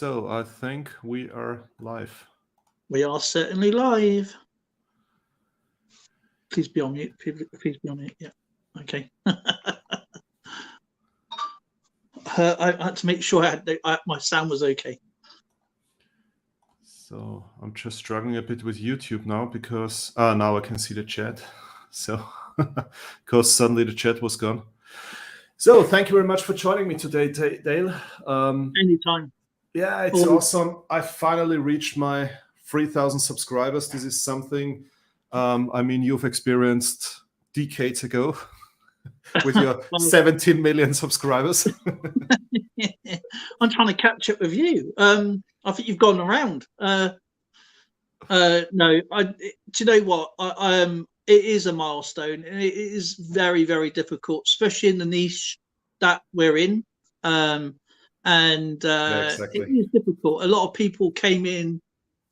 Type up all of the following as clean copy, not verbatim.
So I think we are live. We are certainly live. Please be on mute. Please be on mute. Yeah. Okay. I had to make sure my sound was okay. So I'm just struggling a bit with YouTube now because now I can see the chat. So because suddenly the chat was gone. So thank you very much for joining me today, Dale. Anytime. Yeah, it's awesome. I finally reached my 3,000 subscribers. This is something, you've experienced decades ago with your 17 million subscribers. I'm trying to catch up with you. I think you've gone around. No, do you know what? It is a milestone, and it is very, very difficult, especially in the niche that we're in. Exactly. It is difficult. A lot of people came in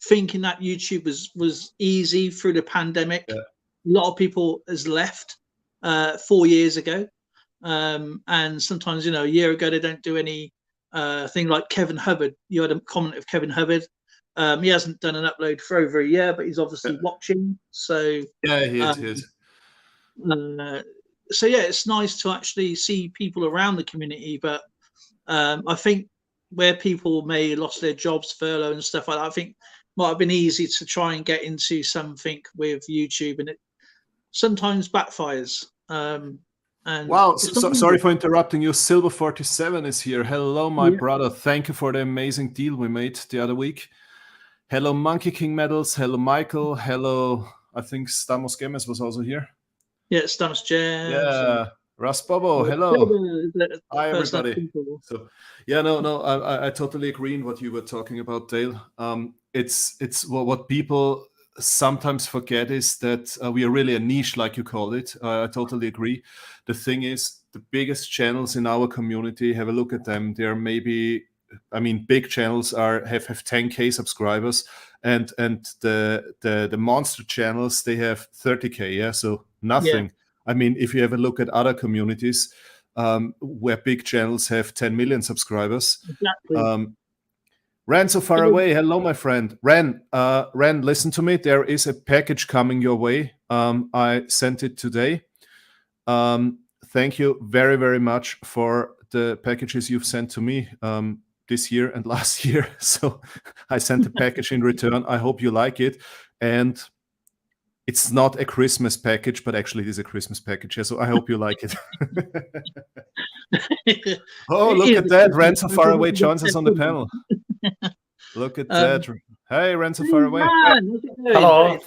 thinking that YouTube was easy through the pandemic. Yeah. A lot of people has left 4 years ago, and sometimes a year ago they don't do any thing like Kevin Hubbard. You had a comment of Kevin Hubbard. He hasn't done an upload for over a year, but he's obviously watching. So yeah, he is. So yeah, it's nice to actually see people around the community, but I think where people may have lost their jobs, furlough and stuff like that, I think might have been easy to try and get into something with YouTube, and it sometimes backfires. Wow, sorry for interrupting you. Silver47 is here. Hello, my brother. Thank you for the amazing deal we made the other week. Hello, Monkey King Medals. Hello, Michael. Hello, I think Stamos Gemes was also here. Yeah, Stamos Gemes. Yeah. Rasbobo, hello. Hi, everybody. So, I totally agree in what you were talking about, Dale. It's what people sometimes forget is that we are really a niche, like you call it. I totally agree. The thing is, the biggest channels in our community, have a look at them. They're maybe, big channels have 10K subscribers, and the monster channels, they have 30K. Yeah, so nothing. Yeah. If you have a look at other communities where big channels have 10 million subscribers. Exactly. Ran so far away. Hello, my friend. Ran, listen to me. There is a package coming your way. I sent it today. Thank you very, very much for the packages you've sent to me this year and last year. So I sent a package in return. I hope you like it. And it's not a Christmas package, but actually it is a Christmas package. Yeah, so I hope you like it. Oh, look at that. Ran so far away joins us on the panel. Look at that. Hey, Ran so far away. Hello.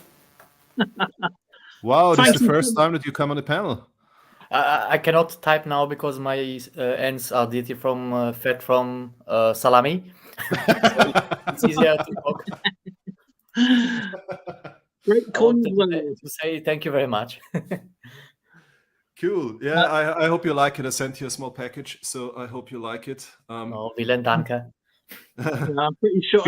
Wow, this is the first time that you come on the panel. I cannot type now because my ends are dirty from fat from salami. So it's easier to talk. Great to say thank you very much. Cool. Yeah, I hope you like it. I sent you a small package, so I hope you like it. Vielen Danke. I'm pretty sure.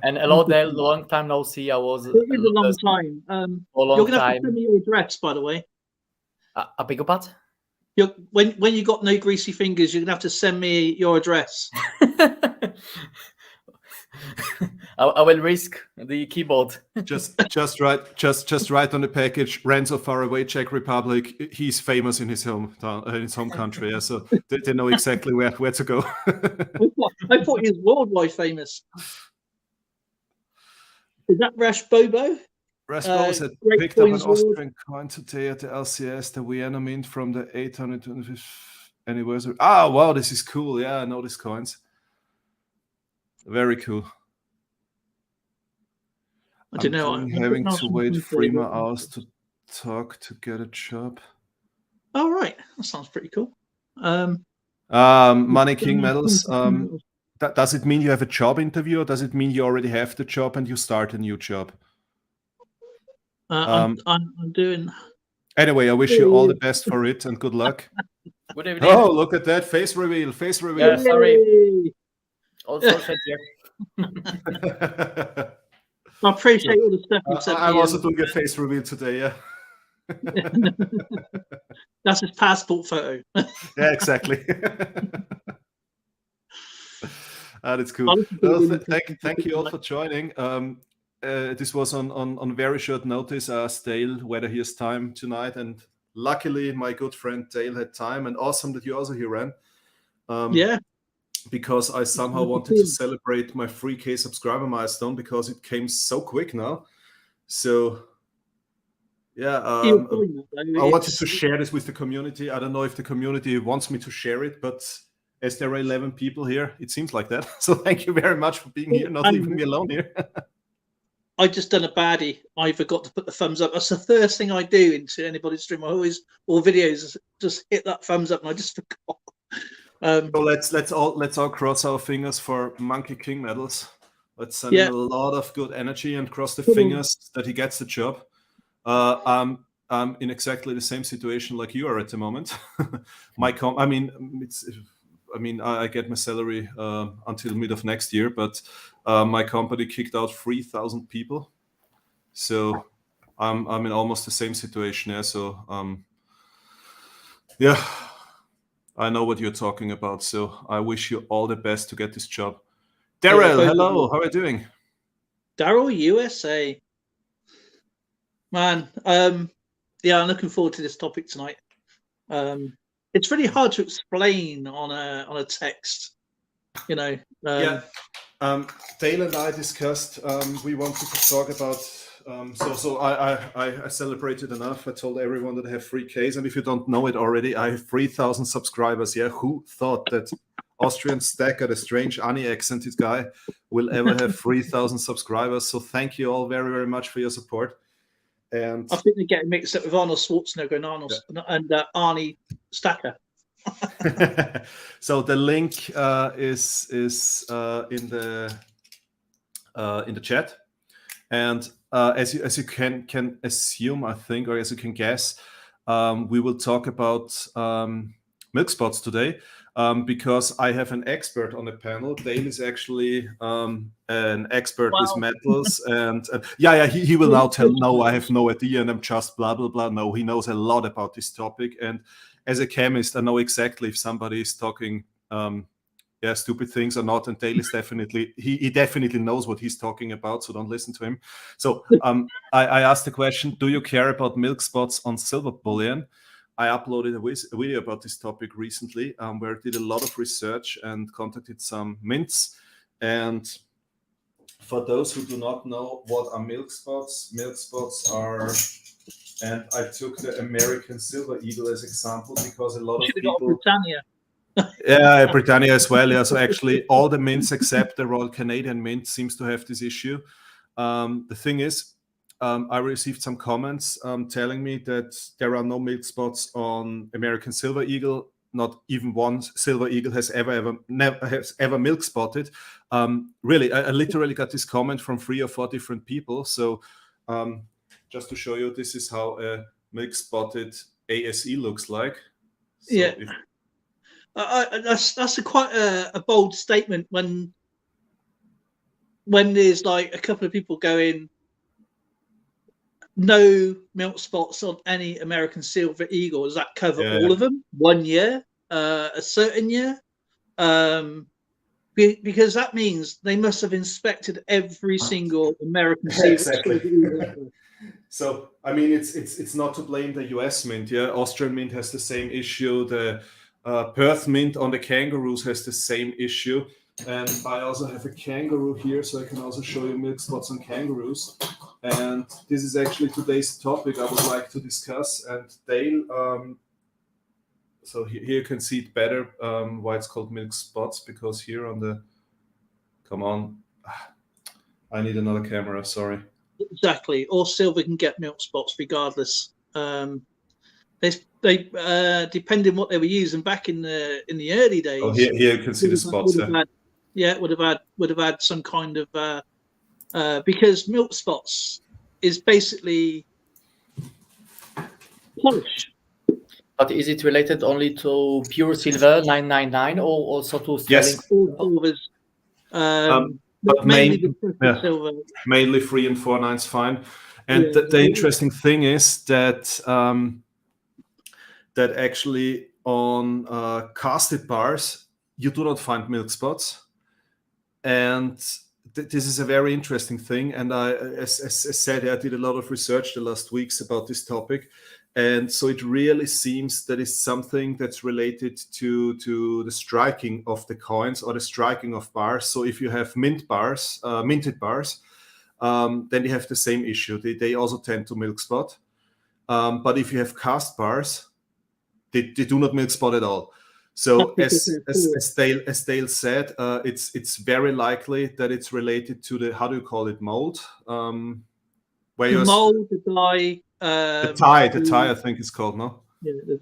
And hello there, long time no see. I was. It is a long time. You're going to have to send me your address, by the way. I beg your pardon? When you got no greasy fingers, you're going to have to send me your address. I will risk the keyboard. just write on the package. Ran so far away, Czech Republic. He's famous in his home country. Yeah, so they know exactly where to go. I thought he was worldwide famous. Is that Rash Bobo? Rash Bobo said picked up an Austrian coin today at the LCS, the Vienna Mint from the 825th anniversary. Ah, wow, this is cool. Yeah, I know these coins. Very cool. I don't know. I'm having to wait 3 more hours to talk to get a job. Oh, right. That sounds pretty cool. Money King Medals. Does it mean you have a job interview, or does it mean you already have the job and you start a new job? I'm doing. Anyway, I wish you all the best for it and good luck. Good evening. Oh, look at that. Face reveal. Face reveal. Yeah, sorry. Also said I appreciate all the stuff you said. I'm also doing a face reveal today, yeah. That's his passport photo. Yeah, exactly. That's cool. Well, thank you all for joining. This was on very short notice. I asked Dale whether he has time tonight, and luckily my good friend Dale had time, and awesome that you also here, Ren. Yeah. Because I somehow wanted to celebrate my 3K subscriber milestone because it came so quick now. So yeah, I wanted to share this with the community. I don't know if the community wants me to share it, but as there are 11 people here, it seems like that. So thank you very much for being here, not leaving me alone here. I just done a baddie. I forgot to put the thumbs up. That's the first thing I do into anybody's stream. I always, or videos, just hit that thumbs up, and I just forgot. So let's all cross our fingers for Monkey King medals. Let's send him a lot of good energy and cross the fingers that he gets the job. I'm in exactly the same situation like you are at the moment. I get my salary until mid of next year, but my company kicked out 3,000 people. So I'm in almost the same situation. Yeah. So yeah. I know what you're talking about, so I wish you all the best to get this job. Daryl, hello. How are you doing? Daryl, USA. Man, yeah, I'm looking forward to this topic tonight. It's really hard to explain on a text, you know. Yeah. Dale and I discussed. We wanted to talk about. So I celebrated enough. I told everyone that I have 3Ks, and if you don't know it already, I have 3,000 subscribers. Yeah, who thought that Austrian stacker, the strange Ani accented guy, will ever have 3,000 subscribers? So thank you all very, very much for your support. And I think they're getting mixed up with Arnold Schwarzenegger and Arnie Stacker. So the link is in the chat, and as you can assume, I think, or as you can guess, we will talk about milk spots today, because I have an expert on the panel. Dale is actually an expert with metals, and he will now tell, no, I have no idea, and I'm just blah blah blah. No, he knows a lot about this topic, and as a chemist, I know exactly if somebody is talking stupid things or not, and Dale is definitely he definitely knows what he's talking about, so don't listen to him. So I asked the question, do you care about milk spots on silver bullion? I uploaded a video about this topic recently, where I did a lot of research and contacted some mints. And for those who do not know what are milk spots are, and I took the American Silver Eagle as example because a lot of people. Britannia. Yeah, Britannia as well. Yeah, so actually all the mints except the Royal Canadian Mint seems to have this issue. The thing is, I received some comments telling me that there are no milk spots on American Silver Eagle. Not even one Silver Eagle has ever milk spotted. Really, I literally got this comment from 3 or 4 different people. So just to show you, this is how a milk spotted ASE looks like. So yeah. That's quite a bold statement when there's like a couple of people going, no milk spots on any American Silver Eagle. Does that cover all of them? 1 year, a certain year? Because that means they must have inspected every single American Silver Eagle. So I mean, it's not to blame the US Mint. Yeah, Austrian Mint has the same issue. The Perth Mint on the kangaroos has the same issue. And I also have a kangaroo here, so I can also show you milk spots on kangaroos. And this is actually today's topic I would like to discuss. And Dale, so here you can see it better, why it's called milk spots, because here on the, come on, I need another camera, sorry. Exactly, all silver can get milk spots regardless. They depending what they were using back in the early days. Oh, here you can see the spots. Would have had some kind of because milk spots is basically polish. But is it related only to pure silver 999 or also to sterling? Yes, all silvers. But mainly silver. Mainly 3 and 4 9's fine. And the interesting thing is that that actually on casted bars you do not find milk spots, And this is a very interesting thing. And I, as I said, I did a lot of research the last weeks about this topic. And so it really seems that it's something that's related to the striking of the coins or the striking of bars. So if you have minted bars, then they have the same issue. They also tend to milk spot. But if you have cast bars, they do not milk spot at all. So as Dale said, it's very likely that it's related to the, how do you call it, mold? Where the mold, the dye. The tie, I think it's called, no? Yeah, the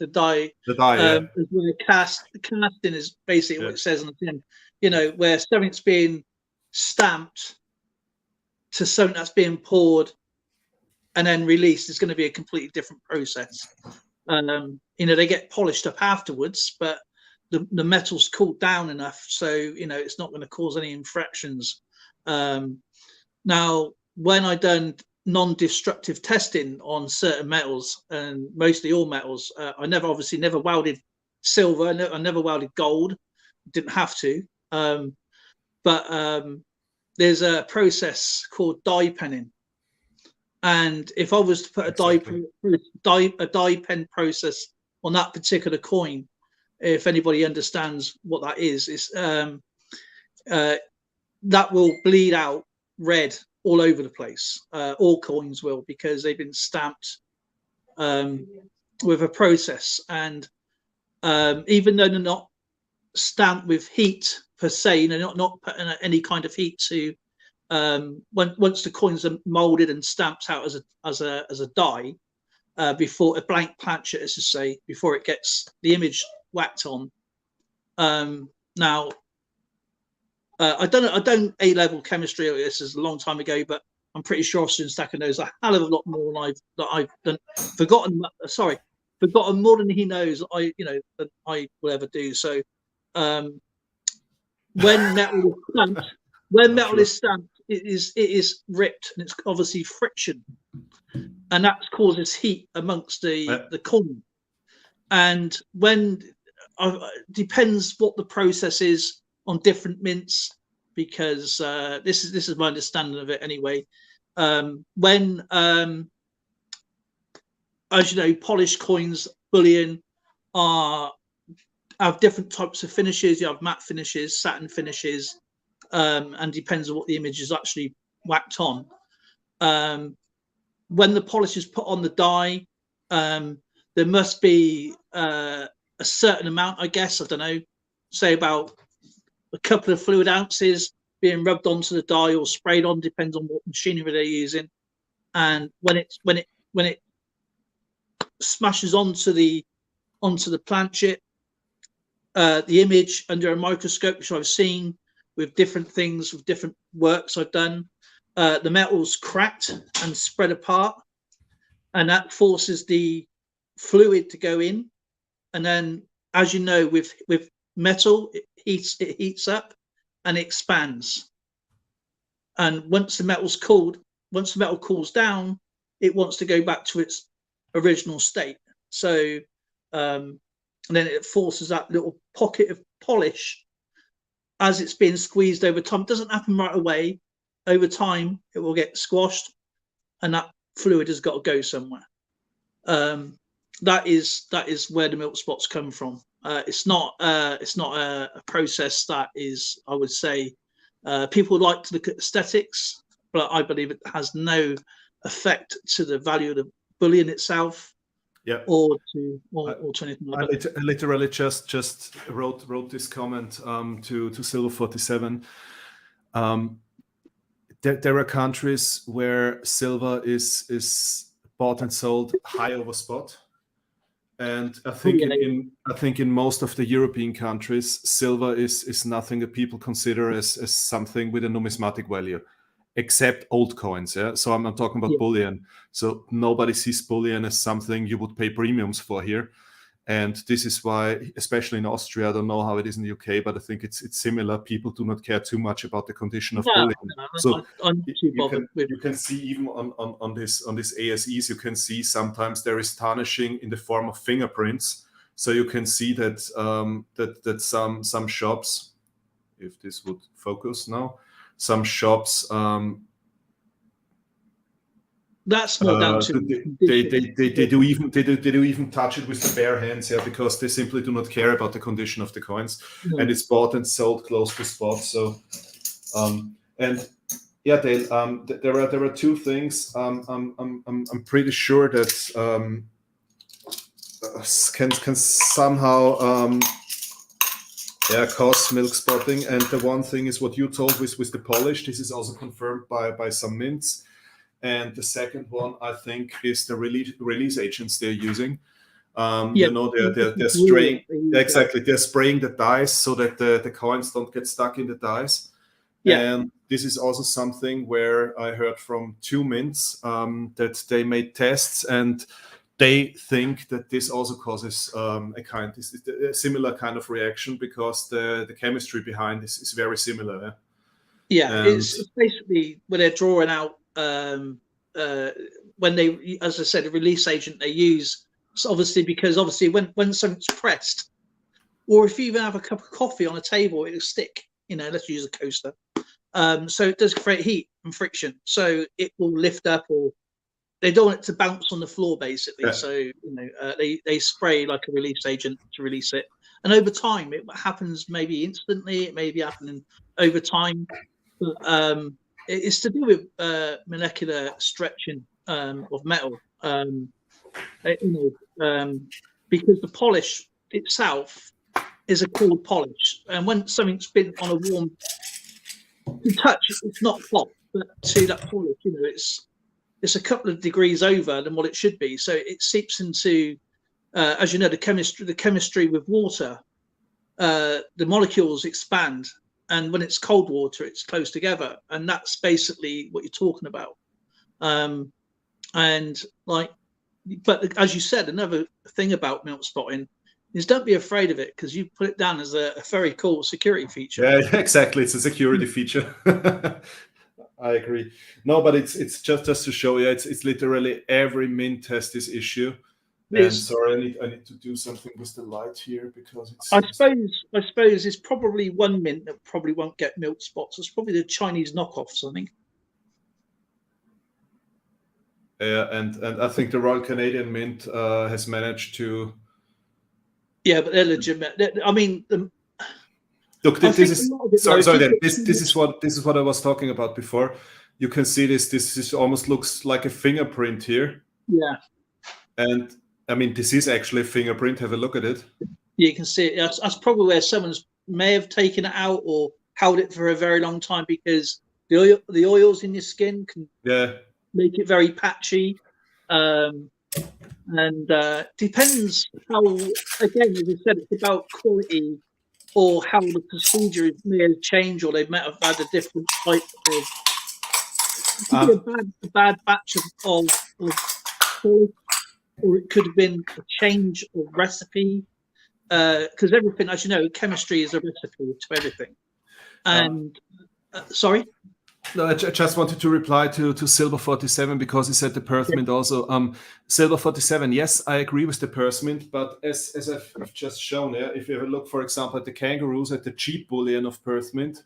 dye. Yeah. Where casting is basically what it says on the tin. You know, where something's being stamped to something that's being poured and then released is going to be a completely different process. You know, they get polished up afterwards, but the metal's cooled down enough, so you know it's not going to cause any infractions. Now, when I done non-destructive testing on certain metals, and mostly all metals, I obviously never welded silver. I never welded gold. Didn't have to. But there's a process called dye penning, and if I was to put a dye pen process on that particular coin, if anybody understands what that is, that will bleed out red all over the place. All coins will, because they've been stamped with a process. And even though they're not stamped with heat per se, they're not putting any kind of heat to, once the coins are molded and stamped out as a die, before a blank planchet, as to say, before it gets the image whacked on. Now, I done A-level chemistry. This is a long time ago, but I'm pretty sure Austrian Stacker knows a hell of a lot more than I've done. Forgotten more than he knows. That I will ever do. So, when metal is stamped, it is ripped, and it's obviously friction, and that causes heat amongst the coin. And when depends what the process is on different mints, because this is my understanding of it anyway. When as you know, polished coins, bullion, have different types of finishes. You have matte finishes, satin finishes, and depends on what the image is actually whacked on. When the polish is put on the die, there must be a certain amount, I guess, I don't know, say about a couple of fluid ounces being rubbed onto the die or sprayed on, depends on what machinery they're using. And when it smashes onto the planchet, the image under a microscope, which I've seen with different things, with different works I've done, the metal's cracked and spread apart, and that forces the fluid to go in. And then, as you know, with metal, it heats up and expands. And once the metal cools down, it wants to go back to its original state. So, and then it forces that little pocket of polish as it's being squeezed over time. It doesn't happen right away. Over time, it will get squashed, and that fluid has got to go somewhere. That is where the milk spots come from. It's not a process that is, I would say, people like to look at aesthetics, but I believe it has no effect to the value of the bullion itself. Yeah. Or to anything like that. I literally just wrote this comment to Silver 47. There are countries where silver is bought and sold high over spot, and I think in most of the European countries, silver is nothing that people consider as something with a numismatic value, except old coins. Yeah, so I'm talking about bullion. So nobody sees bullion as something you would pay premiums for here. And this is why, especially in Austria, I don't know how it is in the UK, but I think it's similar. People do not care too much about the condition of bullion. So you can see even on this ASEs, you can see sometimes there is tarnishing in the form of fingerprints. So you can see that that some shops, if this would focus now. Some shops. That's not down to they do even touch it with the bare hands, because they simply do not care about the condition of the coins, and it's bought and sold close to spot. So, and yeah, Dale, there are two things. I'm pretty sure that can somehow cause milk spotting. And the one thing is what you told with the polish. This is also confirmed by some mints. And the second one, I think, is the release agents they're using. You know, they're spraying they're spraying the dice so that the coins don't get stuck in the dice. Yeah. And this is also something where I heard from two mints that they made tests, and they think that this also causes a similar kind of reaction, because the chemistry behind this is very similar. Yeah, it's basically when they're drawing out. When they, as I said, a release agent they use, because when something's pressed, or if you even have a cup of coffee on a table, it'll stick. You know, let's use a coaster. So it does create heat and friction, so it will lift up, or they don't want it to bounce on the floor, basically. Yeah. So you know, they spray like a release agent to release it, and over time it happens. Maybe instantly, it may be happening over time, but it's to do with molecular stretching of metal, because the polish itself is a cold polish, and when something's been on a warm touch, it's not hot, but to that polish, you know, it's a couple of degrees over than what it should be, so it seeps into, as you know, the chemistry with water, the molecules expand. And when it's cold water, it's close together, and that's basically what you're talking about. And like, but as you said, another thing about milk spotting is don't be afraid of it, because you put it down as a very cool security feature. Yeah, exactly. It's a security feature. I agree. No, but it's just to show you, it's literally every mint has this issue. And sorry, I need to do something with the light here, because it's. I suppose it's probably one mint that probably won't get milk spots. It's probably the Chinese knockoffs, I think. Yeah, and I think the Royal Canadian Mint has managed to. Yeah, but they're legitimate. I mean, look, this is sorry. This is what I was talking about before. You can see this. This almost looks like a fingerprint here. Yeah. And. I mean, this is actually a fingerprint. Have a look at it. Yeah, you can see it. That's probably where someone's may have taken it out or held it for a very long time, because the oils in your skin can make it very patchy. And depends how, again, as I said, it's about quality, or how the procedure may have changed, or they might have had a different type of a bad batch of or it could have been a change of recipe, because everything, as you know, chemistry is a recipe to everything. And sorry. No, I just wanted to reply to Silver 47, because he said the Perthmint also. Silver 47, yes, I agree with the Perthmint, but as I've just shown, if you ever look, for example, at the kangaroos, at the cheap bullion of Perthmint,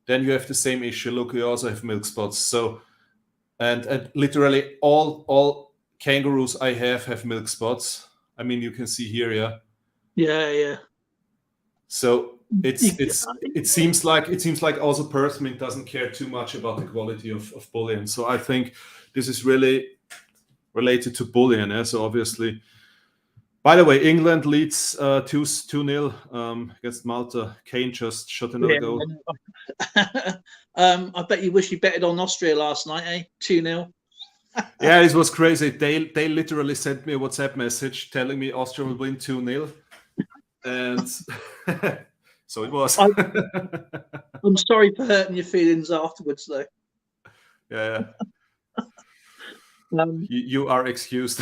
then you have the same issue. Look, you also have milk spots. So, and literally all kangaroos I have milk spots. I mean, you can see here, yeah. So it seems like also Perthmint doesn't care too much about the quality of bullion. So I think this is really related to bullion. So obviously, by the way, England leads 2-0 against Malta. Kane just shot another goal. I bet you wish you betted on Austria last night, eh? 2-0. Yeah, it was crazy. They literally sent me a WhatsApp message telling me Austria will win 2-0, and so it was. I'm sorry for hurting your feelings afterwards, though. Yeah. You are excused.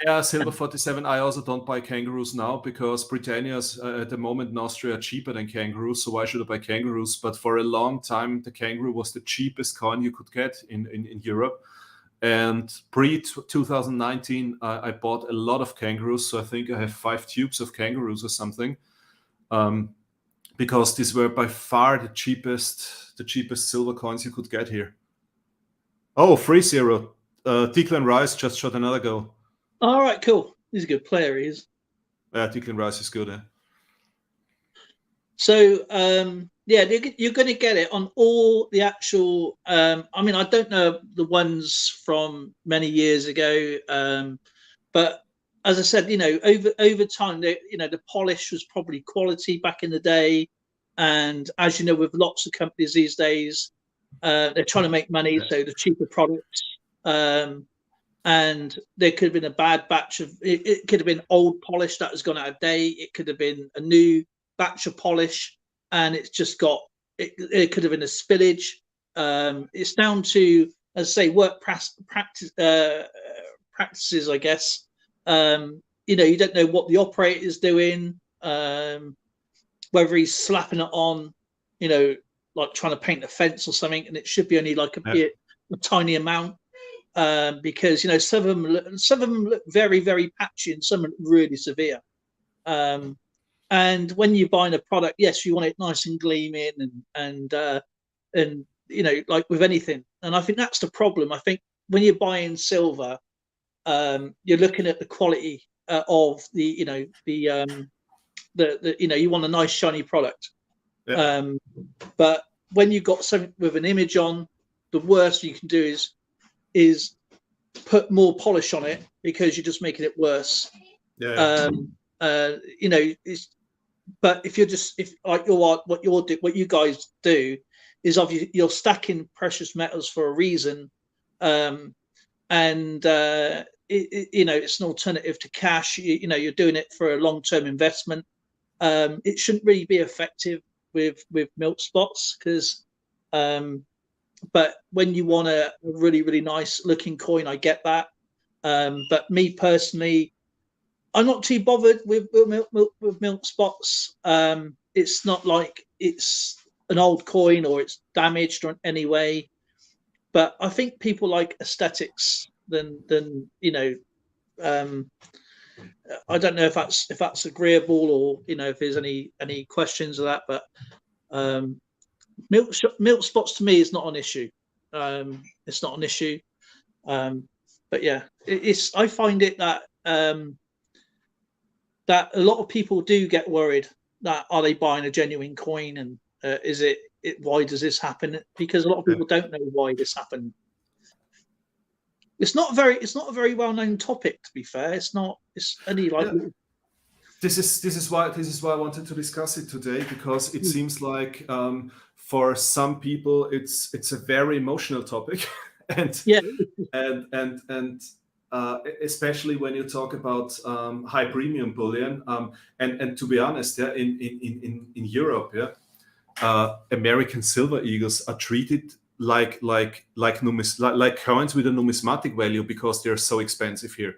Yeah, Silver 47. I also don't buy kangaroos now, because Britannia's at the moment in Austria are cheaper than kangaroos. So why should I buy kangaroos? But for a long time, the kangaroo was the cheapest coin you could get in Europe. And pre-2019, I bought a lot of kangaroos. So I think I have 5 tubes of kangaroos or something, because these were by far the cheapest silver coins you could get here. Oh, 3-0. Declan Rice just shot another goal. All right, cool. He's a good player, he is. Yeah, Declan Rice is good. So, yeah, you're going to get it on all the actual. I mean, I don't know the ones from many years ago, but as I said, you know, over time, the polish was probably quality back in the day, and as you know, with lots of companies these days, they're trying to make money, so the cheaper products. And there could have been a bad batch of it could have been old polish that has gone out of date. It could have been a new batch of polish, and it's just got it could have been a spillage. It's down to, as I say, work practices, I guess. You know, you don't know what the operator is doing, whether he's slapping it on, you know, like trying to paint a fence or something, and it should be only like a tiny amount. Because you know some of them look very, very patchy, and some are really severe. And when you're buying a product, yes, you want it nice and gleaming, and you know, like with anything. And I think that's the problem. I think when you're buying silver, you're looking at the quality of the, you know, the you know, you want a nice shiny product. Yeah. But when you've got something with an image on, the worst you can do is put more polish on it, because you're just making it worse. Yeah. You know, but if you're just like what you guys do is obviously you're stacking precious metals for a reason, and you know, it's an alternative to cash. You know, you're doing it for a long-term investment. It shouldn't really be effective with milk spots, because but when you want a really, really nice looking coin, I get that. But me personally, I'm not too bothered with milk spots. It's not like it's an old coin or it's damaged or in any way. But I think people like aesthetics than you know. I don't know if that's agreeable, or you know, if there's any questions of that. But milk spots to me is not an issue. It's not an issue. But yeah, I find it that that a lot of people do get worried that are they buying a genuine coin, and is it why does this happen? Because a lot of people don't know why this happened. It's not a very well known topic, to be fair. It's only like. Yeah. This is why I wanted to discuss it today, because it seems like for some people it's a very emotional topic, and yeah, and especially when you talk about high premium bullion, and to be honest, yeah, in Europe, yeah, American silver eagles are treated like coins with a numismatic value, because they're so expensive here.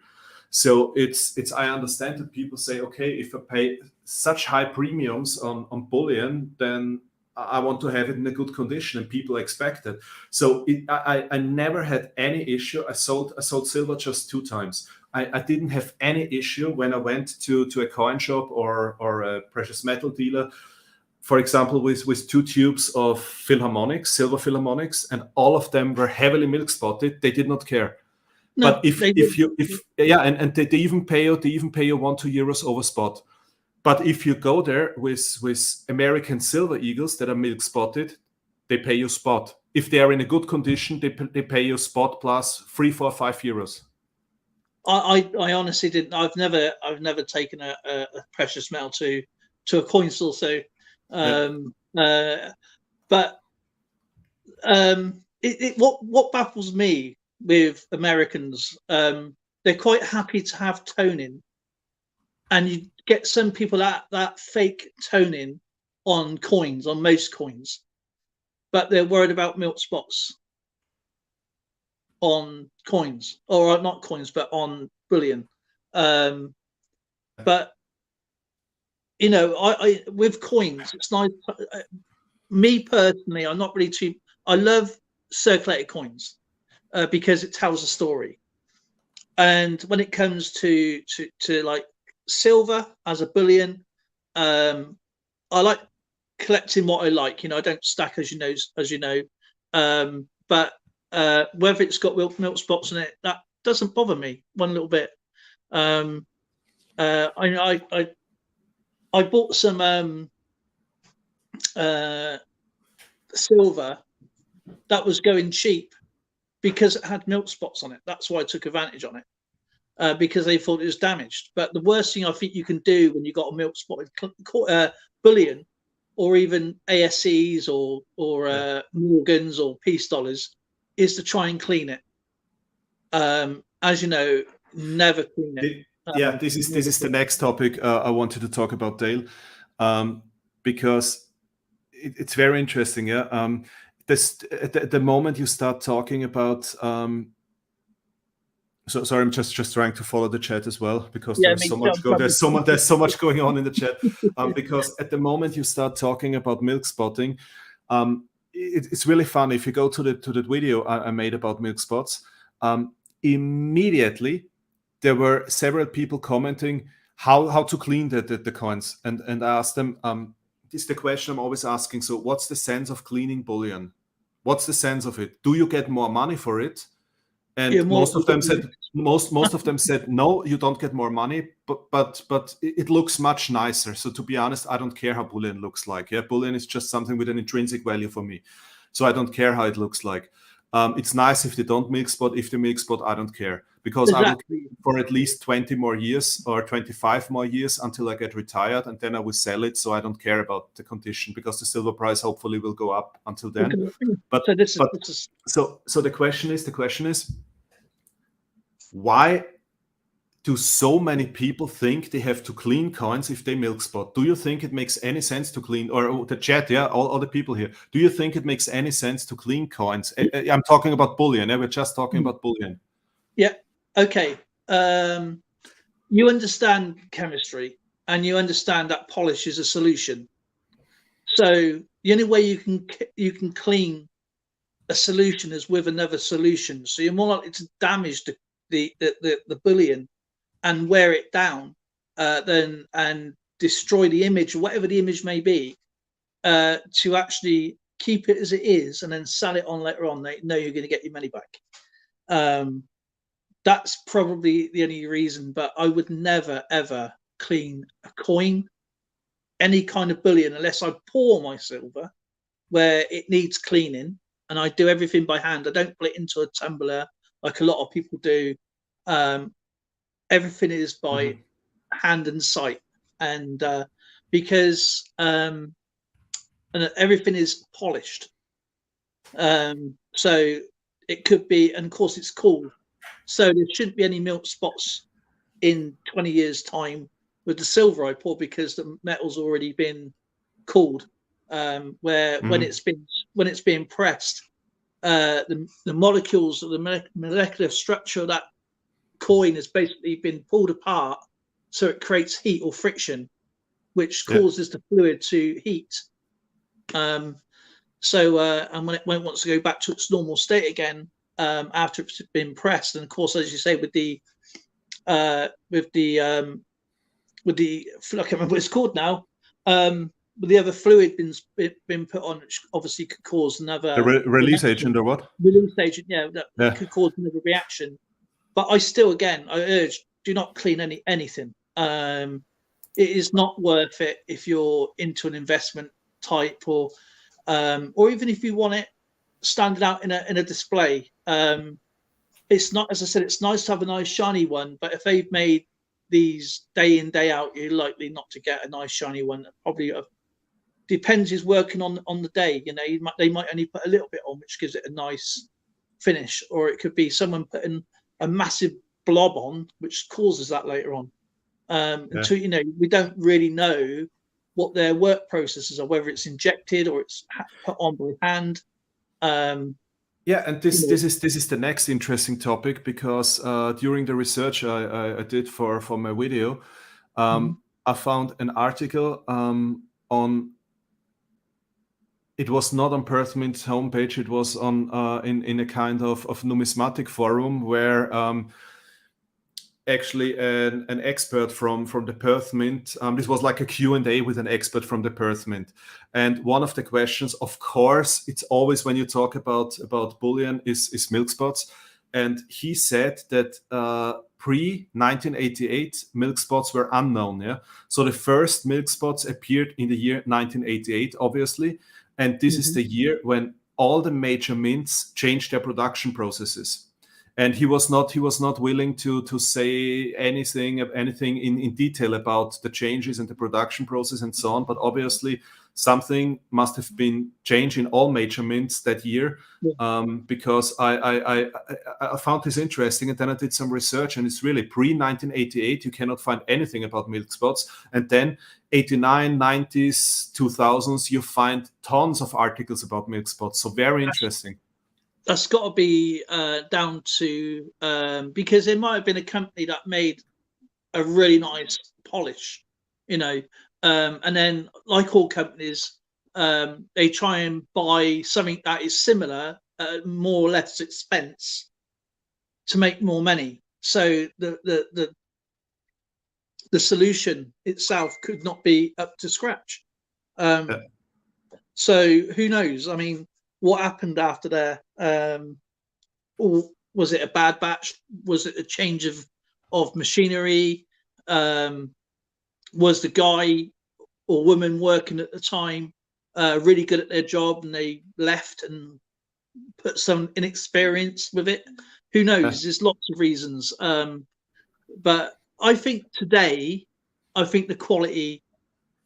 So it's I understand that people say, okay, if I pay such high premiums on bullion, then I want to have it in a good condition, and people expect it. So I never had any issue. I sold silver just 2 times. I didn't have any issue when I went to a coin shop or a precious metal dealer, for example, with 2 tubes of philharmonics, silver philharmonics, and all of them were heavily milk spotted. They did not care. No, but if yeah, and they even pay you 1-2 euros over spot. But if you go there with American silver eagles that are milk spotted, they pay you spot. If they are in a good condition, they pay you spot plus 3, 4, 5 euros. I honestly didn't. I've never taken a precious metal to a coin store. So, but what baffles me with Americans, they're quite happy to have toning, and you get some people that fake toning on coins, on most coins, but they're worried about milk spots on coins, or not coins, but on bullion. But you know, I with coins, it's nice. Me personally, I'm not really too. I love circulated coins, because it tells a story. And when it comes to like silver as a bullion, I like collecting what I like. I don't stack, as you know. But whether it's got milk spots in it, that doesn't bother me one little bit. I bought some silver that was going cheap because it had milk spots on it. That's why I took advantage on it, because they thought it was damaged. But the worst thing I think you can do when you've got a milk spotted bullion, or even ASCs or Morgans or peace dollars, is to try and clean it. As you know, never clean it. This is the next topic I wanted to talk about, Dale, because it's very interesting. Yeah, the moment you start talking about, so sorry, I'm just trying to follow the chat as well, because there's so much going on in the chat. Because at the moment you start talking about milk spotting, it's really fun. If you go to the video I made about milk spots, immediately there were several people commenting how to clean the coins, and I asked them, this is the question I'm always asking. So what's the sense of cleaning bullion? What's the sense of it? Do you get more money for it? And most of them said no, you don't get more money, but it looks much nicer. So to be honest, I don't care how bullion looks like. Yeah, bullion is just something with an intrinsic value for me, so I don't care how it looks like. It's nice if they don't milk spot. If they milk spot, I don't care, because I will clean for at least 20 more years or 25 more years until I get retired, and then I will sell it. So I don't care about the condition, because the silver price hopefully will go up until then. But so the question is, why do so many people think they have to clean coins if they milk spot? Do you think it makes any sense to clean, or the chat, all the people here, do you think it makes any sense to clean coins? I'm talking about bullion. We're just talking about bullion. Yeah. Okay. You understand chemistry, and you understand that polish is a solution. So the only way you can clean a solution is with another solution. So you're more likely to damage the bullion and wear it down, and destroy the image, or whatever the image may be, to actually keep it as it is and then sell it on later on. They know you're going to get your money back. That's probably the only reason. But I would never ever clean a coin, any kind of bullion, unless I pour my silver where it needs cleaning, and I do everything by hand. I don't put it into a tumbler like a lot of people do. Everything is by hand and sight, and because and everything is polished. So it could be, and of course it's cool. So there shouldn't be any milk spots in 20 years' time with the silver I pour, because the metal's already been cooled. When it's being pressed, the molecules of the molecular structure of that coin has basically been pulled apart, so it creates heat or friction, which causes the fluid to heat. And when it wants to go back to its normal state again, after it's been pressed, and of course, as you say, with the I can't remember what it's called now, with the other fluid been put on, which obviously could cause another release agent, or what? Release agent, that could cause another reaction. But I still, again, I urge, do not clean anything. It is not worth it if you're into an investment type, or even if you want it standing out in a display. It's not, as I said, it's nice to have a nice shiny one, but if they've made these day in, day out, you're likely not to get a nice shiny one. Probably depends who's working on the day. They might only put a little bit on, which gives it a nice finish, or it could be someone putting a massive blob on, which causes that later on. Until we don't really know what their work processes are, whether it's injected or it's put on by hand. And this is the next interesting topic, because during the research I did for my video, I found an article on it was not on Perth Mint's homepage. It was on in a kind of numismatic forum where actually an expert from the Perth Mint. This was like a Q&A with an expert from the Perth Mint. And one of the questions, of course, it's always when you talk about bullion is milk spots. And he said that pre-1988, milk spots were unknown. Yeah. So the first milk spots appeared in the year 1988, obviously. And this is the year when all the major mints changed their production processes. And he was not willing to say anything in detail about the changes in the production process and so on. But obviously, something must have been changed in all major mints that year, because I found this interesting, and then I did some research, and it's really pre-1988. You cannot find anything about milk spots, and then 89, 90s, 2000s, you find tons of articles about milk spots. So very interesting. That's got to be down to because there might have been a company that made a really nice polish, you know, and then like all companies, they try and buy something that is similar at more or less expense to make more money. So the solution itself could not be up to scratch. So who knows? I mean, what happened after there? Or was it a bad batch? Was it a change of machinery? Was the guy or woman working at the time really good at their job and they left and put some inexperience with it? Who knows? There's lots of reasons. But I think today, the quality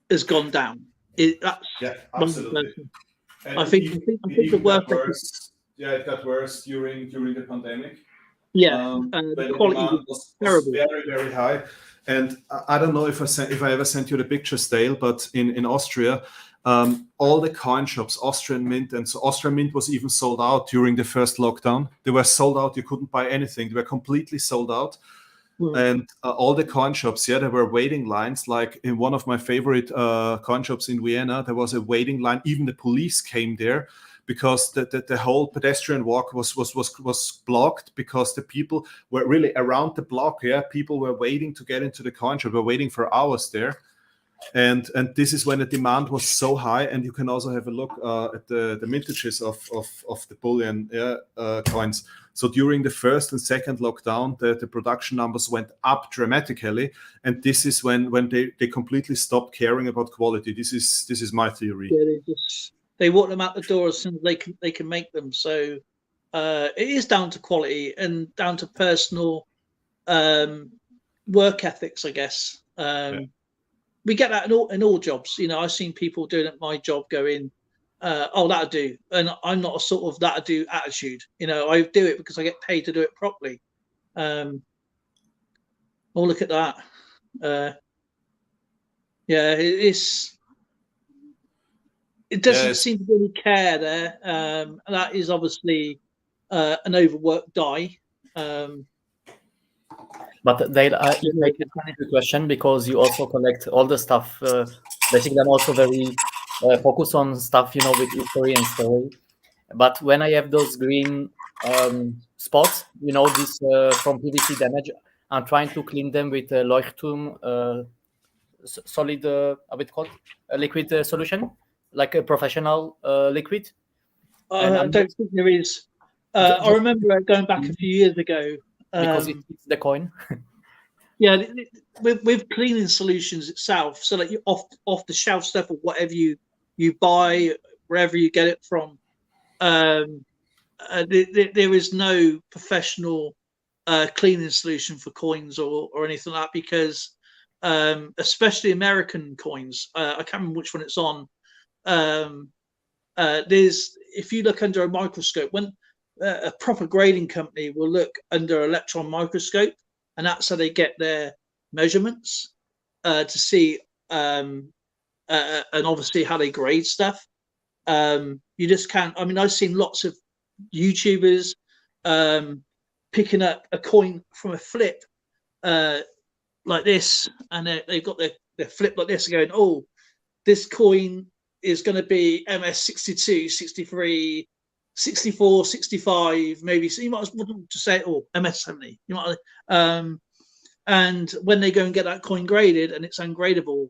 has gone down. That's absolutely. I think the work it got worse during the pandemic. The quality was terrible, very, very high. And I don't know if I ever sent you the pictures, Dale, but in Austria, all the coin shops, Austrian Mint, and so Austrian Mint was even sold out during the first lockdown. They were sold out. You couldn't buy anything. They were completely sold out. And all the coin shops, there were waiting lines. Like in one of my favorite coin shops in Vienna, there was a waiting line. Even the police came there because the whole pedestrian walk was blocked because the people were really around the block. Yeah, people were waiting to get into the coin shop. Were waiting for hours there. And this is when the demand was so high. And you can also have a look at the mintages of the bullion coins. So during the first and second lockdown, the production numbers went up dramatically, and this is when they completely stopped caring about quality. This is my theory. Yeah, they walk them out the door as soon as they can make them. So it is down to quality and down to personal work ethics, I guess. We get that in all jobs. You know, I've seen people doing at my job going, oh, that'll do. And I'm not a sort of that'll do attitude. You know, I do it because I get paid to do it properly. Oh, look at that. It doesn't seem to really care there. That is obviously an overworked die. But they make it a good question because you also collect all the stuff. Basically, I'm also very focused on stuff, you know, with history and story. But when I have those green spots, you know, this from PVC damage, I'm trying to clean them with a Leuchtturm solid, how it called, a liquid solution, like a professional liquid. I don't think there is. I remember going back a few years ago. Because it's the coin. Yeah, with cleaning solutions itself, so like you off the shelf stuff or whatever you buy, wherever you get it from, there is no professional cleaning solution for coins or anything like that, because especially American coins, I can't remember which one it's on. There's, if you look under a microscope, when a proper grading company will look under electron microscope, and that's how they get their measurements to see, and obviously how they grade stuff. You just can't. I mean, I've seen lots of YouTubers picking up a coin from a flip like this, and they've got their flip like this, and going, "Oh, this coin is going to be MS 62, 63, 64, 65, maybe. So you might as well just say, MS 70. You might, and when they go and get that coin graded, and it's ungradable,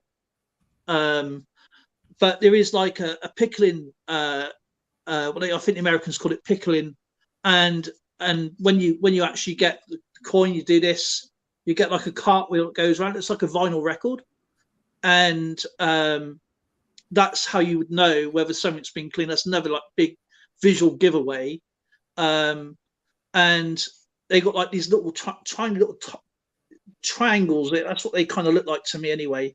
but there is like a pickling. I think the Americans call it pickling, and when you actually get the coin, you do this. You get like a cartwheel that goes around. It's like a vinyl record, and that's how you would know whether something's been cleaned. That's another like big visual giveaway. And they got like these little tiny little triangles. That's what they kind of look like to me anyway.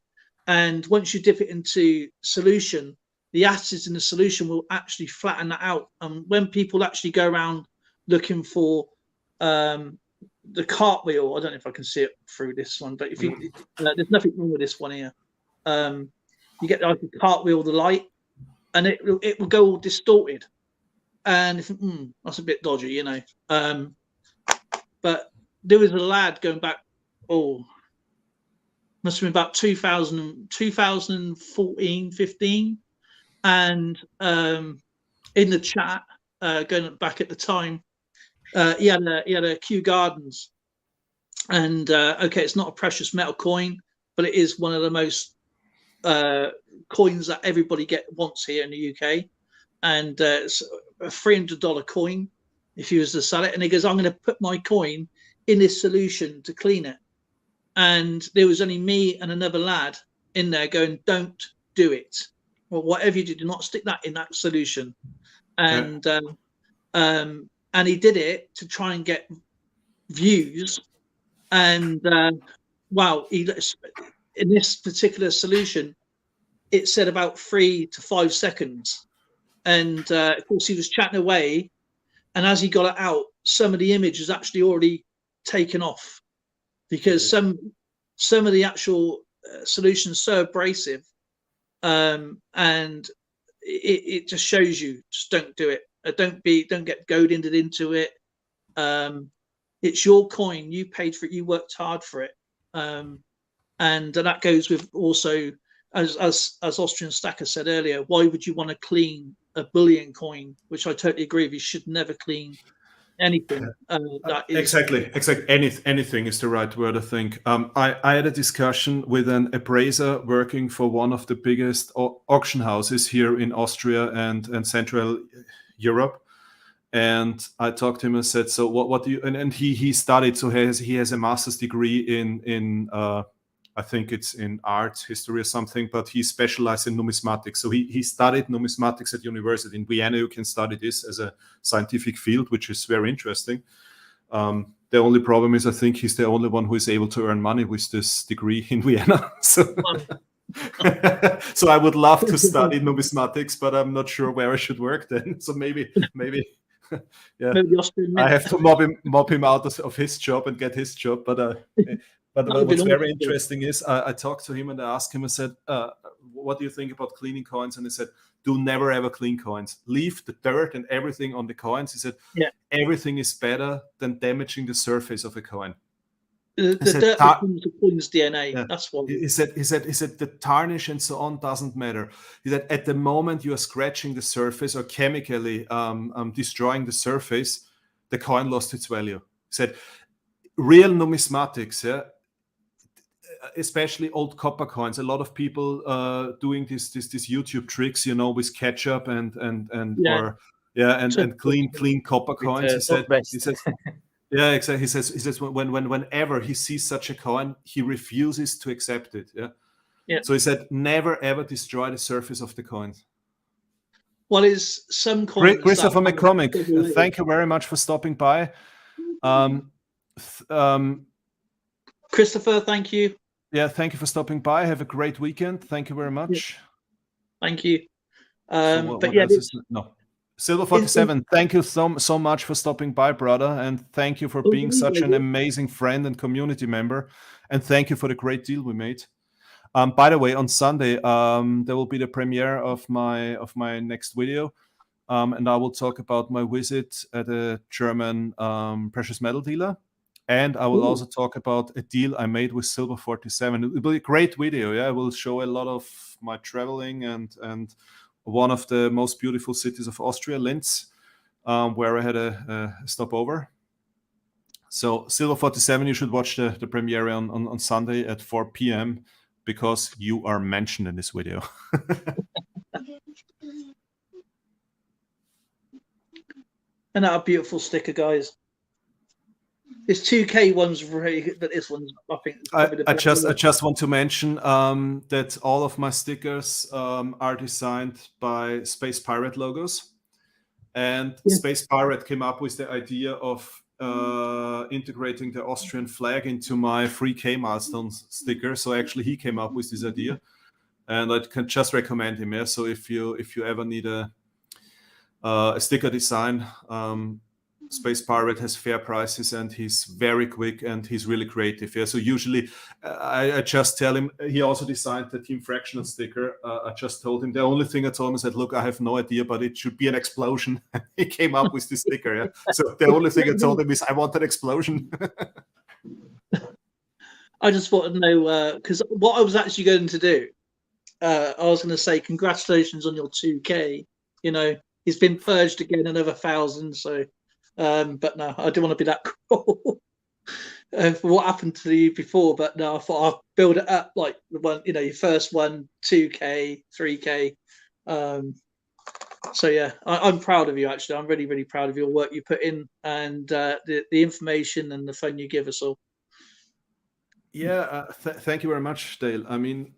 And once you dip it into solution, the acids in the solution will actually flatten that out. And when people actually go around looking for the cartwheel, I don't know if I can see it through this one, but if you there's nothing wrong with this one here. You get like a cartwheel, the light, and it will go all distorted, and if, that's a bit dodgy, you know. But there was a lad going back, must have been about 2014, 15, and in the chat, going back at the time, he had a Kew Gardens, and okay, it's not a precious metal coin, but it is one of the most coins that everybody wants here in the UK, and it's a $300 coin if you was to sell it. And he goes, I'm going to put my coin in this solution to clean it. And there was only me and another lad in there going, don't do it. Well, whatever you do not stick that in that solution. And he did it to try and get views. And wow, in this particular solution, it said about 3 to 5 seconds. And of course, he was chatting away. And as he got it out, some of the image was actually already taken off, because some of the actual solutions so abrasive, and it just shows you, just don't do it. Don't get goaded into it. It's your coin. You paid for it. You worked hard for it. And that goes with also, as Austrian Stacker said earlier, why would you want to clean a bullion coin? Which I totally agree with. You should never clean anything. That is exactly. Anything is the right word, I think. I had a discussion with an appraiser working for one of the biggest auction houses here in Austria and Central Europe. And I talked to him and said, so what do you, and he studied, so he has a master's degree in I think it's in art history or something, but he specialized in numismatics. So he studied numismatics at university in Vienna. You can study this as a scientific field, which is very interesting. The only problem is I think he's the only one who is able to earn money with this degree in Vienna. So I would love to study numismatics, but I'm not sure where I should work then. So maybe yeah, I have to mob him out of his job and get his job. But what's very interesting is I talked to him and I asked him, I said, what do you think about cleaning coins? And he said, do never ever clean coins. Leave the dirt and everything on the coins. He said, everything is better than damaging the surface of a coin. The dirt becomes the coin's DNA. Yeah. That's what he said. The tarnish and so on doesn't matter. He said at the moment you are scratching the surface or chemically destroying the surface, the coin lost its value. He said real numismatics, especially old copper coins. A lot of people doing these YouTube tricks, with ketchup and clean copper coins. He said. Yeah, exactly. He says whenever he sees such a coin, he refuses to accept it. Yeah. So he said, never ever destroy the surface of the coin. What is some coins? Christopher McCormick, thank you very much for stopping by. Christopher, thank you. Yeah, thank you for stopping by. Have a great weekend. Thank you very much. Thank you. Silver 47, thank you so much for stopping by, brother, and thank you for being such an amazing friend and community member, and thank you for the great deal we made. By the way, on Sunday there will be the premiere of my next video, and I will talk about my visit at a German precious metal dealer, and I will also talk about a deal I made with Silver 47. It will be a great video. I will show a lot of my traveling and one of the most beautiful cities of Austria, Linz, where I had a stopover. So Silver 47, you should watch the premiere on Sunday at 4 p.m. because you are mentioned in this video. And that a beautiful sticker, guys. This 2K one's really good, but this one's, I think, I just want to mention that all of my stickers are designed by Space Pirate logos, and Space Pirate came up with the idea of integrating the Austrian flag into my 3K milestone sticker. So actually, he came up with this idea, and I can just recommend him. Yeah. So if you ever need a sticker design, Space Pirate has fair prices, and he's very quick, and he's really creative. Yeah. So usually, I just tell him. He also designed the Team Fractional sticker. I just told him, the only thing I told him is that, look, I have no idea, but it should be an explosion. He came up with this sticker. Yeah. So the only thing I told him is, I want an explosion. I just want to know, because what I was actually going to do, I was going to say congratulations on your 2K. You know, he's been purged again, another 1,000. So. But no, I didn't want to be that cruel for what happened to you before. But no, I thought I'd build it up like the one, you know, your first one, 2K, 3K. So yeah, I'm proud of you. Actually, I'm really, really proud of your work you put in, and the information and the fun you give us all. Yeah, thank you very much, Dale. I mean,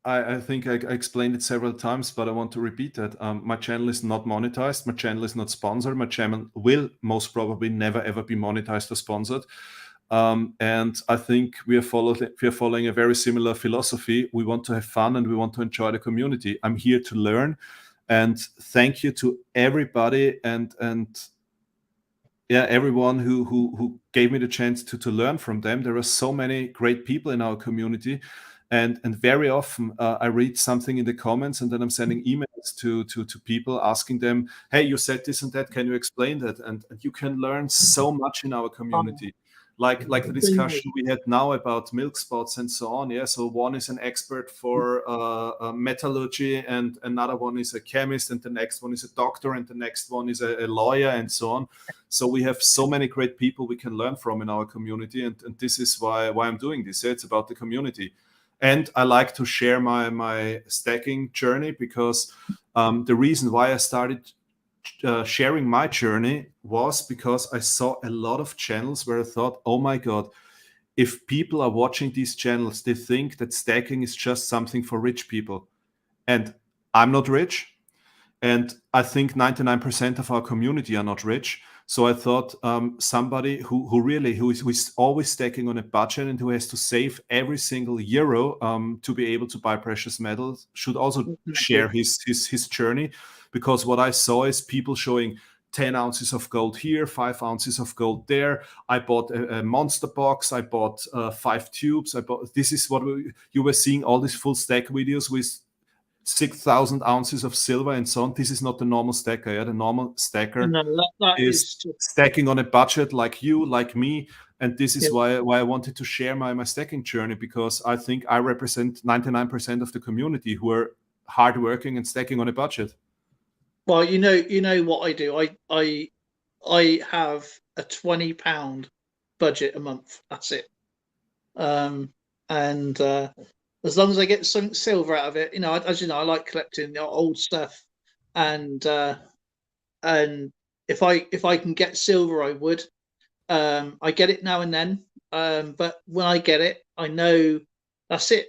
I think I explained it several times, but I want to repeat that. My channel is not monetized. My channel is not sponsored. My channel will most probably never, ever be monetized or sponsored. And I think we are following a very similar philosophy. We want to have fun, and we want to enjoy the community. I'm here to learn. And thank you to everybody and yeah, everyone who gave me the chance to learn from them. There are so many great people in our community. And very often I read something in the comments, and then I'm sending emails to people asking them, hey, you said this and that, can you explain that? And you can learn so much in our community. Like the discussion we had now about milk spots and so on. Yeah, so one is an expert for metallurgy, and another one is a chemist, and the next one is a doctor, and the next one is a lawyer, and so on. So we have so many great people we can learn from in our community, and this is why I'm doing this. Yeah? It's about the community. And I like to share my stacking journey, because the reason why I started sharing my journey was because I saw a lot of channels where I thought, oh my God, if people are watching these channels, they think that stacking is just something for rich people. And I'm not rich. And I think 99% of our community are not rich. So I thought somebody who is always stacking on a budget and who has to save every single euro to be able to buy precious metals should also share his journey. Because what I saw is people showing 10 ounces of gold here, 5 ounces of gold there. I bought a monster box. I bought 5 tubes. This is what you were seeing, all these full stack videos with 6,000 ounces of silver and so on. This is not the normal stacker. Yeah? The normal stacker is stacking on a budget, like you, like me. And this is why I wanted to share my stacking journey, because I think I represent 99% of the community who are hardworking and stacking on a budget. Well, you know what I do. I have a £20 budget a month. That's it. And as long as I get some silver out of it, you know, as you know, I like collecting the old stuff, and if I can get silver, I would. I get it now and then, but when I get it, I know that's it.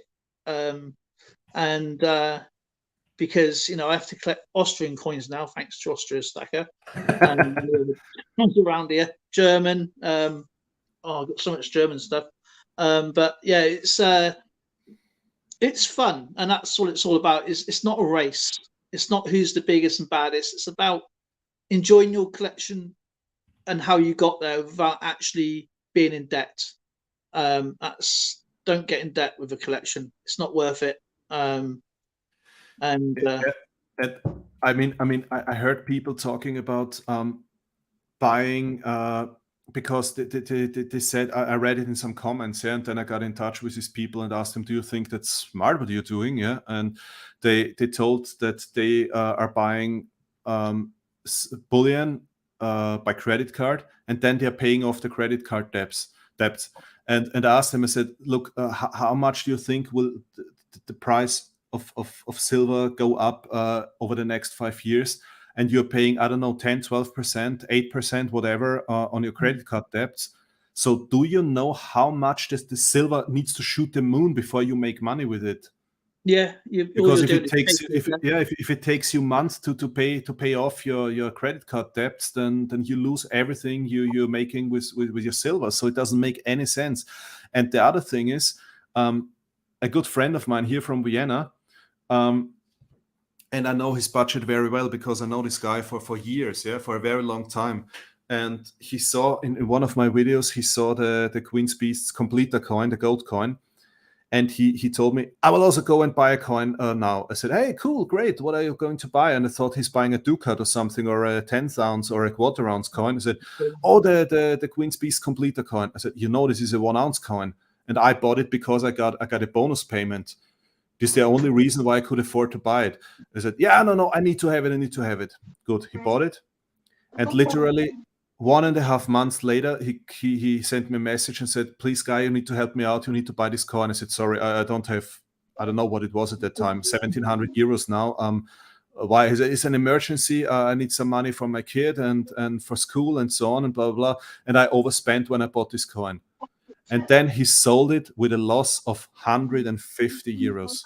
Because, you know, I have to collect Austrian coins now, thanks to Austria Stacker. And around here, German. I've got so much German stuff. But yeah, it's fun, and that's what it's all about. It's not a race. It's not who's the biggest and baddest. It's about enjoying your collection and how you got there without actually being in debt. Don't get in debt with a collection. It's not worth it. I mean, I heard people talking about buying because they said, I read it in some comments, yeah, and then I got in touch with these people and asked them, do you think that's smart what you're doing? Yeah, and they told that they are buying bullion by credit card, and then they're paying off the credit card debts. And I asked them, I said, look, how much do you think will the price of silver go up over the next 5 years? And you're paying, I don't know, 10, 12%, 8%, whatever, on your credit card debts. So do you know how much the silver needs to shoot the moon before you make money with it? Yeah, because if it takes you months to pay off your credit card debts, then you lose everything you're making with your silver. So it doesn't make any sense. And the other thing is, a good friend of mine here from Vienna, and I know his budget very well because I know this guy for years, yeah, for a very long time. And he saw in one of my videos, he saw the Queen's Beasts Completer coin, the gold coin. And he told me, I will also go and buy a coin now. I said, hey, cool, great. What are you going to buy? And I thought he's buying a Ducat or something, or a 10th ounce or a quarter ounce coin. I said, oh, the Queen's Beast Completer coin. I said, this is a 1 ounce coin. And I bought it because I got a bonus payment. This is the only reason why I could afford to buy it. I said, yeah, no, I need to have it. Good. He bought it. And literally 1.5 months later, he sent me a message and said, please, Guy, you need to help me out. You need to buy this coin. I said, sorry, I don't know what it was at that time, 1,700 euros now. Why? It's an emergency. I need some money for my kid and for school and so on and blah, blah, blah. And I overspent when I bought this coin. And then he sold it with a loss of 150 euros.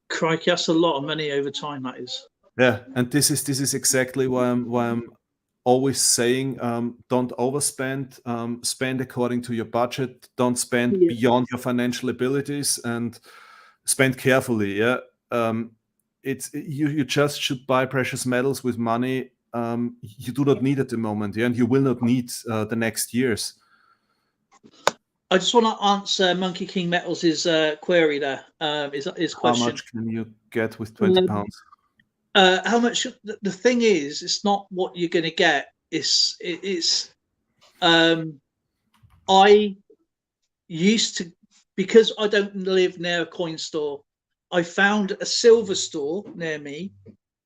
Crikey, that's a lot of money over time, that is. Yeah, and this is exactly why I'm always saying, don't overspend, spend according to your budget, don't spend beyond your financial abilities, and spend carefully. Yeah, you just should buy precious metals with money you do not need at the moment, yeah, and you will not need the next years. I just want to answer Monkey King Metals' query there. His question. How much can you get with 20 pounds? How much? The thing is, it's not what you're going to get. I used to, because I don't live near a coin store, I found a silver store near me.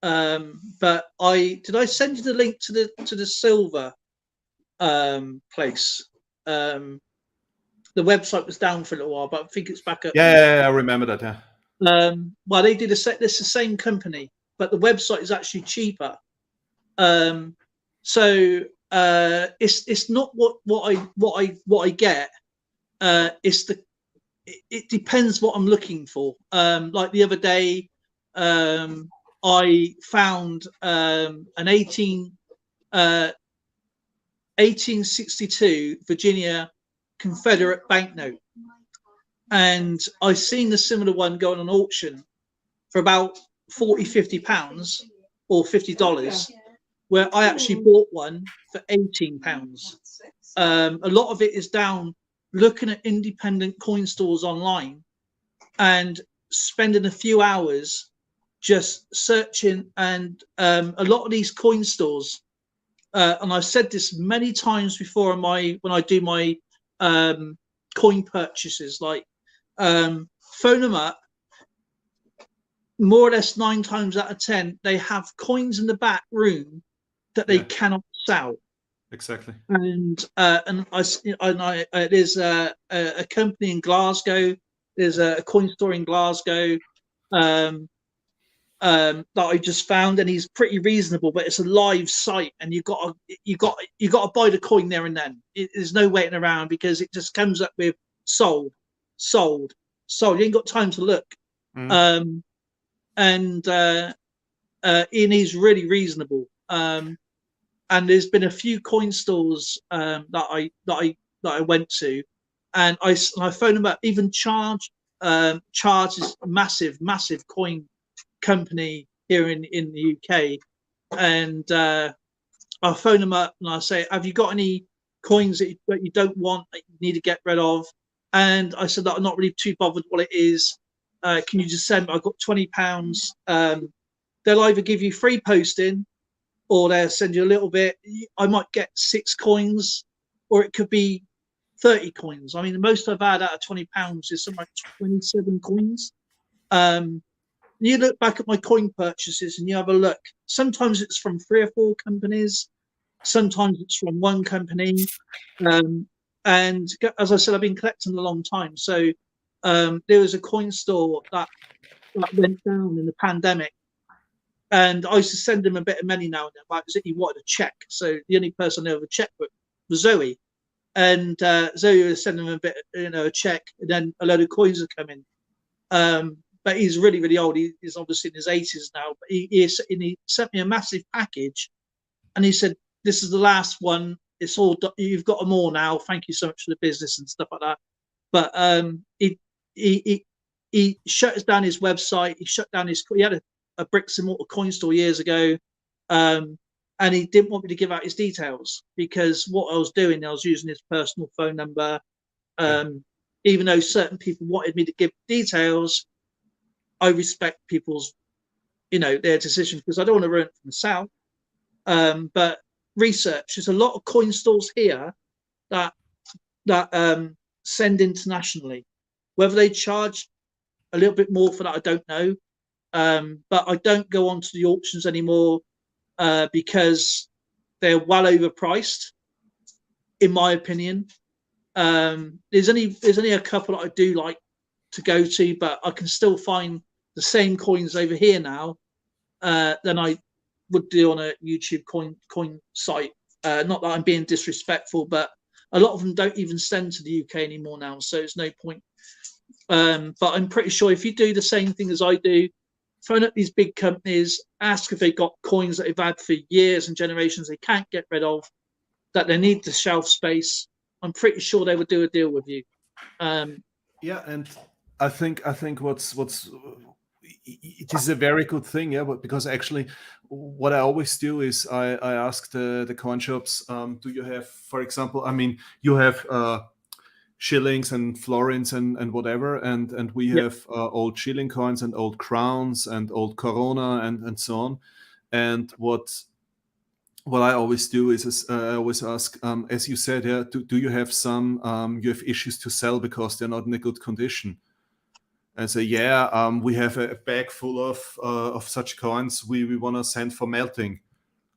But did I send you the link to the silver place? The website was down for a little while, but I think it's back up. Yeah, I remember that. Yeah. Well, they did it's the same company, but the website is actually cheaper. So it's not what I get. It depends what I'm looking for. Like the other day, I found an 1862 Virginia Confederate banknote, and I seen the similar one going on auction for about 40-50 pounds or $50, where I actually bought one for 18 pounds. A lot of it is down looking at independent coin stores online and spending a few hours just searching. And a lot of these coin stores, and I've said this many times before when I do my coin purchases, like phone them up. More or less 9 times out of 10, they have coins in the back room that they cannot sell. Exactly. And there's a company in Glasgow. There's a coin store in Glasgow that I just found, and he's pretty reasonable. But it's a live site, and you got to buy the coin there and then. There's no waiting around, because it just comes up with sold. You ain't got time to look. Mm. And he's really reasonable. And there's been a few coin stores that I went to, and I phoned them up. Even Charge is a massive coin company here in the UK, and I phone them up and I say, have you got any coins that you don't want, that you need to get rid of? And I said that I'm not really too bothered what it is. Can you just send me? I've got £20. They'll either give you free posting, or they'll send you a little bit. I might get 6 coins or it could be 30 coins. I mean, the most I've had out of £20 is something like 27 coins. You look back at my coin purchases and you have a look. Sometimes it's from 3 or 4 companies. Sometimes it's from one company. And as I said, I've been collecting a long time. So there was a coin store that went down in the pandemic. And I used to send him a bit of money now and then, like he wanted a check. So the only person I ever checked with was Zoe. And Zoe was sending him a bit, a check, and then a load of coins are coming. But he's really, really old. He's obviously in his 80s now. But he sent me a massive package, and he said, "This is the last one. It's all you've got them all now. Thank you so much for the business and stuff like that." But he shut down his website. He shut down he had a bricks and mortar coin store years ago, and he didn't want me to give out his details because what I was doing, I was using his personal phone number. Even though certain people wanted me to give details, I respect people's, their decision because I don't want to ruin it for myself. But research, there's a lot of coin stores here that send internationally. Whether they charge a little bit more for that, I don't know. But I don't go onto the auctions anymore because they're well overpriced, in my opinion. There's only a couple that I do like to go to, but I can still find the same coins over here now than I would do on a YouTube coin site. Not that I'm being disrespectful, but a lot of them don't even send to the UK anymore now, so it's no point. But I'm pretty sure if you do the same thing as I do, phone up these big companies, ask if they've got coins that they've had for years and generations they can't get rid of, that they need the shelf space, I'm pretty sure they would do a deal with you. Yeah, and I think what's it is a very good thing, yeah. But because actually, what I always do is I ask the coin shops, do you have, for example, I mean, you have shillings and florins and whatever, and we have old shilling coins and old crowns and old corona and so on. And what I always do is I always ask, as you said, yeah, do you have some you have issues to sell because they're not in a good condition? And say, yeah, we have a bag full of such coins we want to send for melting.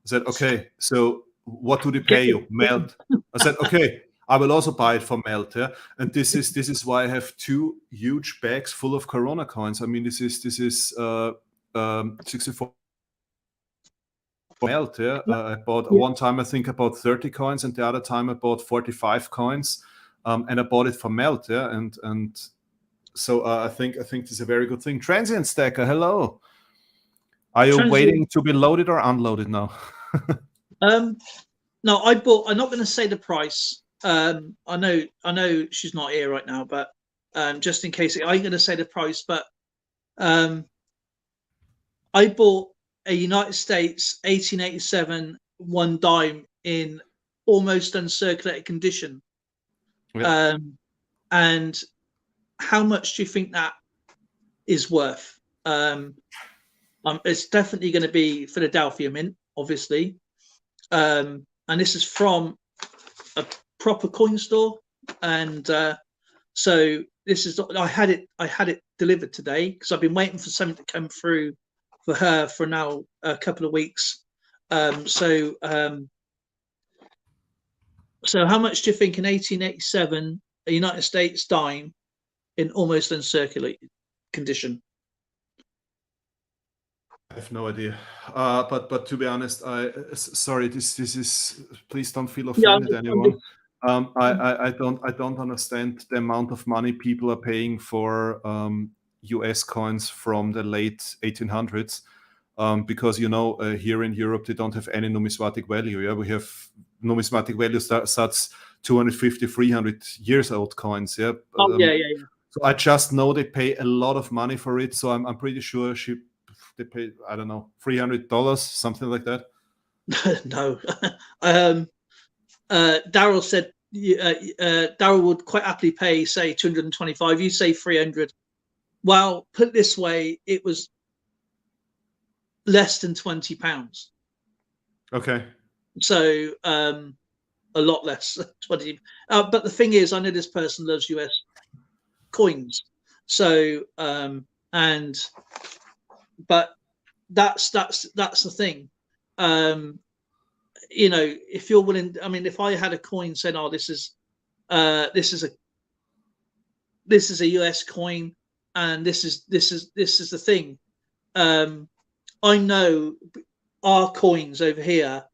I said, okay, so what do they pay you? Melt. I said, okay, I will also buy it for melt. Yeah, and this is why I have 2 huge bags full of Corona coins. I mean, this is 64 melt. Yeah, I bought one time I think I bought 30 coins, and the other time I bought 45 coins, and I bought it for melt. Yeah, and so I think this is a very good thing. Transient Stacker, hello. Are you waiting to be loaded or unloaded now? No, I bought. I'm not going to say the price. I know she's not here right now, but just in case, I ain't going to say the price. But I bought a United States 1887 1 dime in almost uncirculated condition. Yeah. And how much do you think that is worth? It's definitely going to be Philadelphia Mint, obviously. And this is from a proper coin store. And so this is, I had it delivered today because I've been waiting for something to come through for her for now a couple of weeks. So how much do you think in 1887 a United States dime in almost uncirculated condition? I have no idea, but to be honest, sorry. This is. Please don't feel offended, anyone. I don't understand the amount of money people are paying for U.S. coins from the late 1800s, because here in Europe they don't have any numismatic value. Yeah, we have numismatic value starts 250, 300 years old coins. Yeah. Yeah. So I just know they pay a lot of money for it. So I'm pretty sure they pay, I don't know, $300, something like that. No. Daryl said Daryl would quite happily pay, say, 225. You say 300. Well, put it this way, it was less than £20. Okay. So a lot less. 20. But the thing is, I know this person loves US coins, so but that's the thing. If you're willing, I mean, if I had a coin saying, "Oh, this is a US coin, and this is the thing," I know our coins over here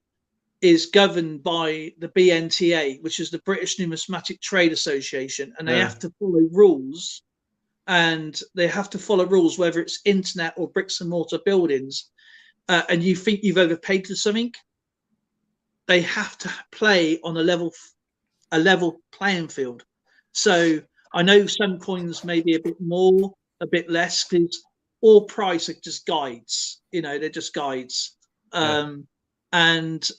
is governed by the BNTA, which is the British Numismatic Trade Association, and they have to follow rules. And they have to follow rules, whether it's internet or bricks and mortar buildings. And you think you've overpaid for something, they have to play on a level playing field. So I know some coins may be a bit more, a bit less, because all price are just guides. They're just guides. And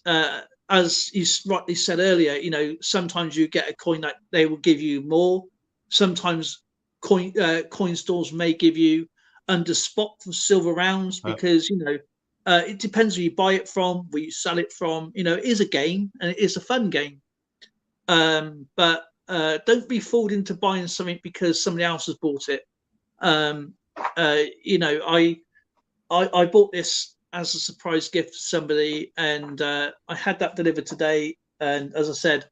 as you rightly said earlier, sometimes you get a coin that they will give you more. Sometimes coin stores may give you under spot for silver rounds, because it depends where you buy it from, where you sell it from. It is a game, and it is a fun game. But don't be fooled into buying something because somebody else has bought it. I bought this as a surprise gift for somebody, and I had that delivered today. And as I said,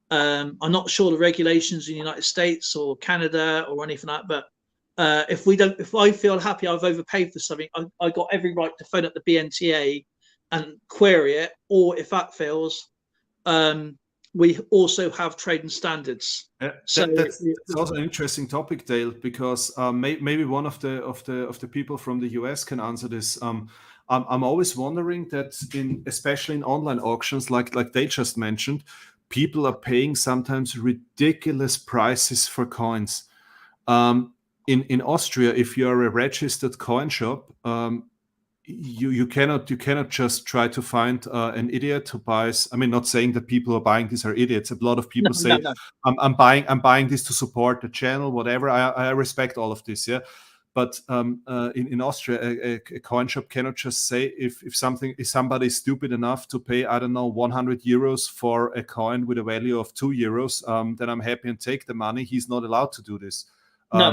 I'm not sure the regulations in the United States or Canada or anything like that, but if I feel happy I've overpaid for something, I got every right to phone up the BNTA and query it. Or if that fails, we also have trading standards. That's also an interesting topic, Dale, because maybe one of the people from the US can answer this. I'm always wondering that especially in online auctions, like they just mentioned, people are paying sometimes ridiculous prices for coins. In Austria, if you are a registered coin shop, you cannot just try to find an idiot who buys. I mean, not saying that people who are buying this are idiots. A lot of people say, no. I'm buying this to support the channel, whatever. I respect all of this, yeah. But in Austria, a coin shop cannot just say if somebody is stupid enough to pay, I don't know, 100 euros for a coin with a value of 2 euros, then I'm happy and take the money. He's not allowed to do this.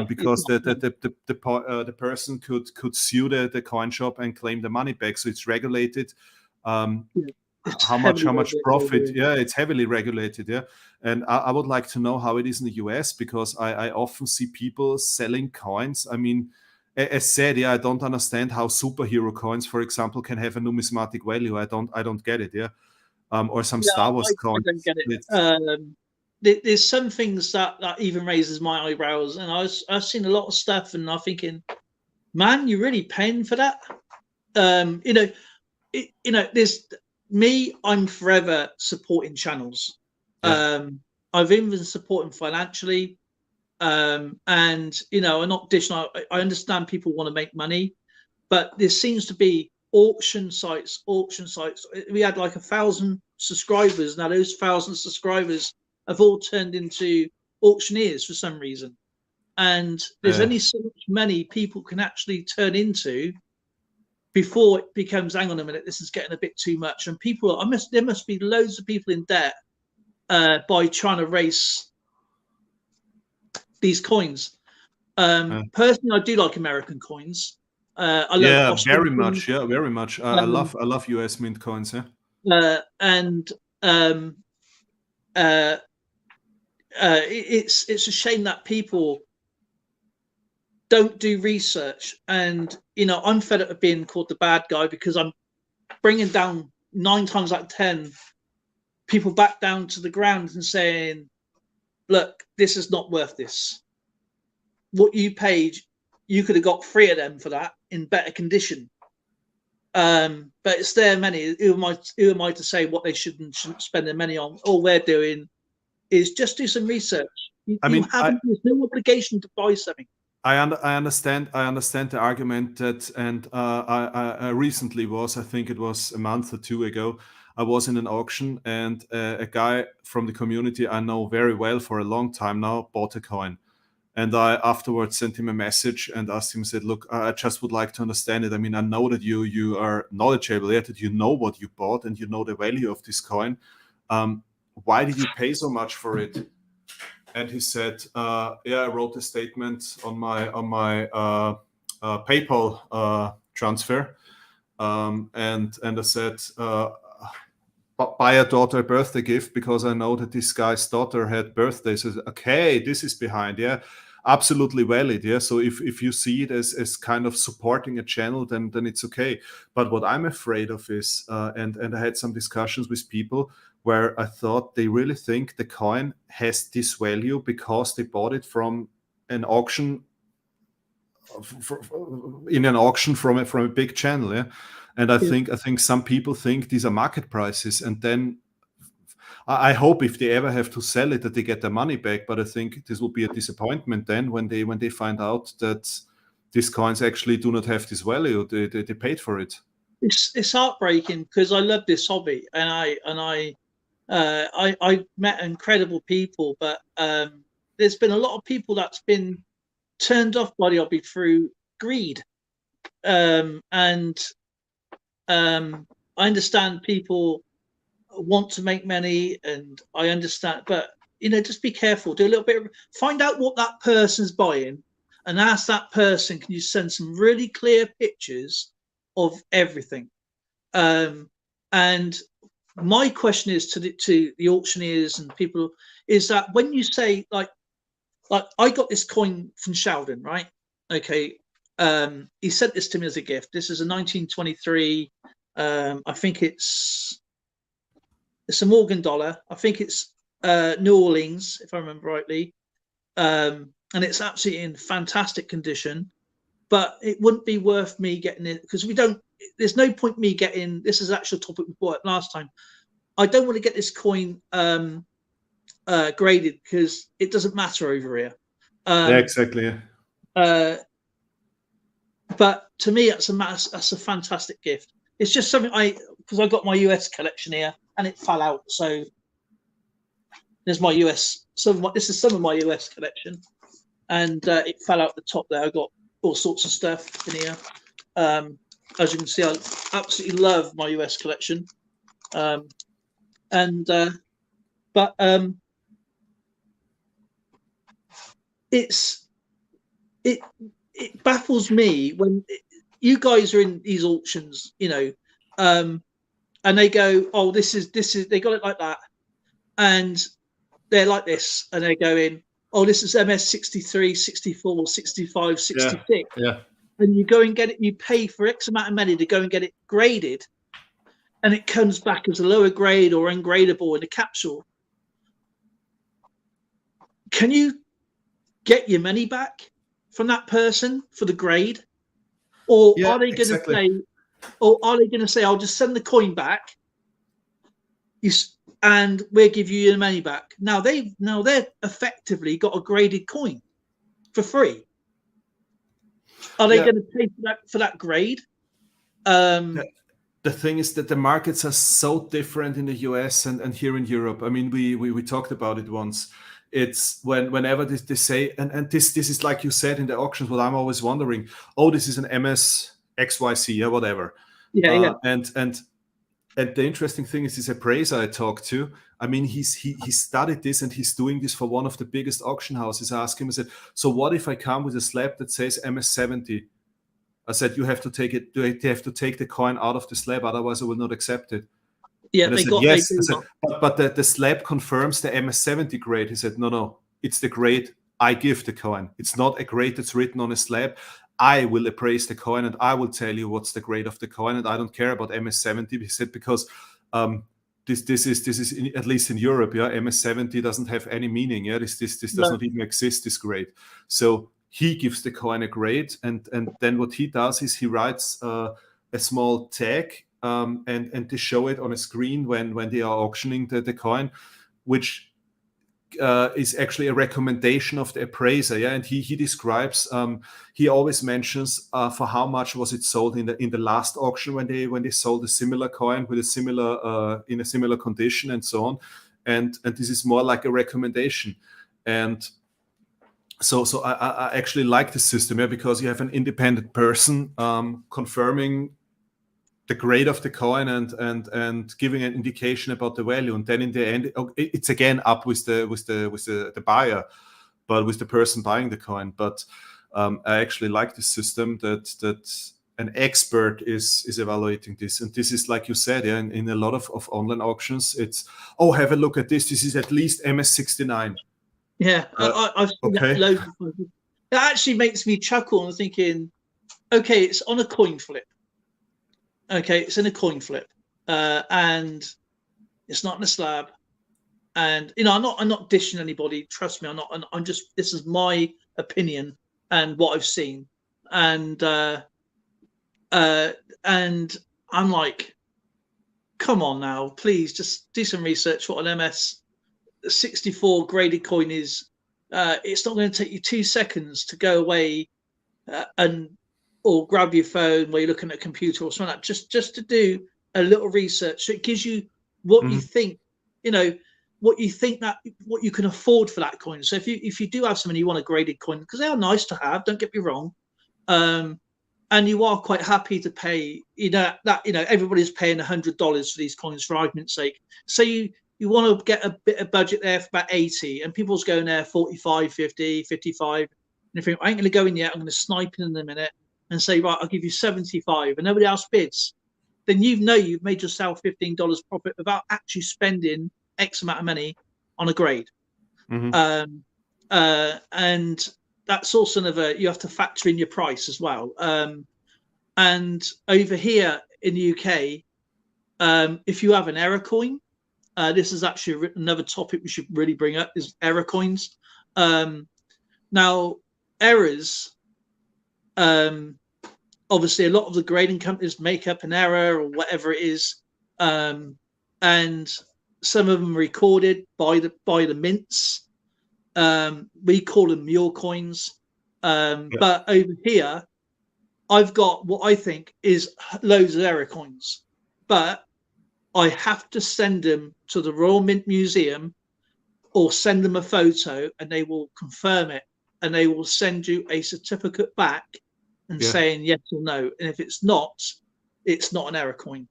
Because the person could sue the coin shop and claim the money back. So it's regulated. How much profit? Yeah, it's heavily regulated. Yeah, and I would like to know how it is in the US, because I often see people selling coins. I mean, as said, I don't understand how superhero coins, for example, can have a numismatic value. I don't get it. Yeah, or some Star Wars coins. I don't get it. There's some things that even raises my eyebrows, and I've seen a lot of stuff, and I'm thinking, man, you're really paying for that. There's me. I'm forever supporting channels. Yeah. I've even been supporting financially, and I'm not dishing out. I understand people want to make money, but there seems to be auction sites. We had like 1,000 subscribers. Now those 1,000 subscribers have all turned into auctioneers for some reason, and there's only so many people can actually turn into before it becomes, hang on a minute, this is getting a bit too much. And there must be loads of people in debt by trying to race these coins. Personally, I do like American coins. I love Austrian very much. Yeah, very much. I love US mint coins. It's a shame that people don't do research, and I'm fed up of being called the bad guy, because I'm bringing down 9 times out of 10 people back down to the ground and saying, look, this is not worth this. What you paid, you could have got 3 of them for that in better condition. But it's their money. Who am I to say what they shouldn't spend their money on? All we're doing is just do some research. There's no obligation to buy something. I understand the argument that, and I recently I think it was a month or 2 ago, I was in an auction, and a guy from the community I know very well for a long time now bought a coin. And I afterwards sent him a message and asked him, said, look, I just would like to understand it. I mean, I know that you are knowledgeable, that you know what you bought and you know the value of this coin. why did you pay so much for it? And he said, yeah, I wrote a statement on my PayPal transfer, and I said, buy a daughter a birthday gift because I know that this guy's daughter had birthdays. So, okay, this is behind, yeah, absolutely valid, yeah. So if you see it as kind of supporting a channel, then it's okay. But what I'm afraid of is, and I had some discussions with people where I thought they really think the coin has this value because they bought it from an auction, in an auction from a big channel, yeah. And I think some people think these are market prices, and then I hope if they ever have to sell it that they get their money back. But I think this will be a disappointment then when they find out that these coins actually do not have this value. They paid for it. It's heartbreaking because I love this hobby, and I met incredible people, but there's been a lot of people that's been turned off by the hobby through greed, and I understand people want to make money, and I understand, but just be careful. Do a little bit. Find out what that person's buying, and ask that person, can you send some really clear pictures of everything? And my question is to the auctioneers and people is that when you say like I got this coin from Sheldon, right? Okay. He sent this to me as a gift. This is a 1923. I think it's a Morgan dollar. I think it's New Orleans, if I remember rightly. And it's absolutely in fantastic condition. But it wouldn't be worth me getting it because there's no point me getting, this is actual topic we brought up last time. I don't want to get this coin graded because it doesn't matter over here. Yeah, exactly. But to me, that's a fantastic gift. It's just something because I got my US collection here and it fell out. So there's my US. This is some of my US collection, and it fell out the top there. I got all sorts of stuff in here. As you can see, I absolutely love my US collection. It baffles me when you guys are in these auctions, and they go, "Oh, this is." They got it like that, and they're like this, and they're going, "Oh, this is MS 63, 64, 65, 66." Yeah. And you go and get it. You pay for X amount of money to go and get it graded, and it comes back as a lower grade or ungradable in a capsule. Can you get your money back from that person for the grade, or are they going to say, "I'll just send the coin back, and we'll give you your money back"? Now they're effectively got a graded coin for free. Are they going to pay for that grade? The thing is that the markets are so different in the US and here in Europe. I mean, we talked about it once. It's whenever they say, and this is like you said in the auctions, what I'm always wondering, oh, this is an MS XYZ or whatever. Yeah. And the interesting thing is this appraiser I talked to, I mean, he studied this and he's doing this for one of the biggest auction houses. I asked him, I said, so what if I come with a slab that says MS70? I said, you have to take it. They have to take the coin out of the slab, otherwise I will not accept it. Yeah, and I said, yes. I said, but the slab confirms the MS70 grade. He said, no, it's the grade I give the coin. It's not a grade that's written on a slab. I will appraise the coin and I will tell you what's the grade of the coin, and I don't care about MS70. He said, because this is at least in Europe, yeah, MS70 doesn't have any meaning. Yeah, this does not even exist, this grade. So he gives the coin a grade, and then what he does is he writes a small tag, and they show it on a screen when they are auctioning the coin, which is actually a recommendation of the appraiser. Yeah, and he describes. He always mentions for how much was it sold in the last auction when they sold a similar coin with a similar in a similar condition and so on, and this is more like a recommendation. And so I actually like the system, yeah, because you have an independent person confirming the grade of the coin and giving an indication about the value, and then in the end it's again up with the buyer, but with the person buying the coin. But I actually like the system that an expert is evaluating this, and this is like you said, yeah, in a lot of online auctions, it's have a look at this. This is at least MS69. Yeah, I've seen that loads of times. It actually makes me chuckle. I'm thinking, okay, it's on a coin flip. Okay, it's in a coin flip, and it's not in a slab. And I'm not dishing anybody. Trust me, I'm not. I'm just. This is my opinion and what I've seen, and I'm like, come on now, please, just do some research. What an MS64 graded coin is. It's not going to take you 2 seconds to go away or grab your phone while you're looking at a computer or something like that, just to do a little research. So it gives you what you think, what you can afford for that coin. So if you do have something you want a graded coin, because they are nice to have, don't get me wrong, and you are quite happy to pay, everybody's paying $100 for these coins for argument's sake. So you want to get a bit of budget there for about 80, and people's going there 45, 50, 55. And if you think, I ain't going to go in yet, I'm going to snipe in a minute and say, right, I'll give you 75, and nobody else bids, then you've made yourself $15 profit without actually spending X amount of money on a grade. And that's also you have to factor in your price as well. And over here in the UK, if you have an error coin, this is actually another topic we should really bring up, is error coins. Now, errors, obviously a lot of the grading companies make up an error or whatever it is, and some of them are recorded by the mints. We call them mule coins. But over here, I've got what I think is loads of error coins, but I have to send them to the Royal Mint Museum or send them a photo, and they will confirm it, and they will send you a certificate back and saying yes or no. And if it's not an error coin.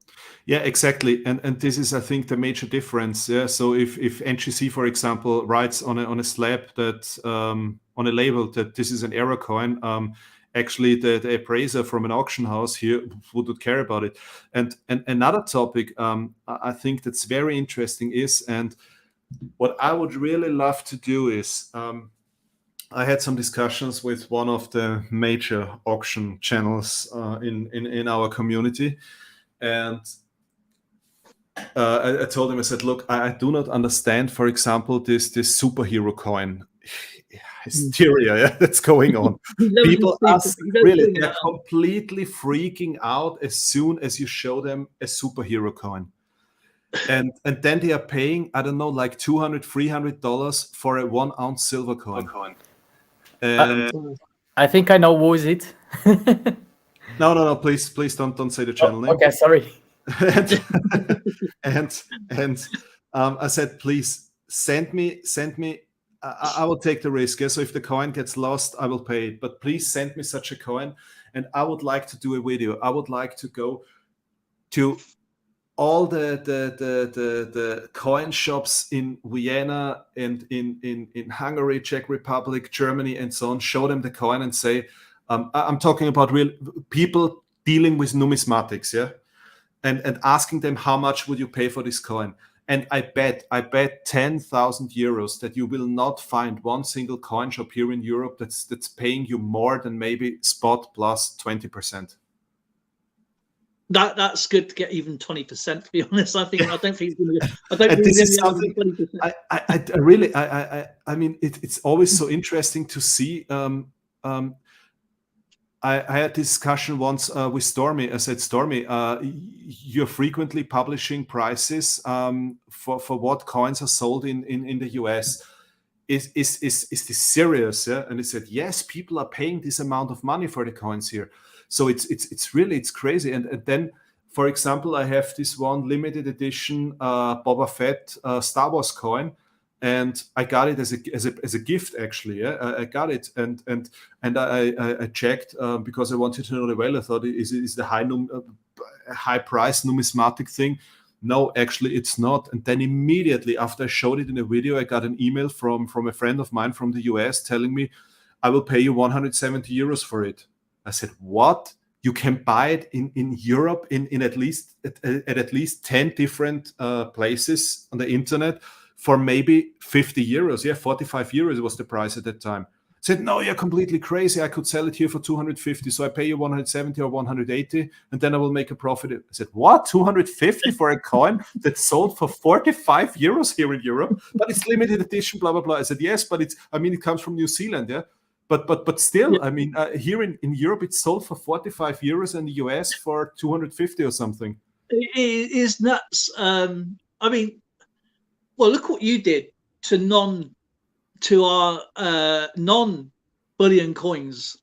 Yeah, exactly. And this is, I think, the major difference. Yeah. So if NGC, for example, writes on a slab that on a label that this is an error coin, actually the appraiser from an auction house here wouldn't care about it. And another topic I think that's very interesting is, and what I would really love to do is, I had some discussions with one of the major auction channels in our community, and I told him, I said, look, I do not understand, for example, this superhero coin hysteria that's going on. People are really, they're completely freaking out as soon as you show them a superhero coin. And then they are paying, I don't know, like $200, $300 for a 1 ounce silver coin. I think I know who is it. No, please don't say the channel name. Okay, sorry. and I said, please send me. I will take the risk. Yeah? So if the coin gets lost, I will pay it. But please send me such a coin, and I would like to do a video. I would like to go to all the coin shops in Vienna and in Hungary, Czech Republic, Germany, and so on. Show them the coin and say, I'm talking about real people dealing with numismatics, yeah, and asking them, how much would you pay for this coin? And I bet 10,000 euros that you will not find one single coin shop here in Europe that's paying you more than maybe spot plus 20%. That's good to get even 20%. To be honest, I don't think it's going to. I don't think it's going to be 20%. I really, I mean, it's always so interesting to see. I had a discussion once with Stormy. I said, Stormy, you're frequently publishing prices for what coins are sold in the US. Is this serious? Yeah? And he said, yes, people are paying this amount of money for the coins here. So it's really crazy. And then, for example, I have this one limited edition Boba Fett Star Wars coin, and I got it as a gift actually. Yeah? I got it, and I checked because I wanted to know the value. I thought is the high high price numismatic thing. No, actually it's not. And then immediately after I showed it in a video, I got an email from a friend of mine from the US telling me, I will pay you 170 euros for it. I said, what? You can buy it in Europe in at least 10 different places on the internet for maybe 50 euros. Yeah, 45 euros was the price at that time. I said, no, you're completely crazy. I could sell it here for 250. So I pay you 170 or 180, and then I will make a profit. I said, what? 250 for a coin that's sold for 45 euros here in Europe, but it's limited edition, blah, blah, blah. I said, yes, but it comes from New Zealand, yeah? But still, I mean, here in Europe, it's sold for 45 euros, in the US for 250 or something. It is nuts. I mean, well, look what you did to our non-bullion coins.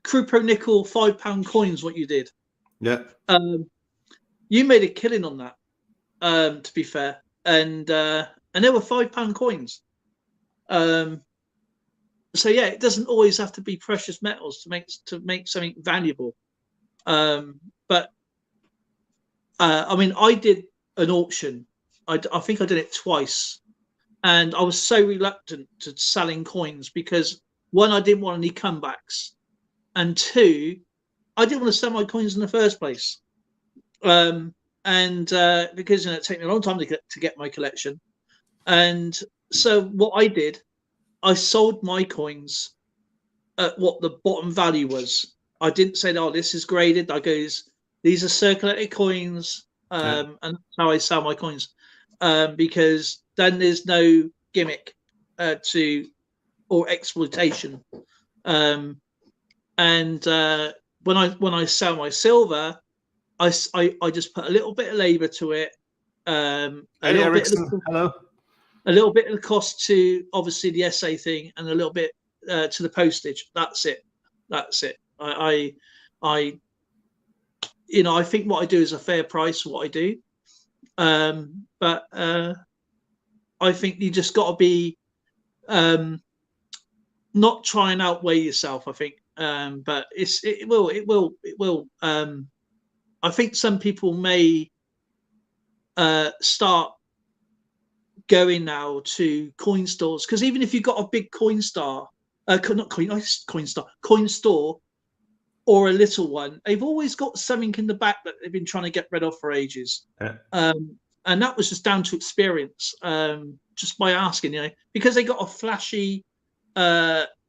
Croupo nickel £5 coins, what you did. Yeah. You made a killing on that, to be fair. And they were £5 coins. So yeah, it doesn't always have to be precious metals to make something valuable. But I mean, I did an auction. I think I did it twice, and I was so reluctant to selling coins because, one, I didn't want any comebacks, and two, I didn't want to sell my coins in the first place. And because it took me a long time to get my collection, and so what I did, I sold my coins at what the bottom value was. I didn't say, oh, this is graded. I goes, these are circulated coins, and that's how I sell my coins, because then there's no gimmick or exploitation. And when I sell my silver, I just put a little bit of labor to it. Hello. A little bit of the cost to obviously the SA thing, and a little bit to the postage. That's it. I think what I do is a fair price for what I do. But I think you just got to be not try and outweigh yourself. I think, but it will. I think some people may start going now to coin stores, because even if you've got a big coin store or a little one, they've always got something in the back that they've been trying to get rid of for ages. And that was just down to experience, just by asking, because they got a flashy,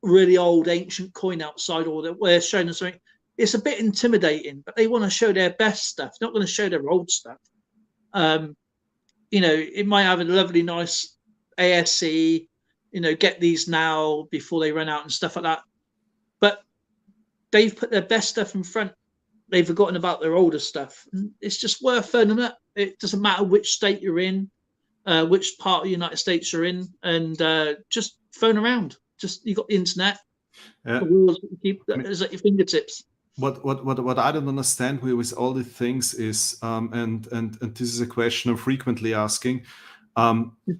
really old ancient coin outside, or that we're showing them something. It's a bit intimidating, but they want to show their best stuff, not going to show their old stuff. It might have a lovely, nice ASC, get these now before they run out and stuff like that. But they've put their best stuff in front. They've forgotten about their older stuff. It's just worth phoning them up. It doesn't matter which state you're in, which part of the United States you're in, and just phone around. Just, you got the internet. The rules keep is at your fingertips. What I don't understand with all the things is, and this is a question I'm frequently asking,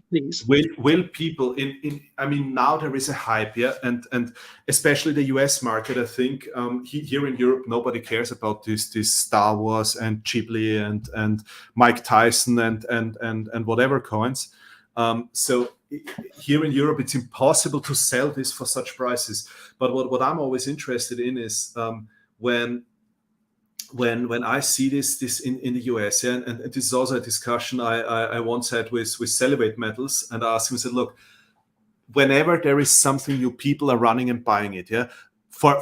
please. Will people I mean, now there is a hype, yeah, and especially the US market, I think, here in Europe nobody cares about this Star Wars and Ghibli and Mike Tyson and whatever coins. So here in Europe it's impossible to sell this for such prices. But what I'm always interested in is when I see this in the US, yeah, and this is also a discussion I once had with Celibate Metals, and I asked him, I said, look, whenever there is something new, people are running and buying it, yeah, for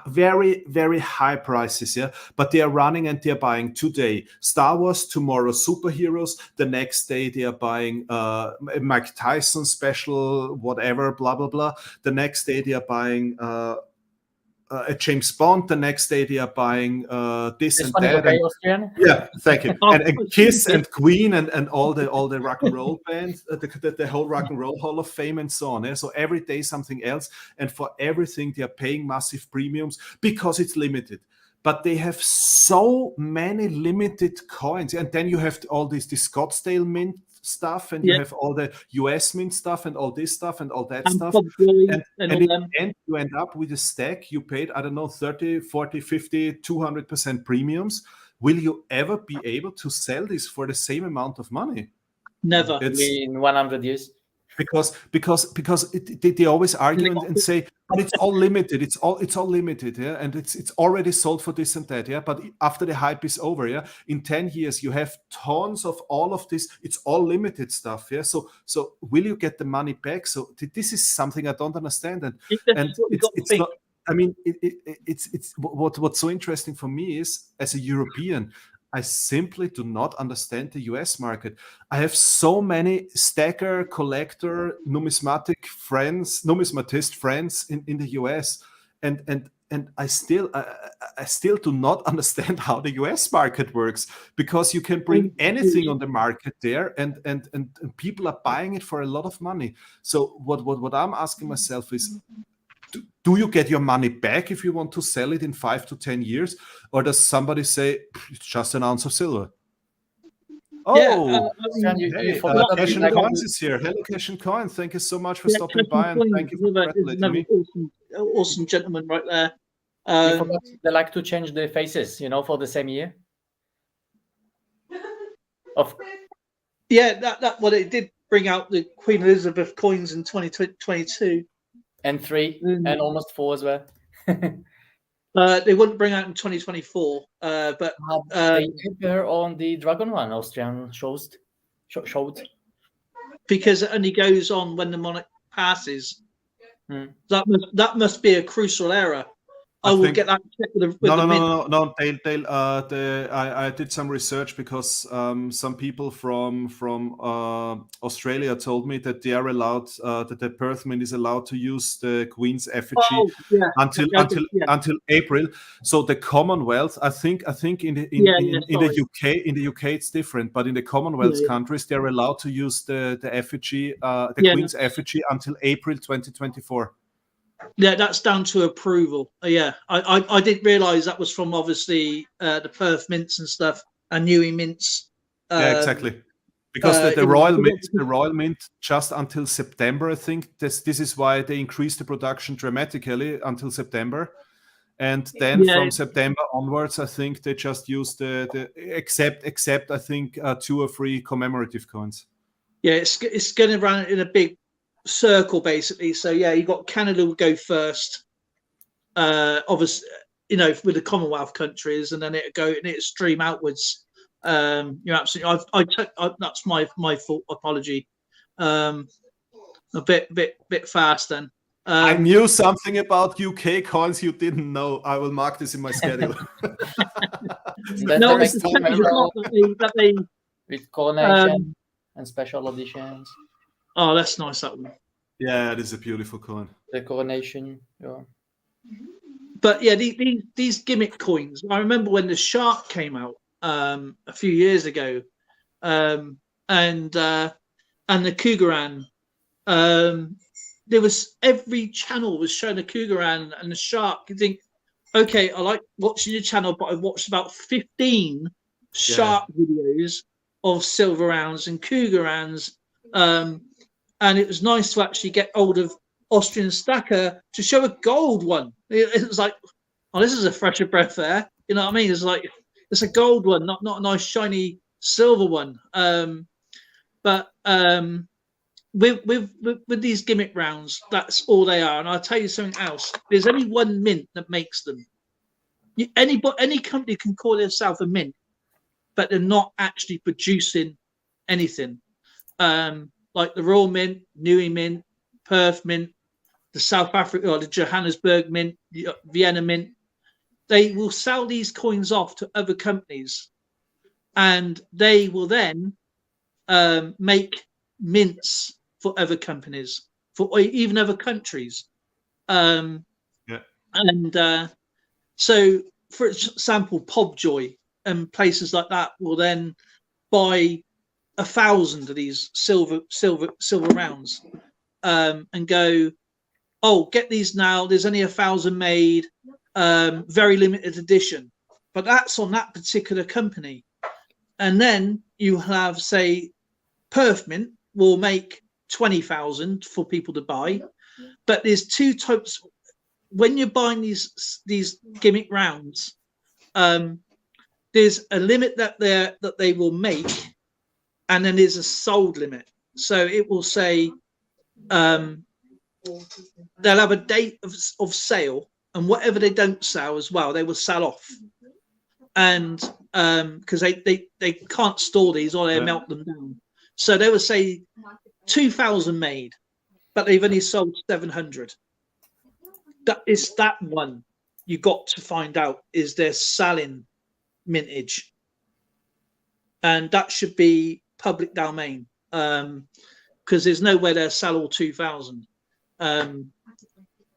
very, very high prices, yeah, but they are running and they're buying today Star Wars, tomorrow superheroes, the next day they are buying Mike Tyson special, whatever, blah, blah, blah. The next day they are buying a James Bond. The next day they are buying this and that. Okay, Austrian? Yeah, thank you. And Kiss and Queen and all the rock and roll bands, the whole rock and roll Hall of Fame and so on. Yeah? So every day something else, and for everything they are paying massive premiums because it's limited. But they have so many limited coins, and then you have all this Scottsdale Mint stuff, and you have all the US Mint stuff and all this stuff and all that stuff, and in the end you end up with a stack. You paid, I don't know, 30, 40, 50, 200% premiums will you ever be able to sell this for the same amount of money? Never. In 100 years. Because they always argue and say, but it's all limited. It's all limited, yeah, and it's already sold for this and that, yeah. But after the hype is over, yeah, in 10 years you have tons of all of this. It's all limited stuff, yeah. So will you get the money back? So this is something I don't understand, and it's not. I mean, it's what's so interesting for me is, as a European, I simply do not understand the US market. I have so many stacker, collector, numismatist friends in the US, and I still do not understand how the US market works, because you can bring anything on the market there, and people are buying it for a lot of money. So what I'm asking myself is, do you get your money back if you want to sell it in 5 to 10 years? Or does somebody say, it's just an ounce of silver? Oh, hey, Cash and Coins is here. Hello, Cash and Coins. Thank you so much for stopping by, and thank you for congratulating me. Awesome gentleman right there. You forgot they like to change the faces, for the same year. Yeah, that well, it did bring out the Queen Elizabeth coins in 2022. And 3, and almost 4 as well. They wouldn't bring out in 2024, but they did her on the Dragon one Austrian showed. Because it only goes on when the monarch passes. That must be a crucial error. I will get that checked with No, Dale. I did some research, because some people from Australia told me that they are allowed, that the Perth Mint is allowed to use the Queen's effigy until April. So the Commonwealth, I think in the UK it's different, but in the Commonwealth countries they're allowed to use the effigy, Queen's effigy until April 2024. Yeah, that's down to approval. I didn't realise that was from obviously the Perth mints and stuff, and Newey mints. Yeah, exactly. Because the Royal Mint just until September, I think. This is why they increased the production dramatically until September, and then from September onwards, I think they just used the except I think 2 or 3 commemorative coins. Yeah, it's going around in a big circle basically. So you got Canada will go first, obviously, with the Commonwealth countries, and then it stream outwards. You're absolutely. That's my fault. Apology. A bit fast then. I knew something about UK coins you didn't know. I will mark this in my schedule. No, it's that they with coronation and special editions. Oh, that's nice, that one. Yeah, it is a beautiful coin. The coronation, yeah. But yeah, these gimmick coins. I remember when the shark came out a few years ago, and the Cougaran. There was every channel was showing a Cougaran and the shark. You think, okay, I like watching your channel, but I've watched about 15 shark videos of silver rounds and Cougarans. And it was nice to actually get hold of Austrian Stacker to show a gold one. It was like, oh, this is a fresher breath there. You know what I mean? It's like, it's a gold one, not a nice shiny silver one. But with these gimmick rounds, that's all they are. And I'll tell you something else. There's only one mint that makes them. Any company can call themselves a mint, but they're not actually producing anything. Like the Royal Mint, Newey Mint, Perth Mint, the South Africa or the Johannesburg Mint, the Vienna Mint. They will sell these coins off to other companies, and they will then make mints for other companies, for even other countries. And so, for example, Pobjoy and places like that will then buy 1,000 of these silver rounds and go, oh, get these now. There's only 1,000 made, very limited edition. But that's on that particular company. And then you have, say, Perth Mint will make 20,000 for people to buy. But there's 2 types. When you're buying these gimmick rounds, there's a limit that they will make, and then there's a sold limit. So it will say they'll have a date of sale, and whatever they don't sell as well, they will sell off. And because they can't store these or they melt them down. So they will say 2,000 made, but they've only sold 700. That is that one you got to find out, is their selling mintage, and that should be public domain, because there's nowhere they'll sell all 2,000.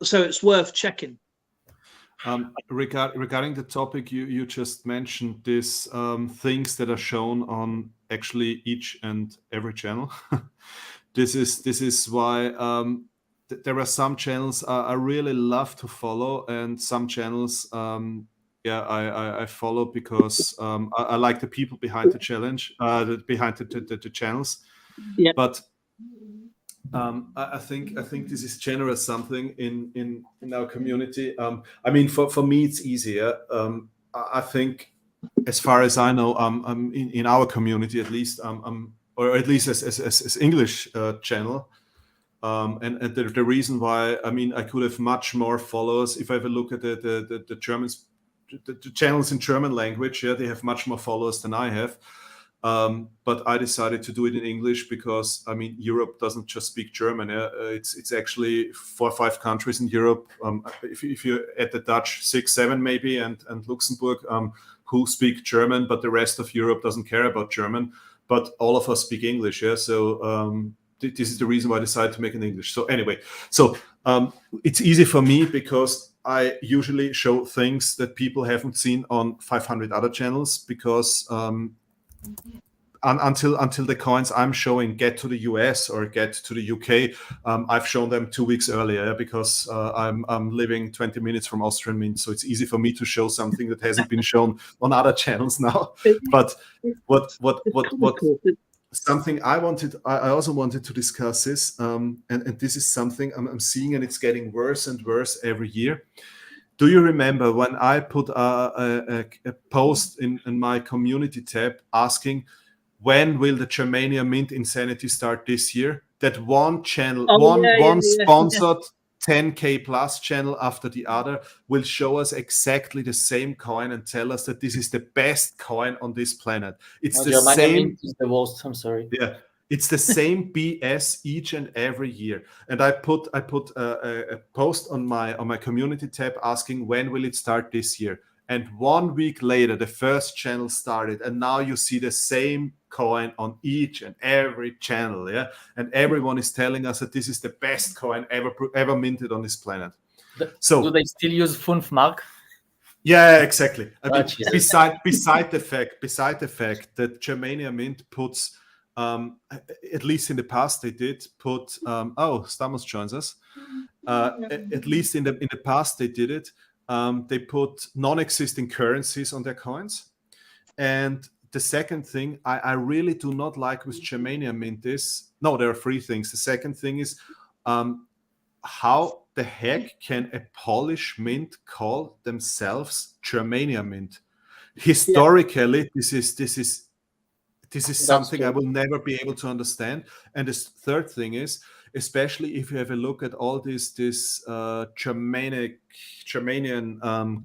So it's worth checking. Regarding the topic you just mentioned, these things that are shown on actually each and every channel. This is why there are some channels I really love to follow, and some channels I follow because I like the people behind the challenge, behind the channels. Yeah. But I think this is general something in our community. I mean, for me it's easier. I think, as far as I know, in our community at least, or at least as English channel. And the reason why, I mean, I could have much more followers if I have a look at the Germans, the channels in German language. Yeah, they have much more followers than I have. But I decided to do it in English because, I mean, Europe doesn't just speak German. Yeah? It's actually 4 or 5 countries in Europe. If you add the Dutch, 6, 7 maybe, and Luxembourg, who speak German, but the rest of Europe doesn't care about German. But all of us speak English. Yeah, so this is the reason why I decided to make it in English. So anyway, it's easy for me because I usually show things that people haven't seen on 500 other channels, because until the coins I'm showing get to the US or get to the UK, I've shown them 2 weeks earlier, because I'm living 20 minutes from Austrian Mint, so it's easy for me to show something that hasn't been shown on other channels now. But what something I also wanted to discuss is, and this is something I'm seeing, and it's getting worse and worse every year. Do you remember when I put a post in my community tab asking, when will the Germania Mint Insanity start this year? That one channel, one sponsored 10K plus channel after the other will show us exactly the same coin and tell us that this is the best coin on this planet. It's the same. Mint is the worst. I'm sorry. Yeah, it's the same BS each and every year. And I put a post on my community tab asking, when will it start this year? And 1 week later, the first channel started, and now you see the same coin on each and every channel, yeah. And everyone is telling us that this is the best coin ever minted on this planet. So do they still use 5 Mark? Yeah, exactly. I mean, beside the fact that Germania Mint puts, at least in the past they did put. Stamos joins us. At least in the past they did it. They put non-existing currencies on their coins. And the second thing I really do not like with Germania Mint is, no, there are 3 things. The second thing is, how the heck can a Polish mint call themselves Germania Mint? Historically, this is something I will never be able to understand. And the third thing is, especially if you have a look at all these Germanian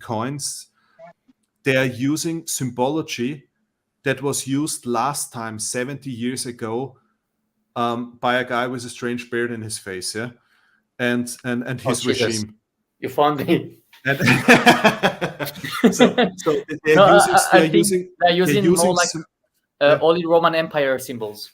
coins, they are using symbology that was used last time 70 years ago by a guy with a strange beard in his face, yeah, and his regime. You found me. So they're using more like Holy Roman Empire symbols.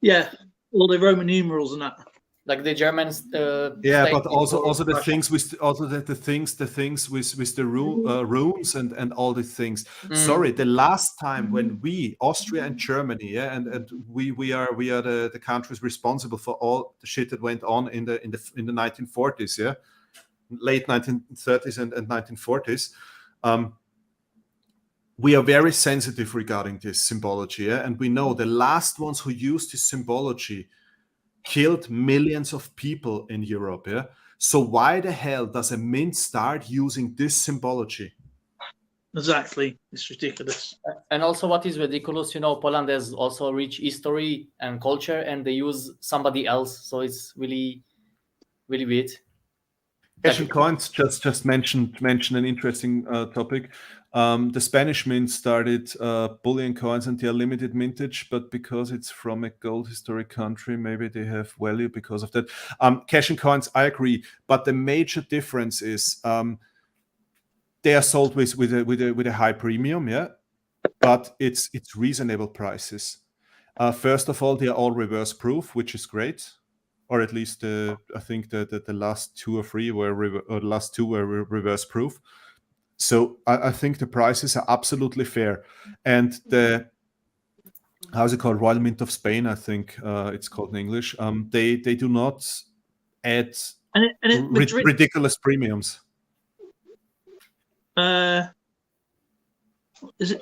Yeah, all the Roman numerals and that. Like the Germans. But also the things with the things with the runes and all the things. Sorry, the last time when we, Austria and Germany, yeah, and we are the countries responsible for all the shit that went on in the 1940s, yeah, late 1930s and 1940s. We are very sensitive regarding this symbology, yeah? And we know the last ones who used this symbology killed millions of people in Europe, yeah? So why the hell does a mint start using this symbology? Exactly. It's ridiculous. And also what is ridiculous, Poland has also rich history and culture, and they use somebody else. So it's really, really weird. Cash and coins just mentioned an interesting topic. The Spanish mint started bullion coins, and they are limited mintage, but because it's from a gold historic country, maybe they have value because of that. Cash and coins, I agree, but the major difference is they are sold with a high premium, yeah, but it's reasonable prices. First of all, they are all reverse proof, which is great. Or at least I think the last 2 or 3 were reverse proof. So I think the prices are absolutely fair. And the how's it called, Royal Mint of Spain, I think it's called in English. They do not add ridiculous premiums. Is it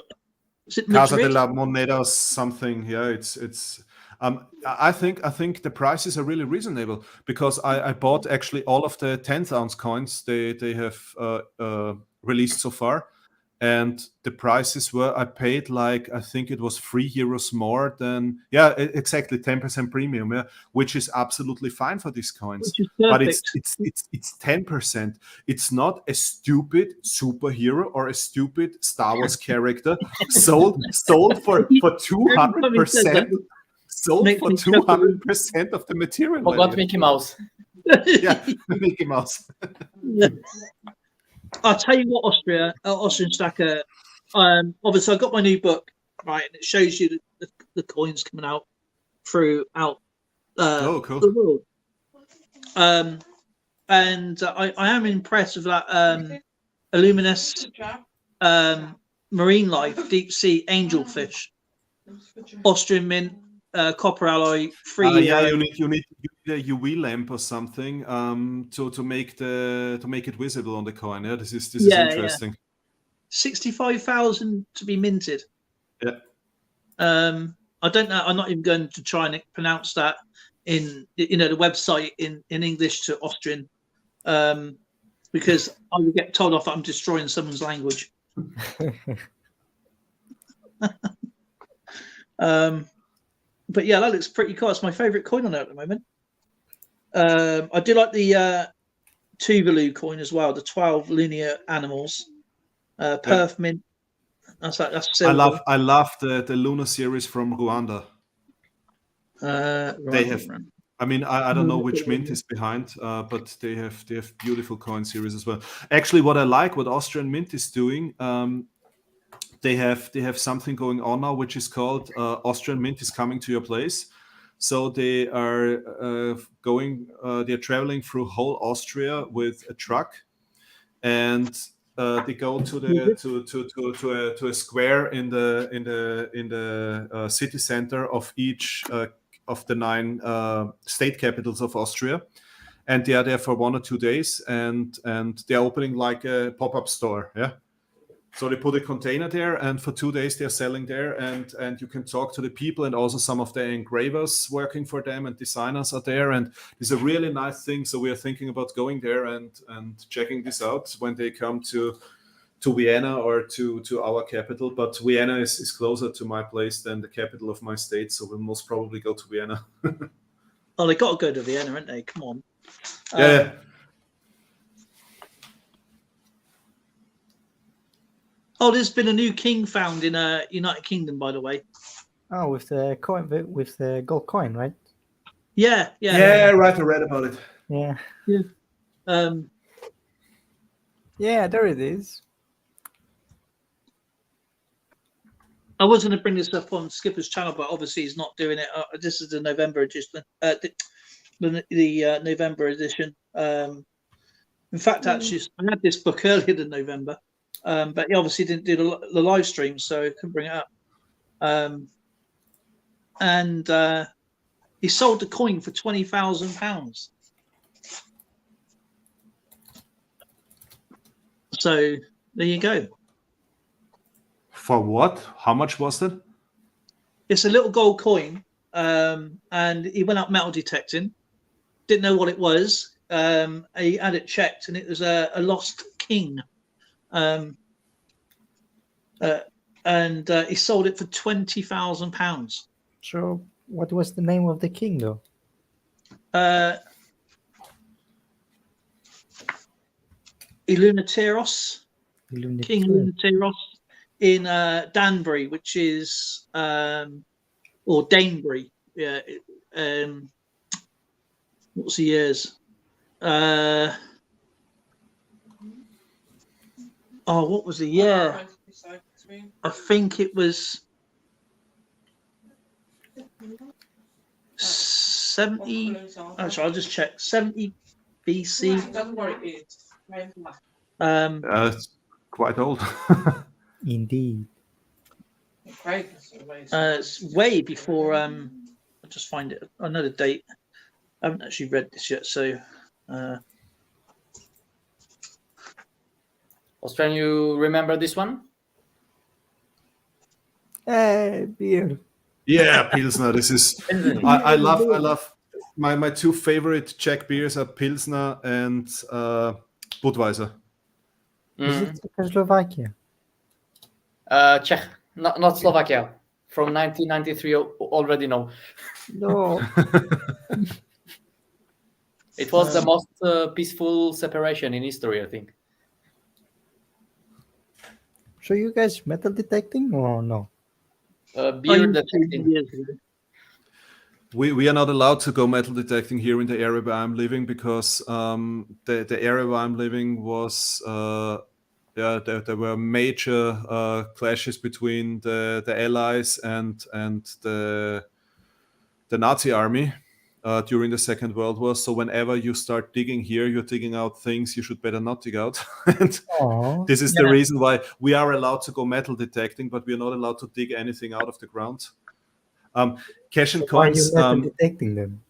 Casa de la Moneda or something? Yeah, it's. I think the prices are really reasonable because I bought actually all of the 10th-ounce coins they have released so far, and the prices were, I paid like, I think it was €3 more than, exactly 10% premium, which is absolutely fine for these coins. But it's 10%. It's not a stupid superhero or a stupid Star Wars character sold for 200%. Sold for 200% of the material. Forgot Mickey Mouse. Yeah, Mickey Mouse. I'll tell you what, Austrian Stacker. Obviously, I got my new book, right, and it shows you the coins coming out throughout cool. the world. And I am impressed with that Illuminous Marine Life Deep Sea Angelfish, Austrian Mint. Copper alloy, free. You need a UV lamp or something to make it visible on the coin. Yeah, this is interesting. Yeah. 65,000 to be minted. Yeah. I don't know. I'm not even going to try and pronounce that in the website in English to Austrian, because I will get told off that I'm destroying someone's language. But yeah, that looks pretty cool. It's my favourite coin on there at the moment. I do like the Tuvalu coin as well, the 12 linear animals. Perth Mint. That's silver. I love the Lunar series from Rwanda. They have. I mean, I don't know which mint is behind, but they have beautiful coin series as well. Actually, what Austrian Mint is doing. They have something going on now, which is called Austrian Mint is coming to your place. So they are they're traveling through whole Austria with a truck, and they go to a square in the city center of each of the 9 state capitals of Austria, and they are there for 1 or 2 days, and they're opening like a pop-up store. Yeah. So they put a container there, and for 2 days they're selling there, and you can talk to the people, and also some of the engravers working for them and designers are there, and it's a really nice thing. So we are thinking about going there and checking this out when they come to Vienna or to our capital. But Vienna is closer to my place than the capital of my state, so we'll most probably go to Vienna. Oh, they got to go to Vienna, haven't they? Come on. Yeah. Oh, there's been a new king found in United Kingdom, by the way. Oh, with the coin, with the gold coin, right? Yeah. Right. I read about it. Yeah. Yeah, there it is. I was going to bring this up on Skipper's channel, but obviously he's not doing it. This is the November edition. The November edition. In fact, actually, I had this book earlier than November. But he obviously didn't do the live stream, so I couldn't bring it up. And he sold the coin for £20,000. So there you go. For what? How much was that? It's a little gold coin, and he went up metal detecting. Didn't know what it was. He had it checked, and it was a lost king. and he sold it for £20,000. So, what was the name of the king, though? Illunateros, King Illunateros in Danbury, which is or Danebury. Yeah. What's the years? What was the year? I think it was 70. Oh, sorry, I'll just check. 70 BC. It's quite old. Indeed. It's way before. I'll just find it. I know the date. I haven't actually read this yet, so. Austrian, you remember this one? Hey, beer. Yeah, Pilsner. This is I love my two favorite Czech beers are Pilsner and Budweiser. Is it Czechoslovakia? Czech, not Slovakia. From 1993, already no. No. It was the most peaceful separation in history, I think. So you guys metal detecting or no? Beer detecting. We are not allowed to go metal detecting here in the area where I'm living because the area where I'm living was there were major clashes between the Allies and the Nazi army during the Second World War. So whenever you start digging here, you're digging out things you should better not dig out. And this is the reason why we are allowed to go metal detecting, but we are not allowed to dig anything out of the ground. Cash and coins. Why are you metal detecting them?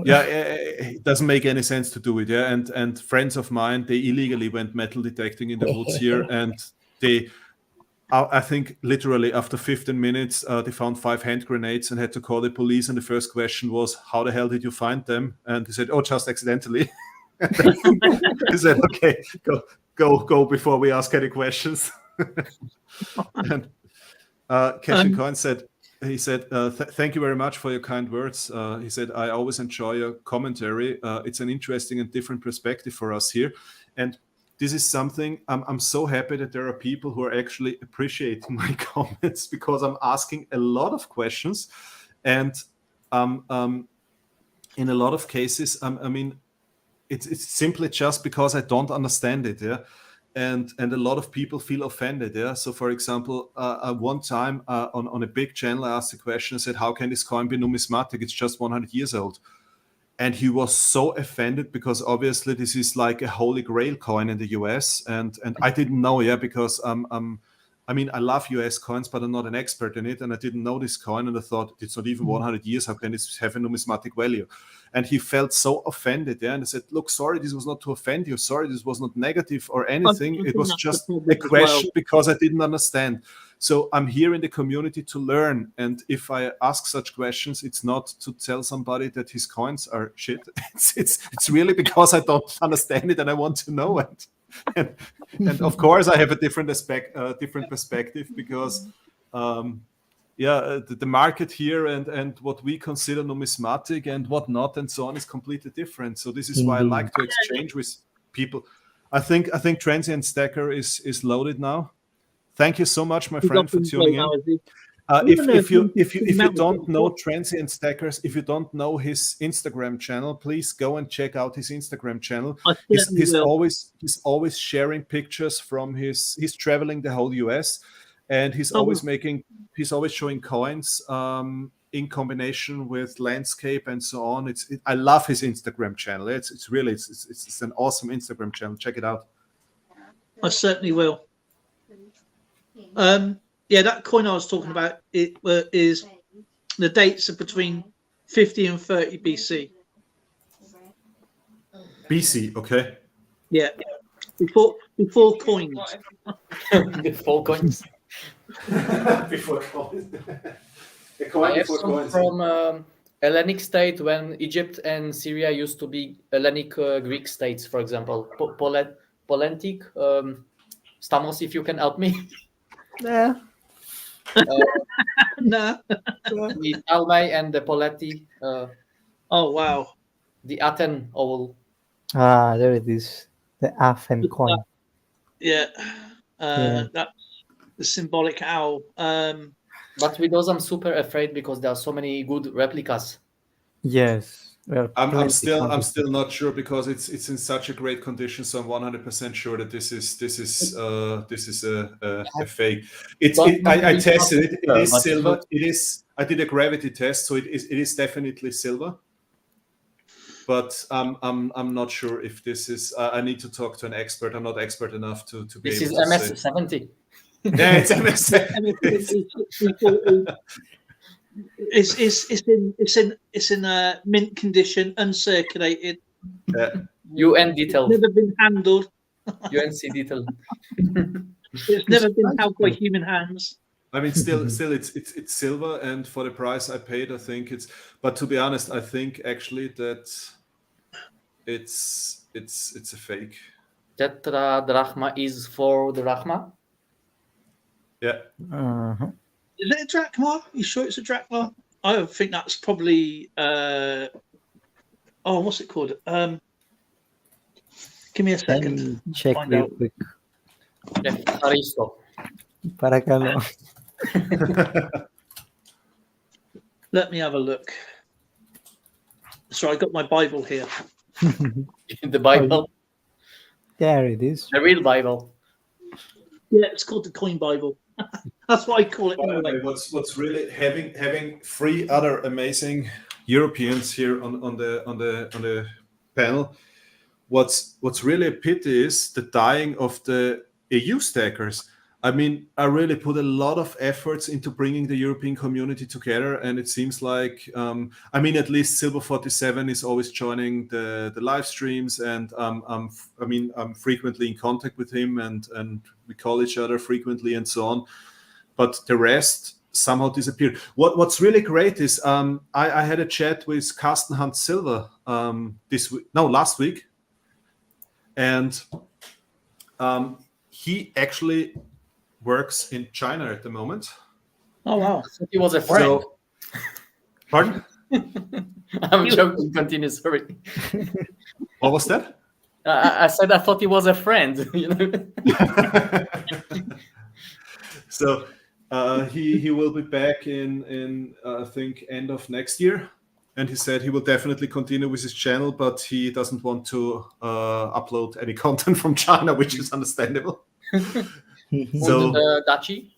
Yeah, it doesn't make any sense to do it. Yeah, and friends of mine, they illegally went metal detecting in the woods here, and they, I think, literally after 15 minutes, they found 5 hand grenades and had to call the police. And the first question was, "How the hell did you find them?" And they said, "Oh, just accidentally." They said, "Okay, go before we ask any questions." And Cash and Coin said. He said, thank you very much for your kind words. He said, I always enjoy your commentary. It's an interesting and different perspective for us here. And this is something, I'm so happy that there are people who are actually appreciating my comments because I'm asking a lot of questions. And in a lot of cases, I mean, it's simply just because I don't understand it. Yeah. And a lot of people feel offended. Yeah. So, for example, one time on a big channel, I asked a question. I said, "How can this coin be numismatic? It's just 100 years old." And he was so offended because obviously this is like a holy grail coin in the US, and I didn't know. Yeah, because I mean, I love US coins, but I'm not an expert in it, and I didn't know this coin, and I thought it's not even 100 years. How can this have a numismatic value? And he felt so offended, yeah. And I said, "Look, sorry, this was not to offend you. Sorry, this was not negative or anything. It was just a question because I didn't understand." So I'm here in the community to learn, and if I ask such questions, it's not to tell somebody that his coins are shit. It's really because I don't understand it and I want to know it. And of course I have a different perspective because the market here and what we consider numismatic and what not and so on is completely different. So this is why I like to exchange with people. I think Transient Stacker is loaded now. Thank you so much, my friend, for tuning in. If you don't know Transient Stackers, if you don't know his Instagram channel, please go and check out his Instagram channel. He's always sharing pictures from he's traveling the whole US, and he's always showing coins in combination with landscape and so on. I love his Instagram channel. It's really an awesome Instagram channel. Check it out. I certainly will. That coin I was talking about is the dates are between 50 and 30 BC. BC, okay. Yeah, before coins. Before coins. Before coins. I have some from Hellenic state when Egypt and Syria used to be Hellenic Greek states, for example. Polentic. Stamos, if you can help me. Yeah. No. The Talmay and the Poletti, Oh wow. the Aten owl. Ah, there it is. The Afen Look at coin. Yeah. Yeah. That's the symbolic owl. But with those, I'm super afraid because there are so many good replicas. Yes. Well, I'm still not sure because it's in such a great condition. So I'm 100% sure that this is a fake. I tested it. It is silver. It is. I did a gravity test, so it is definitely silver. But I'm not sure if this is. I need to talk to an expert. I'm not expert enough to be This able is to MS70. Yeah, it's MS70. It's in mint condition, uncirculated. UN detail. Never been handled. UNC detail. It's never been held by human hands. I mean, still, it's silver, and for the price I paid, I think it's. But to be honest, I think actually that it's a fake. Tetradrachma is for the Drachma. Yeah. Uh-huh. Is it a drachma? You sure it's a drachma? I think that's probably. What's it called? Give me a second. Check Find real out. quick. Aristo. Paracalo. Let me have a look. So I got my Bible here. The Bible. There it is. The real Bible. Yeah, it's called the Coin Bible. That's what I call it. Anyway, what's really having three other amazing Europeans here on the panel. What's really a pity is the dying of the EU stackers. I mean, I really put a lot of efforts into bringing the European community together, and it seems like, at least Silver 47 is always joining the live streams, and I'm frequently in contact with him, and we call each other frequently, and so on. But the rest somehow disappeared. What's really great is I had a chat with Carsten Hunt Silver last week, and he actually works in China at the moment. Oh wow! He was a friend. So, pardon? I'm joking. Continue. Sorry. What was that? I said I thought he was a friend. So he will be back in I think end of next year, and he said he will definitely continue with his channel, but he doesn't want to upload any content from China, which is understandable. So Dachi?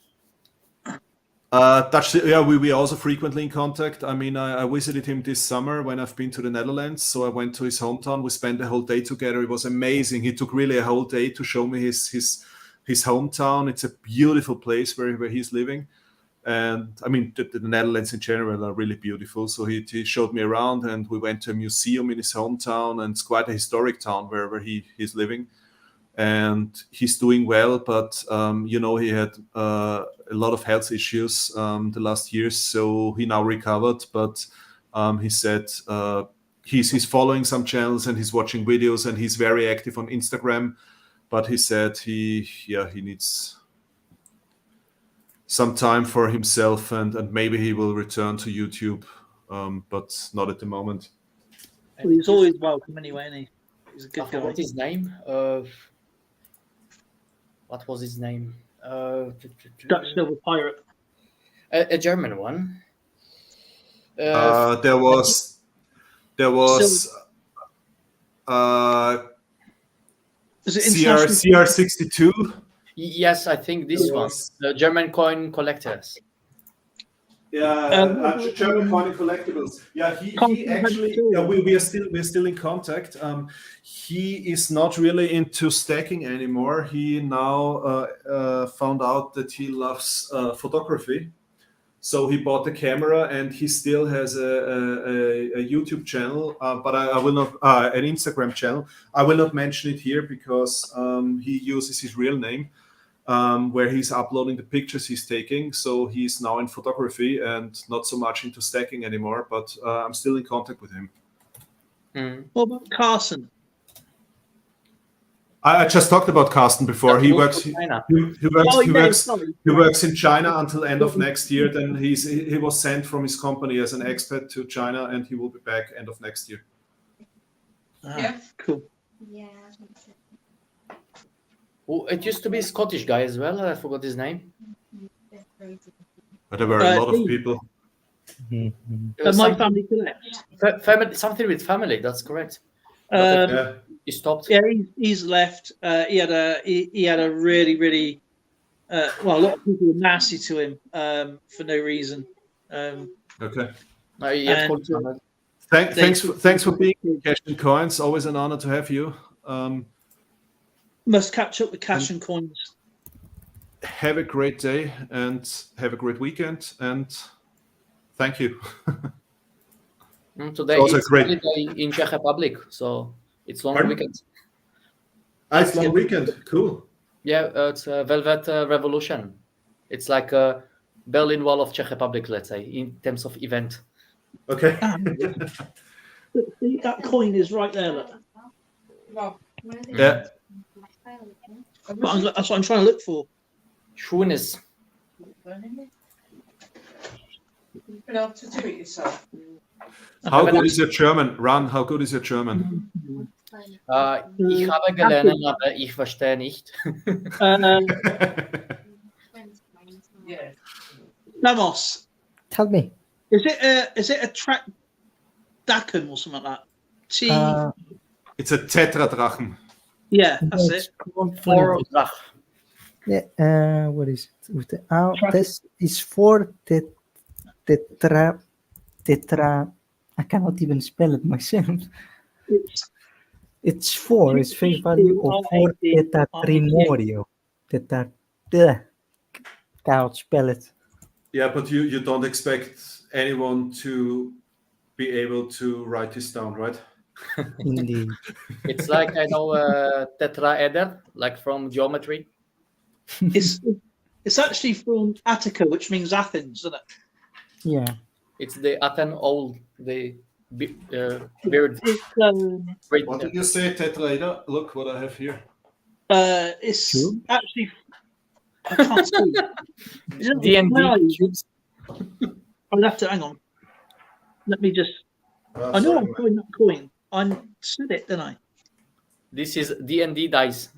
Dutch, yeah, we also frequently in contact. I mean, I visited him this summer when I've been to the Netherlands. So I went to his hometown. We spent the whole day together. It was amazing. He took really a whole day to show me his hometown. It's a beautiful place where he's living. And I mean, the Netherlands in general are really beautiful. So he showed me around, and we went to a museum in his hometown, and it's quite a historic town where he's living. And he's doing well, but he had a lot of health issues the last years, so he now recovered. But he said he's following some channels, and he's watching videos, and he's very active on Instagram. But he said he needs some time for himself, and maybe he will return to YouTube, but not at the moment. Well, he's always welcome anyway, isn't he? He's a good guy. What's his name? What was his name? Dutch Silver Pirate. A German one. There was Is it CR62. Yes, I think this one. The German coin collectors. Yeah, German coin collectibles. Yeah, he actually. Yeah, we're still in contact. He is not really into stacking anymore. He now found out that he loves photography, so he bought a camera, and he still has a YouTube channel, but I will not an Instagram channel. I will not mention it here because he uses his real name. Where he's uploading the pictures he's taking. So he's now in photography and not so much into stacking anymore, but I'm still in contact with him. What about Carson? I just talked about Carsten before. He works in China until end of next year. Then he was sent from his company as an expat to China, and he will be back end of next year. Cool. Yeah. Oh, it used to be a Scottish guy as well. I forgot his name. But there were a lot of people. My family collect. Family, something with family. That's correct. He stopped. Yeah, he's left. He had a really well, a lot of people were nasty to him for no reason. Okay. Thanks for being here, Cash and Coins. Always an honor to have you. Must catch up with Cash and Coins. Have a great day and have a great weekend, and thank you. Today it's also great holiday in Czech Republic, so it's long weekend. It's long weekend. Cool. Yeah, it's a Velvet Revolution. It's like a Berlin Wall of Czech Republic, let's say, in terms of event. Okay. See, that coin is right there. Look. Yeah. That's what I'm trying to look for. Schönes. How good is your German? Ran, how good is your German? Ich habe gelernt, aber ich verstehe nicht. Lamos. Tell me. Is it a track Daken or something like that? It's a Tetradrachen. Yeah, that's it. Yeah, what is it? This is for tetra. I cannot even spell it myself. It's four. It's face value of 4 tetratrimorio. Can't spell it. Yeah, but you don't expect anyone to be able to write this down, right? Indeed. It's like, I know, tetraeder, like from geometry. It's actually from Attica, which means Athens, isn't it? Yeah. It's the Athens old, the beard. What did you say, tetraeder? Look what I have here. It's actually, I can't see. D&D cubes. I'll have to, hang on. Let me just, I know I'm calling that coin. I said it, didn't I? This is D&D dice.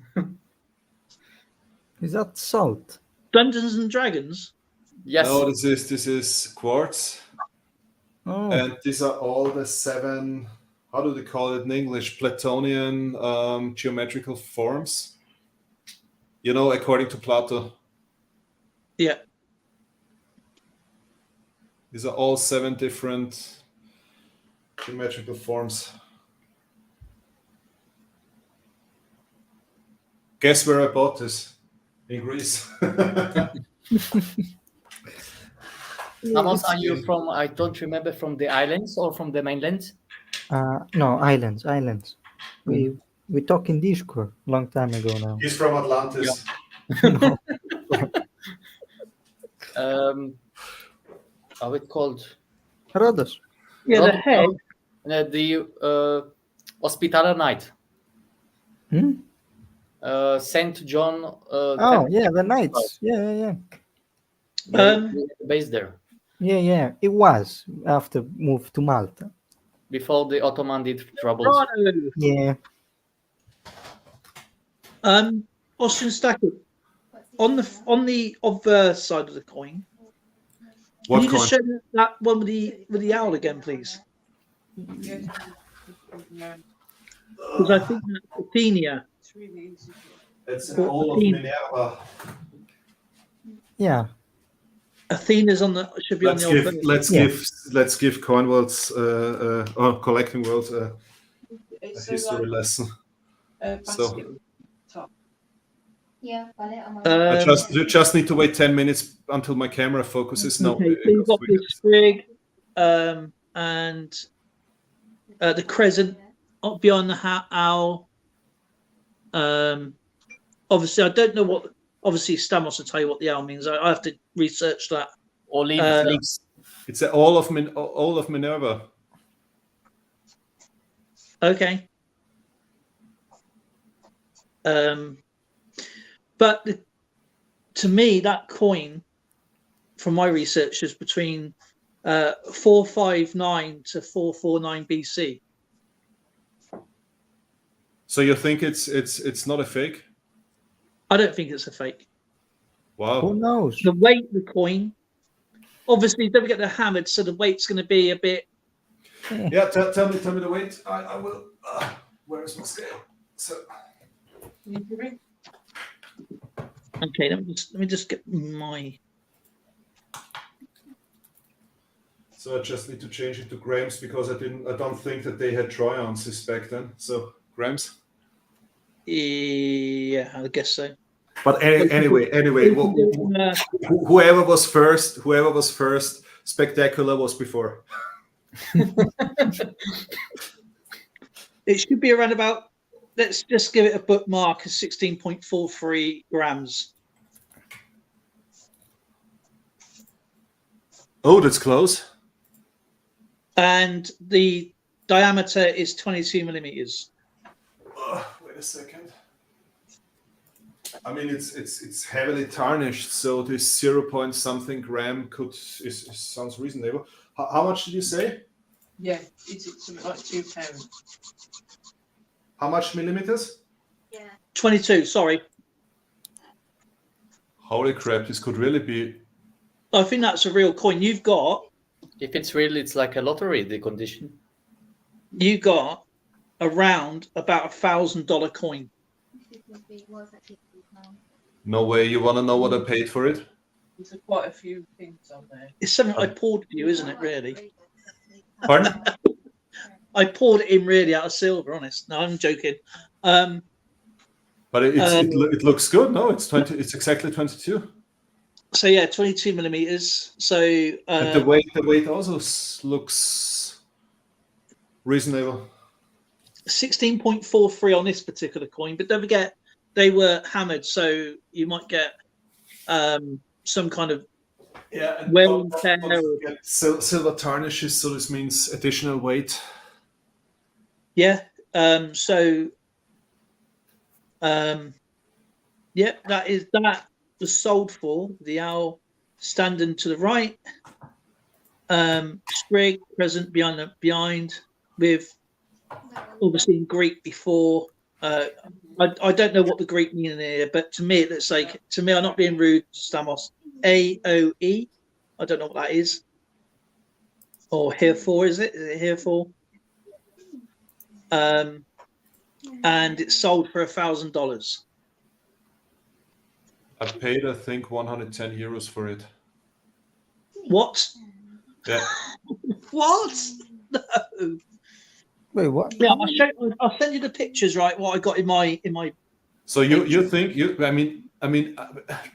Is that salt? Dungeons and Dragons? Yes. No, this is quartz. Oh. And these are all the 7, how do they call it in English? Platonian geometrical forms. You know, according to Plato. Yeah. These are all 7 different geometrical forms. Guess where I bought this? In Greece. Amos, are you from, I don't remember, from the islands or from the mainland? No, islands. We talked in Discord long time ago now. He's from Atlantis. Yeah. How it called? Rhodos. Yeah, the head. The Hospitaller Knight. Saint John. Yeah, the Knights. Yeah. Based there. Yeah. It was after move to Malta. Before the Ottoman did troubles. Yeah. Austrian Stacker. On the obverse side of the coin. What Can you coin? just show me that one with the owl again, please? Because I think that's Athenia. It's all of Minerva. Yeah. Athena's should be on the obverse. Let's give Coin Worlds or Collecting Worlds a history lesson. So Yeah, got it. you just need to wait 10 minutes until my camera focuses. No, Okay, so you've got this sprig and the crescent up beyond the owl. Obviously, I don't know what. Obviously, Stamos will tell you what the owl means. I have to research that. Or leaves. It's all of Minerva. Okay. But to me, that coin, from my research, is between 459 to 449 BC. So you think it's not a fake? I don't think it's a fake. Wow. Who knows? The weight of the coin, obviously, don't forget they're hammered, so the weight's going to be a bit. Yeah, tell me the weight. I will. Where is my scale? So. Okay, let me just get my. So I just need to change it to grams because I don't think that they had troy ounces back then. So grams. Yeah, I guess so. But anyway, whoever was first, spectacular was before. It should be around about. Let's just give it a bookmark of 16.43 grams. Oh, that's close. And the diameter is 22 millimeters. Wait a second. I mean, it's heavily tarnished, so this 0 point something gram sounds reasonable. How much did you say? Yeah, it's something like 2 pounds. How much millimeters? Yeah. 22. Sorry. Holy crap! This could really be. I think that's a real coin. You've got. If it's real, it's like a lottery. The condition. You got around about $1,000 coin. No way! You want to know what I paid for it? There's quite a few things on there. It's something I poured for you, isn't it? Really. Pardon? I poured it in really out of silver. Honest. No, I'm joking. But it looks good. No, it's 20. It's exactly 22. So yeah, 22 millimeters. So and the weight also looks reasonable. 16.43 on this particular coin, but don't forget they were hammered, so you might get some kind of wear and tear. Silver tarnishes, so this means additional weight. Yeah. That was sold for the owl standing to the right, sprig present behind with obviously in Greek before. I don't know what the Greek meaning here, but to me it looks like, I'm not being rude, Stamos, AOE. I don't know what that is. Or here for, is it? Is it here for? And it's sold for $1,000. I paid, I think, 110 euros for it. What? Yeah. What? No. Wait, what? Yeah, I'll send you the pictures. Right, what I got in my. So you think I mean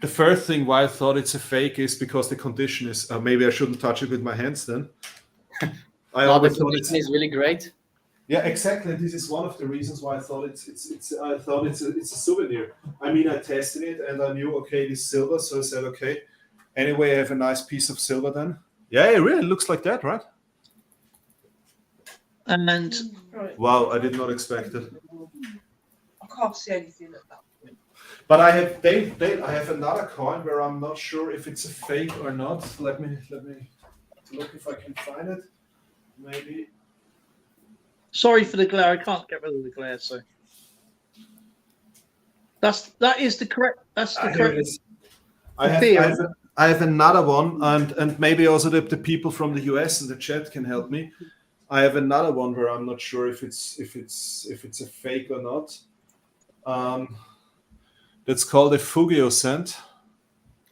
the first thing why I thought it's a fake is because the condition is. Maybe I shouldn't touch it with my hands then. The condition is really great. Yeah, exactly. This is one of the reasons why I thought it's a souvenir. I mean, I tested it and I knew, okay, this silver, so I said, okay. Anyway, I have a nice piece of silver then. Yeah, it really looks like that, right? And wow, I did not expect it. I can't see anything at that point. But I have I have another coin where I'm not sure if it's a fake or not. Let me look if I can find it. Maybe. Sorry for the glare. I can't get rid of the glare. So that is the correct. That's the correct. I have another one, and maybe also the people from the US in the chat can help me. I have another one where I'm not sure if it's a fake or not. That's called a Fugio cent.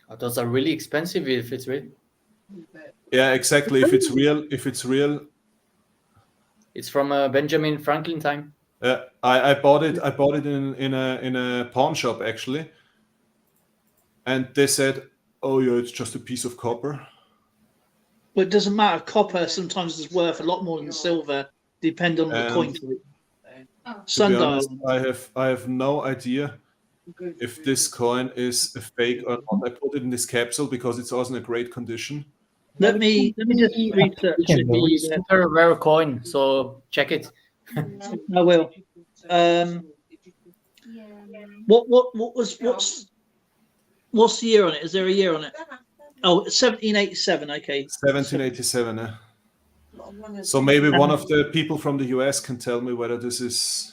Oh, those are really expensive if it's real. Yeah, exactly. If it's real. It's from Benjamin Franklin time. I bought it. I bought it in a pawn shop actually, and they said, "Oh yeah, it's just a piece of copper." But it doesn't matter. Copper sometimes is worth a lot more than silver, depending on the coin. Sundial. I have no idea if this coin is a fake or not. I put it in this capsule because it's also in a great condition. Let me just research. It should be super rare coin, so check it. I will. What's the year on it? Is there a year on it? Oh, 1787. Okay. 1787. So maybe one of the people from the US can tell me whether this is.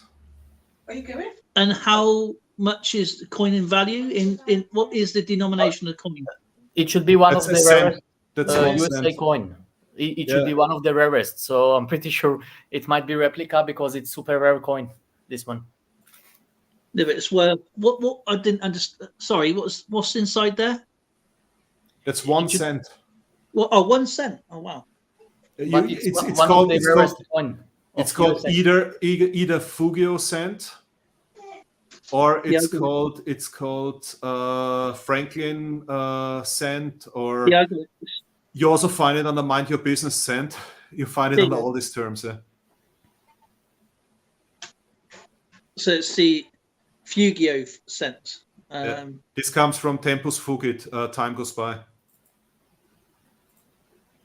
Are you going? And how much is the coin in value? In what is the denomination of the coin? It should be one of the rarest USA coin. It should be one of the rarest. So I'm pretty sure it might be replica because it's super rare coin. This one. Yeah, but it's worth what I didn't understand. Sorry, what's inside there? It's 1 cent. Well, oh, 1 cent. Oh wow. It's called either Fugio cent, or it's called Franklin cent, or you also find it under Mind Your Business cent. You find it under all these terms. So it's the Fugio cent. This comes from Tempus Fugit. Time goes by.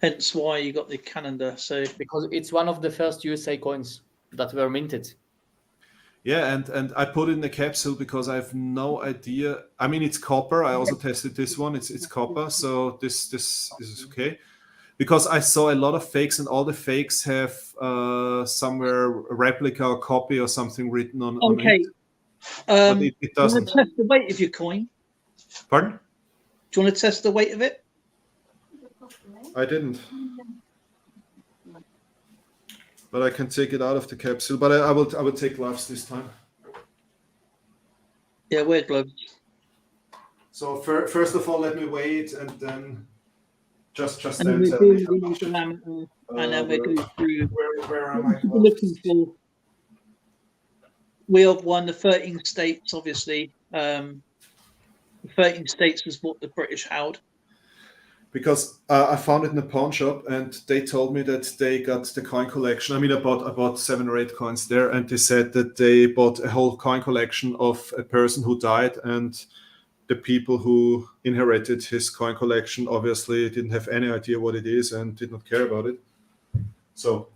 Hence why you got the calendar. So because it's one of the first USA coins that were minted. Yeah, and I put it in the capsule because I have no idea. I mean, it's copper. I also tested this one. It's copper, so this is okay. Because I saw a lot of fakes, and all the fakes have somewhere a replica or copy or something written on it. But it doesn't. Do you want to test the weight of your coin? Pardon? Do you want to test the weight of it? I didn't. But I can take it out of the capsule. But I will take gloves this time. Yeah, wear gloves. So first of all, let me weigh it, and then just and then tell me. And then we go through. Where am I? Looking for. We have won the 13 states, obviously. The 13 states was what the British held. Because I found it in a pawn shop, and they told me that they got the coin collection. I mean, I bought 7 or 8 coins there, and they said that they bought a whole coin collection of a person who died, and the people who inherited his coin collection obviously didn't have any idea what it is and did not care about it. So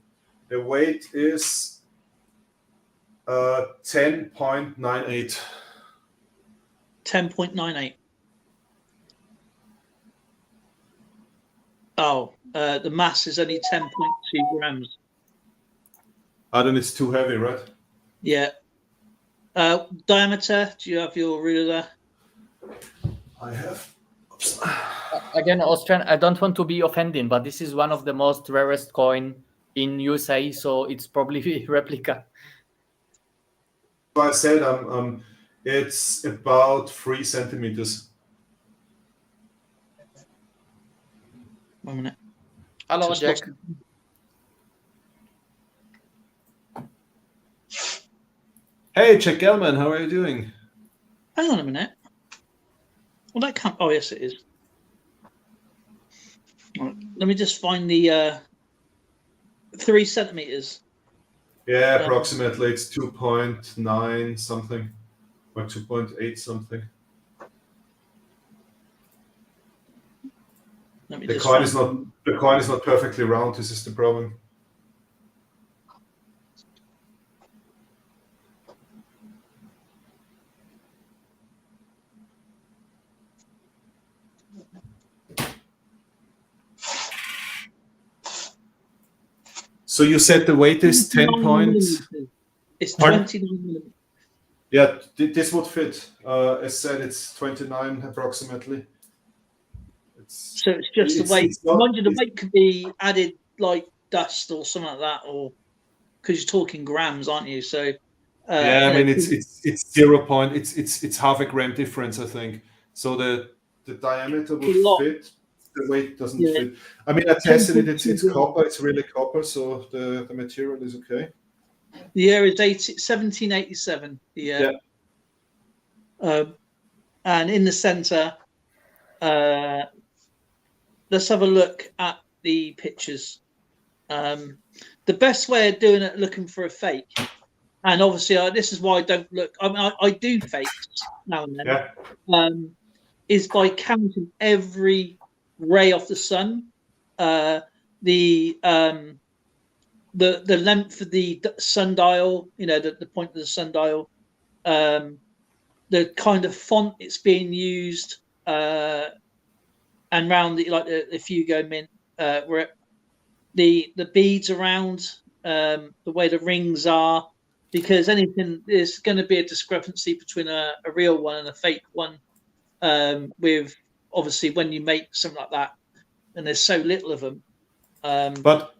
the weight is 10.98. 10.98. Oh, the mass is only 10.2 grams. Then it's too heavy, right? Yeah. Diameter, do you have your ruler there? I have. Oops. Again, Austrian, I don't want to be offending, but this is one of the most rarest coin in USA, so it's probably replica. I said it's about 3 centimeters. 1 minute. Hello, Jack. Hey, Jack Gelman, how are you doing? Hang on a minute. Well, that can't. Oh, yes, it is. Right, let me just find the 3 centimeters. Yeah, approximately. It's 2.9 something, or 2.8 something. The coin is not perfectly round. This is the problem. So you said the weight is 10 points. It's 29 millimeters. Yeah, this would fit. As said, it's 29 approximately. So it's just the weight. Mind you, the weight could be added like dust or something like that, or because you're talking grams, aren't you? So yeah, I mean it's 0 point. It's half a gram difference, I think. So the diameter would fit. The weight doesn't fit. I mean, I tested it. It's copper. It's really copper, so the material is okay. The year is 1787. Yeah. And in the center, let's have a look at the pictures. The best way of doing it, looking for a fake, and obviously this is why I don't look. I mean, I do fakes now and then. Yeah. Is by counting every ray of the sun, the length of the sundial, the point of the sundial, the kind of font it's being used, and round the Fugo Mint, where the beads around, the way the rings are, because there's going to be a discrepancy between a real one and a fake one, with obviously when you make something like that, and there's so little of them. But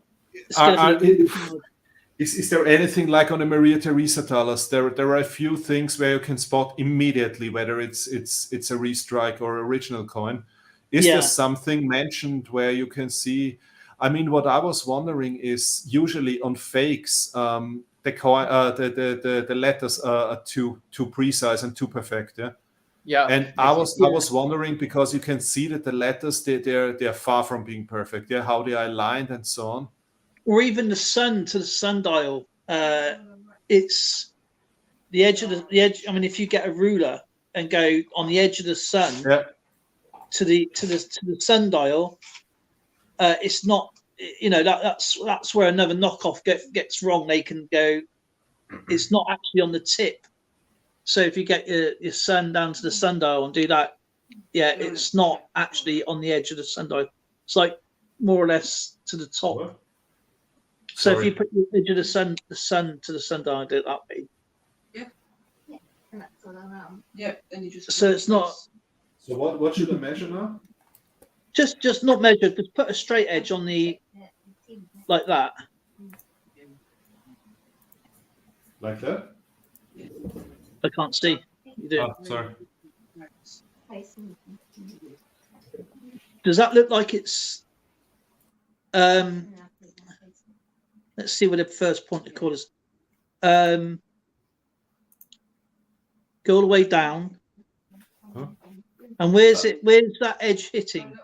is there anything like on the Maria Theresa dollars? There are a few things where you can spot immediately whether it's a restrike or original coin. Is there something mentioned where you can see? I mean, what I was wondering is usually on fakes, the coin, the letters are too precise and too perfect. Yeah. Yeah. And I was wondering, because you can see that the letters they're far from being perfect. Yeah, how they are aligned and so on. Or even the sun to the sundial, it's the edge of the edge. I mean, if you get a ruler and go on the edge of the sun to the sundial, it's not. That's where another knockoff gets wrong. They can go. It's not actually on the tip. So if you get your sun down to the sundial and do that, it's not actually on the edge of the sundial. It's like more or less to the top. What? So if you put the edge of the sun to the sundial, do it that way. Yeah. And you just. So it's not. So what should I measure now? Just not measured. Just put a straight edge on the, like that. Like that? I can't see. You do. Oh, sorry. Does that look like it's? Let's see what the first point of call is. Go all the way down. Huh? And where's that edge hitting?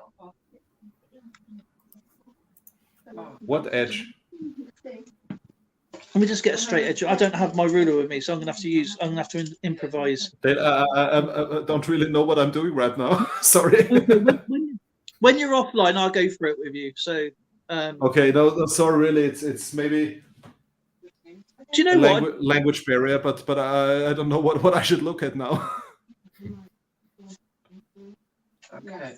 What edge? Let me just get a straight edge. I don't have my ruler with me, so I'm gonna have to improvise. I don't really know what I'm doing right now. Sorry. When you're offline, I'll go through it with you. So. Okay. No. Sorry. Really, it's maybe. Do you know what? Language barrier, but I don't know what I should look at now. Okay.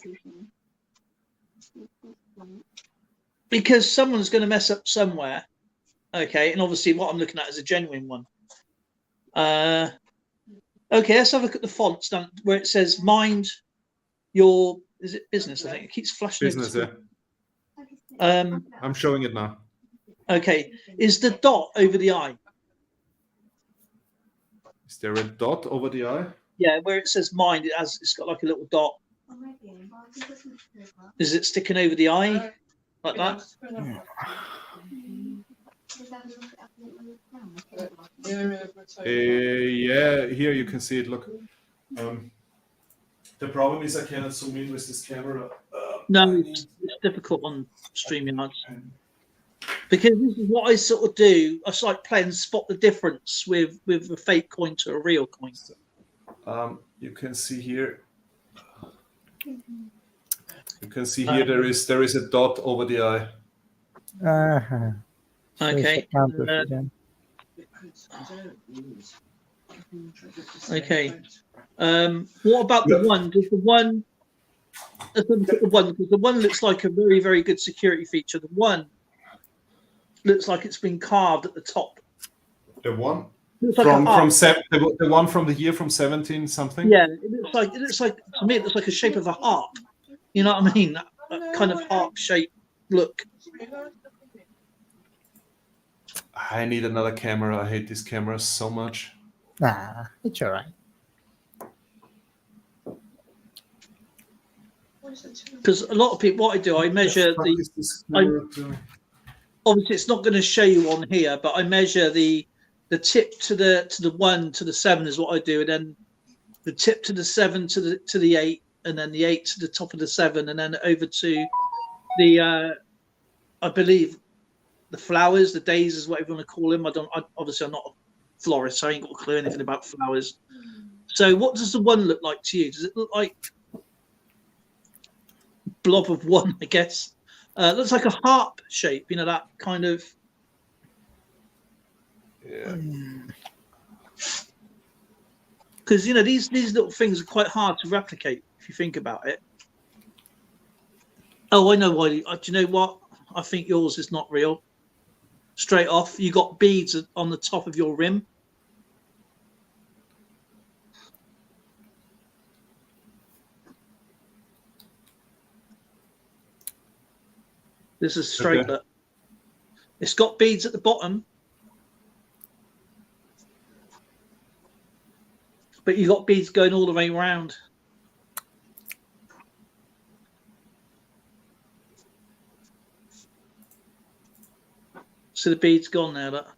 Because someone's going to mess up somewhere, okay, and obviously what I'm looking at is a genuine one. Okay, let's have a look at the fonts down where it says "Mind your." Is it business? I think it keeps flashing. Business, yeah. I'm showing it now. Okay, is the dot over the I? Is there a dot over the I? Yeah, where it says "Mind," it's got like a little dot. Is it sticking over the I? Like that? Yeah, here you can see it. Look. The problem is I cannot zoom in with this camera. No, it's difficult on StreamYard. Because this is what I sort of do. I sort of play and spot the difference with a fake coin to a real coin. You can see here. You can see here there is a dot over the I. Okay. Okay. What about the one? Does the one? Let's look at the one, because the one looks like a very, very good security feature. The one looks like it's been carved at the top. The one like the one from the year from 17 something. Yeah, it looks like to me it looks like a shape of a heart. You know what I mean? That kind of heart shape look. I need another camera. I hate these cameras so much. Nah, it's all right. Because a lot of people, what I do, I measure obviously it's not going to show you on here, but I measure the tip to the 1 to the 7 is what I do, and then the tip to the 7 to the 8, and then the 8 to the top of the 7, and then over to the I believe the flowers, the daisies, whatever you want to call them. Obviously I'm not a florist, so I ain't got a clue anything about flowers. So what does the 1 look like to you? Does it look like blob of 1, I guess? Looks like a harp shape, you know, that kind of. Yeah. because you know these little things are quite hard to replicate if you think about it. Oh, I know why. Do you know what? I think yours is not real. Straight off, you got beads on the top of your rim. This is straight. Okay. It's got beads at the bottom, but you got beads going all the way around. So the bead's gone now. Look.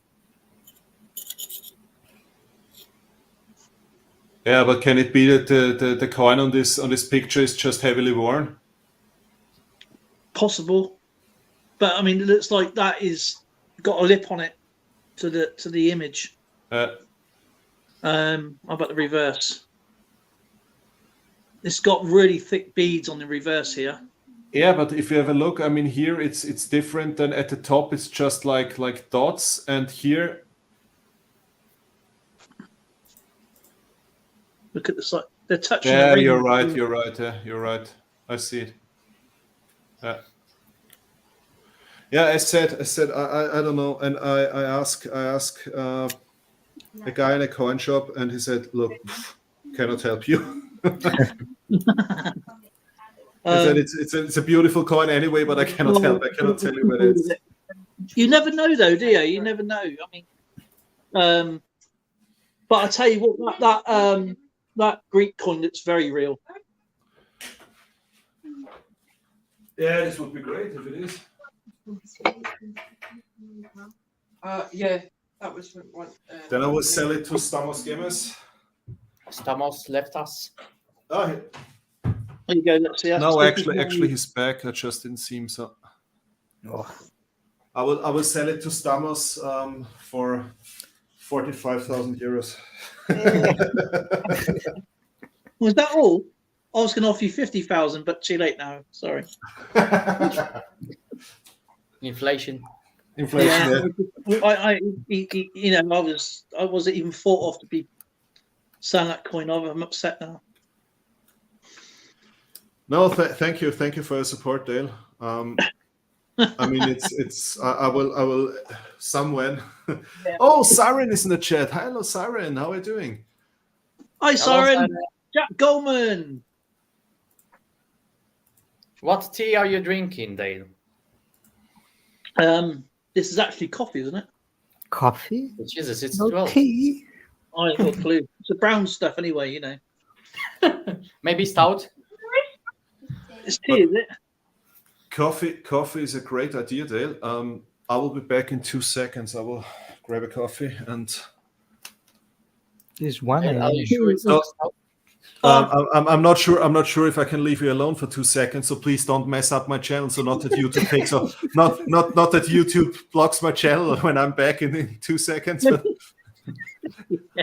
Yeah, but can it be that the coin on this picture is just heavily worn? Possible, but I mean, it looks like that is got a lip on it to the image. How about the reverse? It's got really thick beads on the reverse here. Yeah, but if you have a look, I mean, here it's different than at the top. It's just like dots, and here. Look at the side. They're touching. Yeah, you're right. You're right. You're right. I see it. Yeah, I said, I don't know, and I ask a guy in a coin shop, and he said, "Look, cannot help you." I said it's a beautiful coin anyway, but I cannot help. I cannot tell you whether it's. You never know, though, do you? You never know. I mean, but I tell you what, that Greek coin looks very real. Yeah, this would be great if it is. Yeah, that was what. Then I will sell it to Stamos Gamers. Stamos left us. Oh, There you go. Let's see. no, actually, he's back. I just didn't see him. So, I will sell it to Stamos for 45,000 euros. Was that all? I was going to offer you 50,000, but too late now. Sorry. Inflation. Yeah. I wasn't even thought of to be selling that coin. I'm upset now. No, thank you for your support, Dale. I mean, it's. I will. Someone. Yeah. Oh, Siren is in the chat. Hello, Siren. How are you doing? Hi, Siren. Siren. Jack Goldman. What tea are you drinking, Dale? This is actually coffee, isn't it? Coffee? Jesus, it's No 12. tea. I ain't got a clue. It's the brown stuff anyway, you know. Maybe stout? It's tea, is it? Coffee is a great idea, Dale. I will be back in 2 seconds. I will grab a coffee and. There's one. Are you sure it's not stout? I'm not sure. I'm not sure if I can leave you alone for 2 seconds. So please don't mess up my channel. So not that YouTube takes off. Not that YouTube blocks my channel when I'm back in 2 seconds. But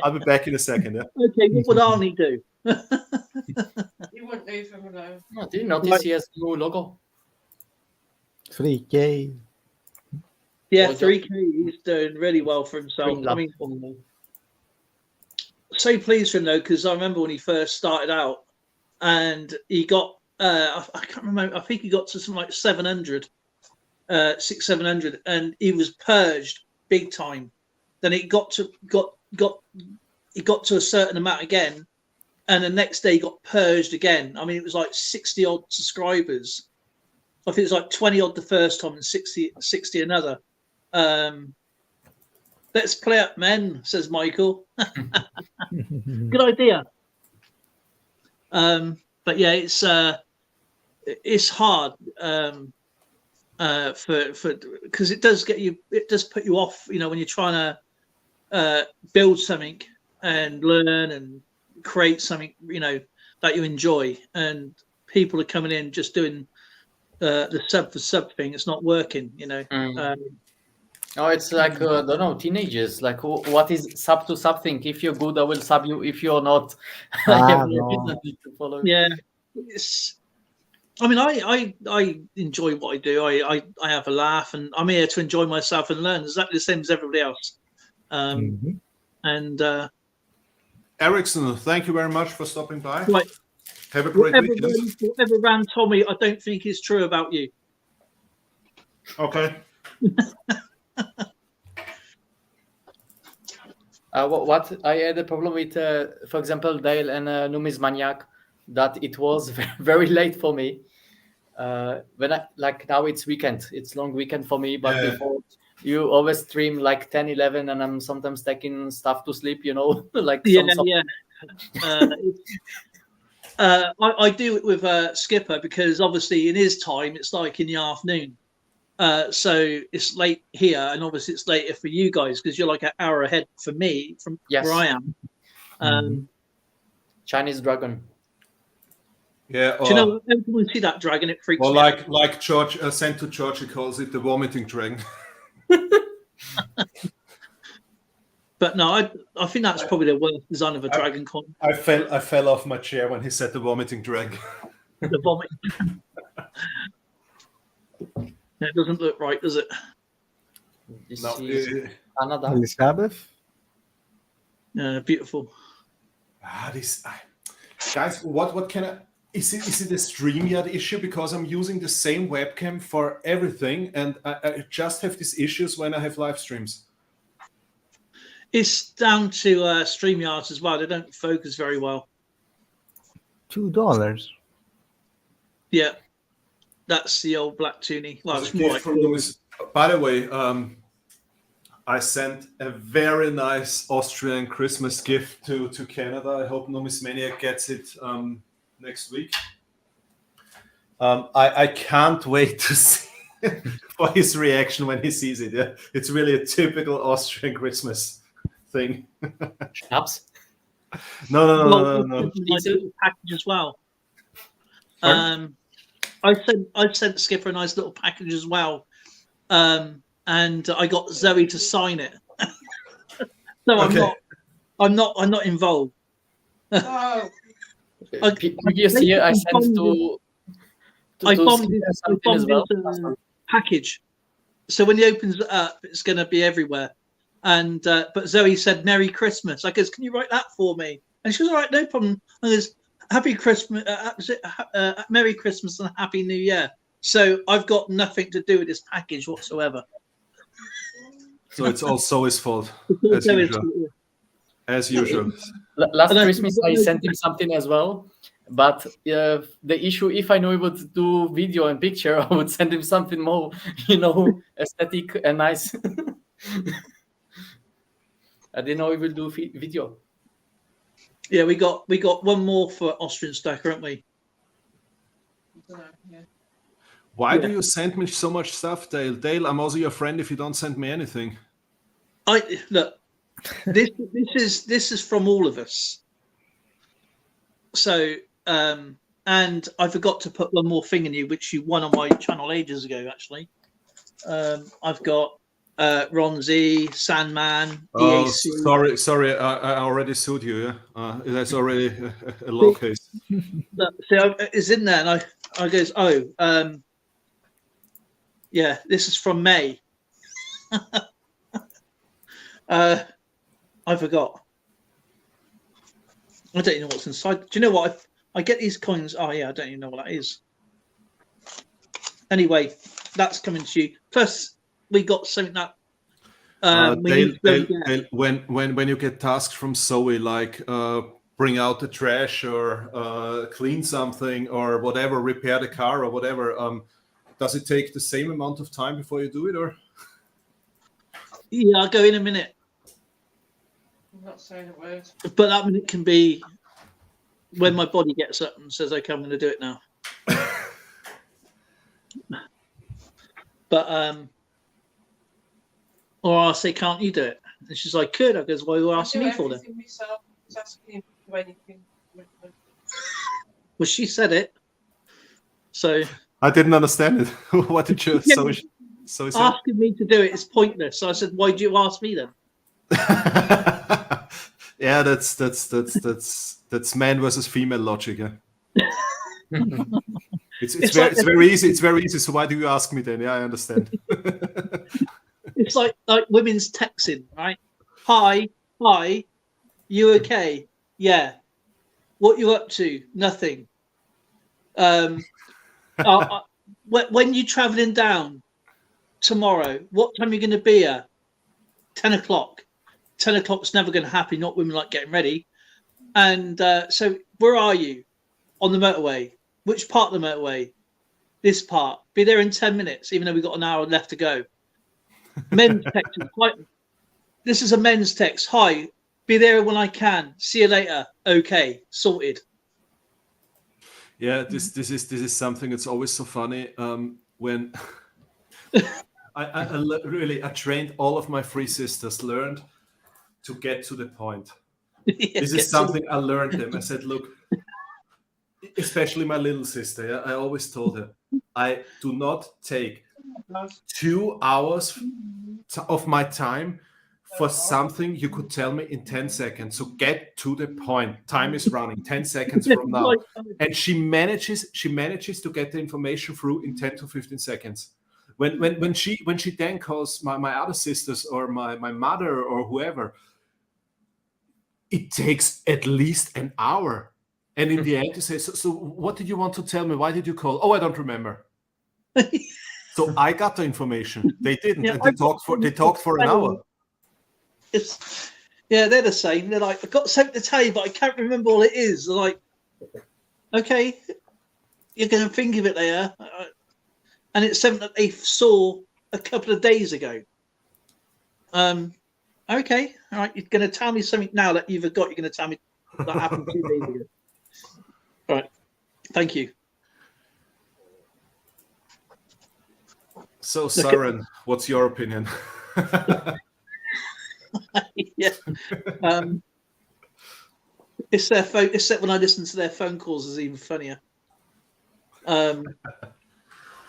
I'll be back in a second. Yeah. Okay, what would Arnie do? You wouldn't leave him alone. No, did you notice he has a new logo? 3K. Yeah, Well, 3K. He's doing really well for himself. Green I mean, lap. so pleased for him though, because I remember when he first started out, and he got I can't remember. I think he got to something like 700, 700, and he was purged big time. Then it got to a certain amount again, and the next day he got purged again. I mean, it was like 60 odd subscribers. I think it was like 20 odd the first time and 60 another. Let's play up, men, says Michael. Good idea. But yeah, it's hard for because it does put you off, you know, when you're trying to build something and learn and create something, you know, that you enjoy, and people are coming in just doing the sub for sub thing. It's not working, you know. Oh, it's like, I don't know, teenagers. Like, what is sub to sub thing? If you're good, I will sub you. If you're not, I have no reason to follow. Yeah. I mean, I enjoy what I do. I have a laugh, and I'm here to enjoy myself and learn exactly the same as everybody else. And Ericsson, thank you very much for stopping by. Right. Have a great weekend. Whatever ran Tommy, I don't think is true about you. Okay. What I had a problem with, for example, Dale and Numismaniac, that it was very late for me. When now it's weekend, it's long weekend for me, but before you always stream like 10, 11, and I'm sometimes taking stuff to sleep, like I do it with Skipper because obviously in his time it's like in the afternoon. So it's late here, and obviously it's later for you guys because you're like an hour ahead for me from where I am. Chinese dragon. Yeah. Do you know every time I see that dragon, it freaks me out. out. Like George, sent to George, he calls it the vomiting dragon. But no, I think that's probably the worst design of a dragon con. I fell off my chair when he said the vomiting dragon. The vomit. It doesn't look right, does it? Another Elizabeth. Beautiful. Guys, what can I? Is it a StreamYard issue? Because I'm using the same webcam for everything, and I just have these issues when I have live streams. It's down to StreamYard as well. They don't focus very well. $2. Yeah, that's the old black tuning. Well, it's more like by the way, I sent a very nice Austrian Christmas gift to Canada. I hope Numismaniac gets it next week. I can't wait to see for his reaction when he sees it. Yeah, it's really a typical Austrian Christmas thing. Schnapps? No. Nice little package as well. I sent Skipper a nice little package as well, and I got Zoe to sign it. So okay. I'm not involved. Oh. Previous year, I sent to I bombed something as well. the package, so when he opens it up, it's going to be everywhere. And but Zoe said Merry Christmas. I goes, can you write that for me? And she goes, all right, no problem. And goes, Happy Christmas, Merry Christmas and Happy New Year. So I've got nothing to do with this package whatsoever. So it's also his fault, as usual. Last Christmas, I sent him something as well. But the issue, if I know he would do video and picture, I would send him something more, aesthetic and nice. I didn't know he would do video. Yeah, we got one more for Austrian Stacker, haven't we? Yeah. Why do you send me so much stuff, Dale? Dale, I'm also your friend if you don't send me anything. Look, this is from all of us. So, and I forgot to put one more thing in you, which you won on my channel ages ago, actually. I've got Ron Z, Sandman, EAC. Sorry, I already sued you. Yeah, that's already a law case. So it's in there, and I goes, yeah, this is from May. I forgot. I don't even know what's inside. Do you know what? I get these coins. Oh yeah, I don't even know what that is. Anyway, that's coming to you. Plus, we got something that. Dale, when you get tasks from Zoe, like bring out the trash or clean something or whatever, repair the car or whatever, does it take the same amount of time before you do it, or? Yeah, I'll go in a minute. I'm not saying a word. But that minute can be when my body gets up and says, "Okay, I'm going to do it now." But or I'll say, "Can't you do it?" And she's like, "Could." I goes, "Why are you asking me for then?" Myself, asking him to do anything. Well, she said it, so I didn't understand it. What did you? So asking me to do it is pointless. So I said, "Why do you ask me then?" Yeah, that's man versus female logic. Yeah. It's very easy. It's very easy. So why do you ask me then? Yeah, I understand. It's like women's texting, right? Hi, you okay? Yeah. What you up to? Nothing. When you travelling down tomorrow, what time are you going to be at? 10 o'clock. 10 o'clock's never going to happen. Not women like getting ready. And so where are you? On the motorway. Which part of the motorway? This part. Be there in 10 minutes, even though we've got an hour left to go. Men's text. This is a men's text. Hi. Be there when I can. See you later. Okay. Sorted. Yeah, this is something that's always so funny. When I trained all of my three sisters, learned to get to the point. Yeah, this is something I learned them. I said, look, especially my little sister, yeah, I always told her, I do not take 2 hours of my time for something you could tell me in 10 seconds. So get to the point. Time is running 10 seconds from now. And she manages to get the information through in 10 to 15 seconds. When she then calls my other sisters or my mother or whoever, it takes at least an hour. And in the end, you say, so what did you want to tell me? Why did you call? Oh, I don't remember. So I got the information. They didn't. Yeah, and they talked for an hour. They're the same. They're like, I've got something to tell you, but I can't remember all it is. They're like, okay, you're going to think of it later. And it's something that they saw a couple of days ago. Okay, all right, you're going to tell me something now that you've got. You're going to tell me that happened 2 days ago. All right, thank you. So, Søren, what's your opinion? Yeah. It's their phone. Except when I listen to their phone calls, is even funnier.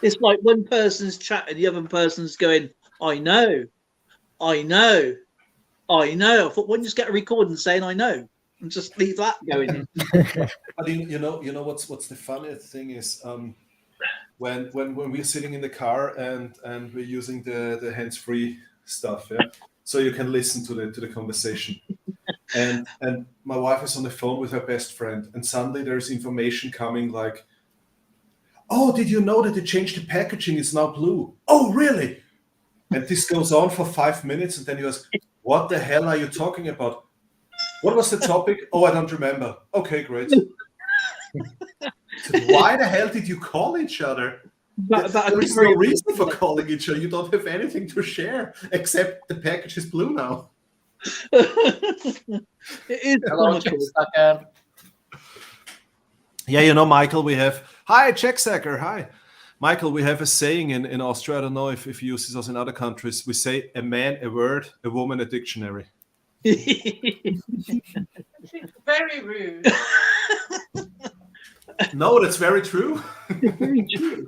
It's like one person's chatting, the other person's going, I know. I thought, why don't you just get a recording saying I know and just leave that going. But you know what's the funniest thing is when we're sitting in the car and we're using the hands-free stuff, yeah. So you can listen to the conversation. And my wife is on the phone with her best friend, and suddenly there's information coming like, oh, did you know that they changed the packaging? It's now blue. Oh, really? And this goes on for 5 minutes, and then you ask, what the hell are you talking about? What was the topic? Oh, I don't remember. Okay, great. So why the hell did you call each other? There is no reason for calling each other. You don't have anything to share except the package is blue now. It is comical. Yeah, Michael, we have... Hi, Checksacker, hi. Michael, we have a saying in Austria. I don't know if you use this in other countries. We say, a man, a word, a woman, a dictionary. Very rude. No, that's very true. Very true.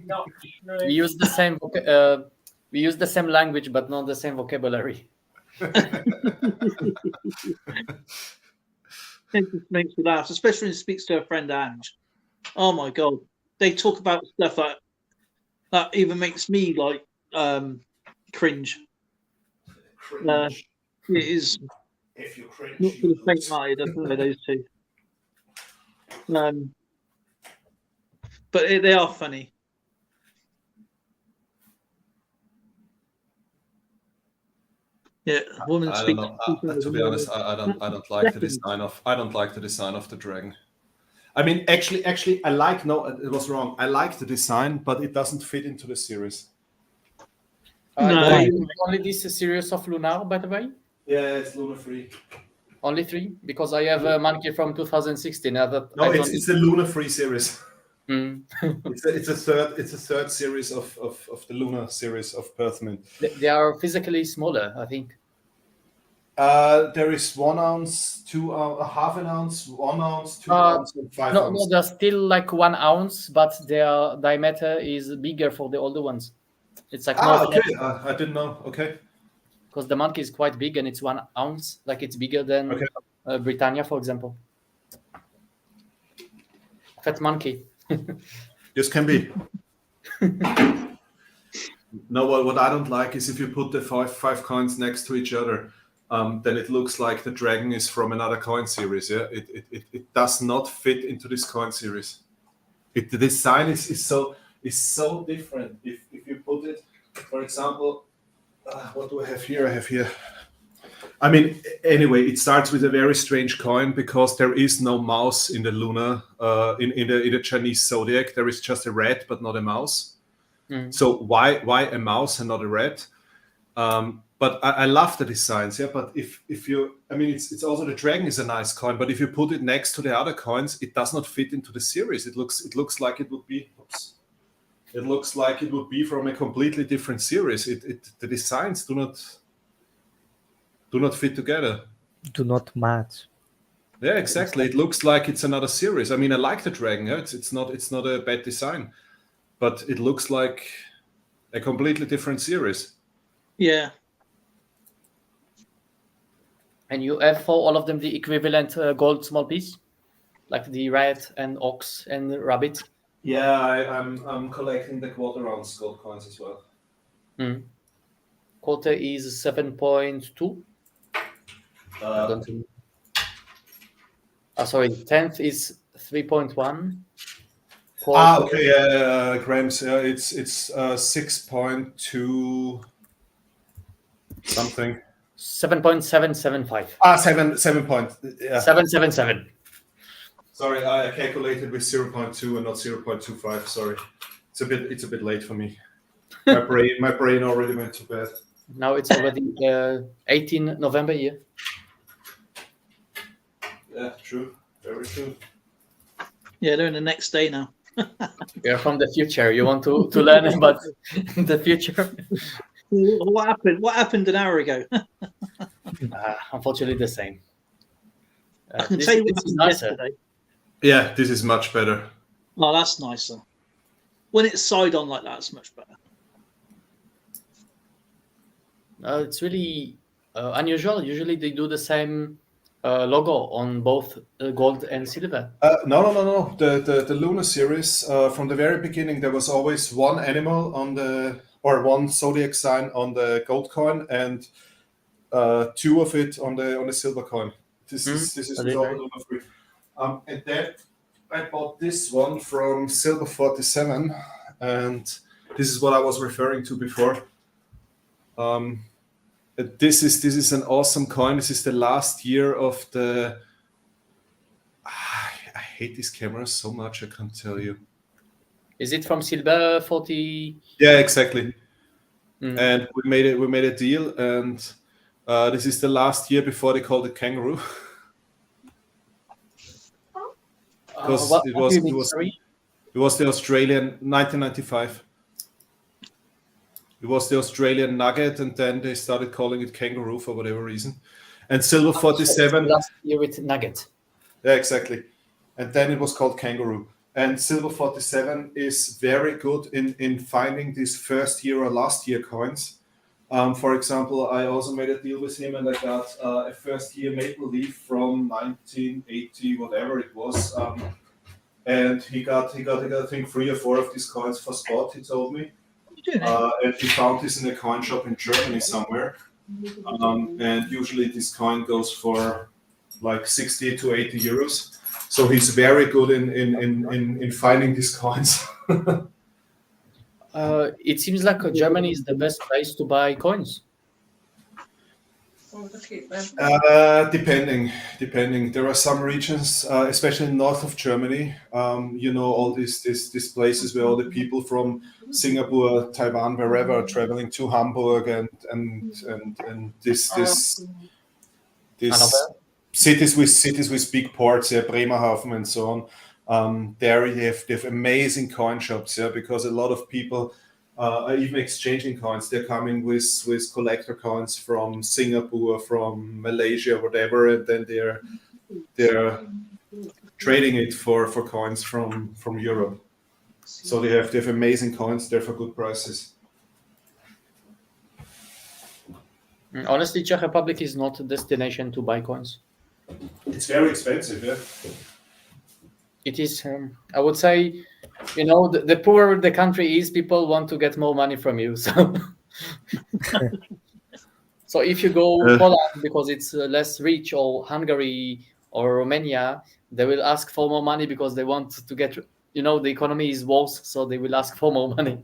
Not true. We use the same language, but not the same vocabulary. It just makes me laugh, especially when he speaks to her friend Ange. Oh my god, they talk about stuff that even makes me like cringe. It is if you cringe, not for the faint-hearted. I don't know those two. But they are funny. Yeah, woman I speaks. don't know. To be honest, I don't like the design of. I don't like the design of the dragon. I mean, actually, I like. No, it was wrong. I like the design, but it doesn't fit into the series. No. Only this series of Lunar, by the way. Yeah, it's Luna 3. Only 3, because I have a monkey from 2016. It's the Luna 3 series. Mm. it's a third series of the Luna series of Perthman. They are physically smaller, I think. There is 1 ounce, 2 half an ounce, 1 ounce, 2 ounces, and 5 ounces. No, they're still like 1 ounce, but their diameter is bigger for the older ones. It's like more. Okay. I didn't know. Okay. Because the monkey is quite big and it's 1 ounce, like it's bigger than Britannia, for example. Fat monkey. This can be. No, what I don't like is if you put the five coins next to each other, then it looks like the dragon is from another coin series. Yeah, it does not fit into this coin series. The design is so different. If you put it, for example, what do I have here? I have here. I mean, anyway, it starts with a very strange coin because there is no mouse in the lunar, in the Chinese zodiac. There is just a rat, but not a mouse. So why a mouse and not a rat? But I love the designs, yeah. But if you, I mean, it's also the dragon is a nice coin, but if you put it next to the other coins, it does not fit into the series. It looks like it would be. Oops. It looks like it would be from a completely different series. The designs do not fit together. Do not match. Yeah, exactly. It looks like it's another series. I mean, I like the dragon. Yeah? It's not a bad design, but it looks like a completely different series. Yeah. And you have for all of them the equivalent gold small piece, like the rat and ox and rabbit. Yeah, I'm collecting the quarter ounce gold coins as well. Quarter is 7.2. Sorry, 10th is 3.1. Okay, yeah, grams. It's 6.2 something. 7.775. 7 point. Yeah. 777. Sorry, I calculated with 0.2 and not 0.25. Sorry, it's a bit late for me. My brain already went to bed. Now it's already 18 November here. Yeah, true. Very true. Yeah, they're in the next day now. You're from the future. You want to learn about the future. What happened? What happened an hour ago? Unfortunately, the same. I can tell you what this is happened nicer. yesterday. Yeah, this is much better. Oh, that's nicer. When it's side on like that, it's much better. It's really unusual. Usually they do the same logo on both gold and silver. No. The Lunar series, from the very beginning, there was always one animal or one zodiac sign on the gold coin and two of it on the silver coin. This is with all the Lunar 3. And then I bought this one from Silver 47, and this is what I was referring to before. This is an awesome coin. This is the last year of the. I hate these cameras so much. I can't tell you. Is it from Silver 40? Yeah, exactly. And we made a deal, and this is the last year before they called it kangaroo. Because it was the Australian 1995. It was the Australian nugget, and then they started calling it kangaroo for whatever reason. And Silver 47 last year with nugget. Yeah, exactly. And then it was called kangaroo. And Silver 47 is very good in finding these first year or last year coins. For example, I also made a deal with him, and I got a first year maple leaf from 1980, whatever it was. And he got I think 3 or 4 of these coins for spot. He told me. And he found this in a coin shop in Germany somewhere. And usually this coin goes for like 60 to 80 euros. So he's very good in finding these coins. It seems like Germany is the best place to buy coins. Depending. There are some regions, especially north of Germany. All these places where all the people from Singapore, Taiwan, wherever are traveling to Hamburg and this cities with big ports, Bremerhaven and so on. There they have amazing coin shops, because a lot of people are even exchanging coins. They're coming with collector coins from Singapore, from Malaysia, whatever, and then they're trading it for coins from Europe. So they have amazing coins there for good prices. Honestly, Czech Republic is not a destination to buy coins. It's very expensive, yeah. It is. I would say, the poorer the country is, people want to get more money from you. So So if you go Poland because it's less rich, or Hungary or Romania, they will ask for more money because they want to get, the economy is worse, so they will ask for more money.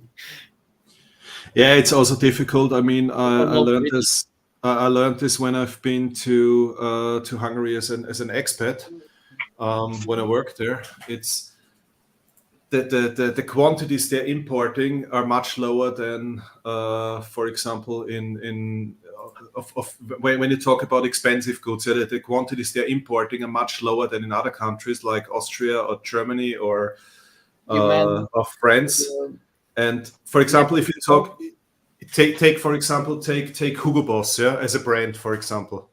Yeah, it's also difficult. I mean, I learned this. I learned this when I've been to Hungary as an expat. When I worked there, it's the quantities they're importing are much lower than, for example, when you talk about expensive goods. The quantities they're importing are much lower than in other countries like Austria or Germany or France. And for example, if you take Hugo Boss, as a brand, for example.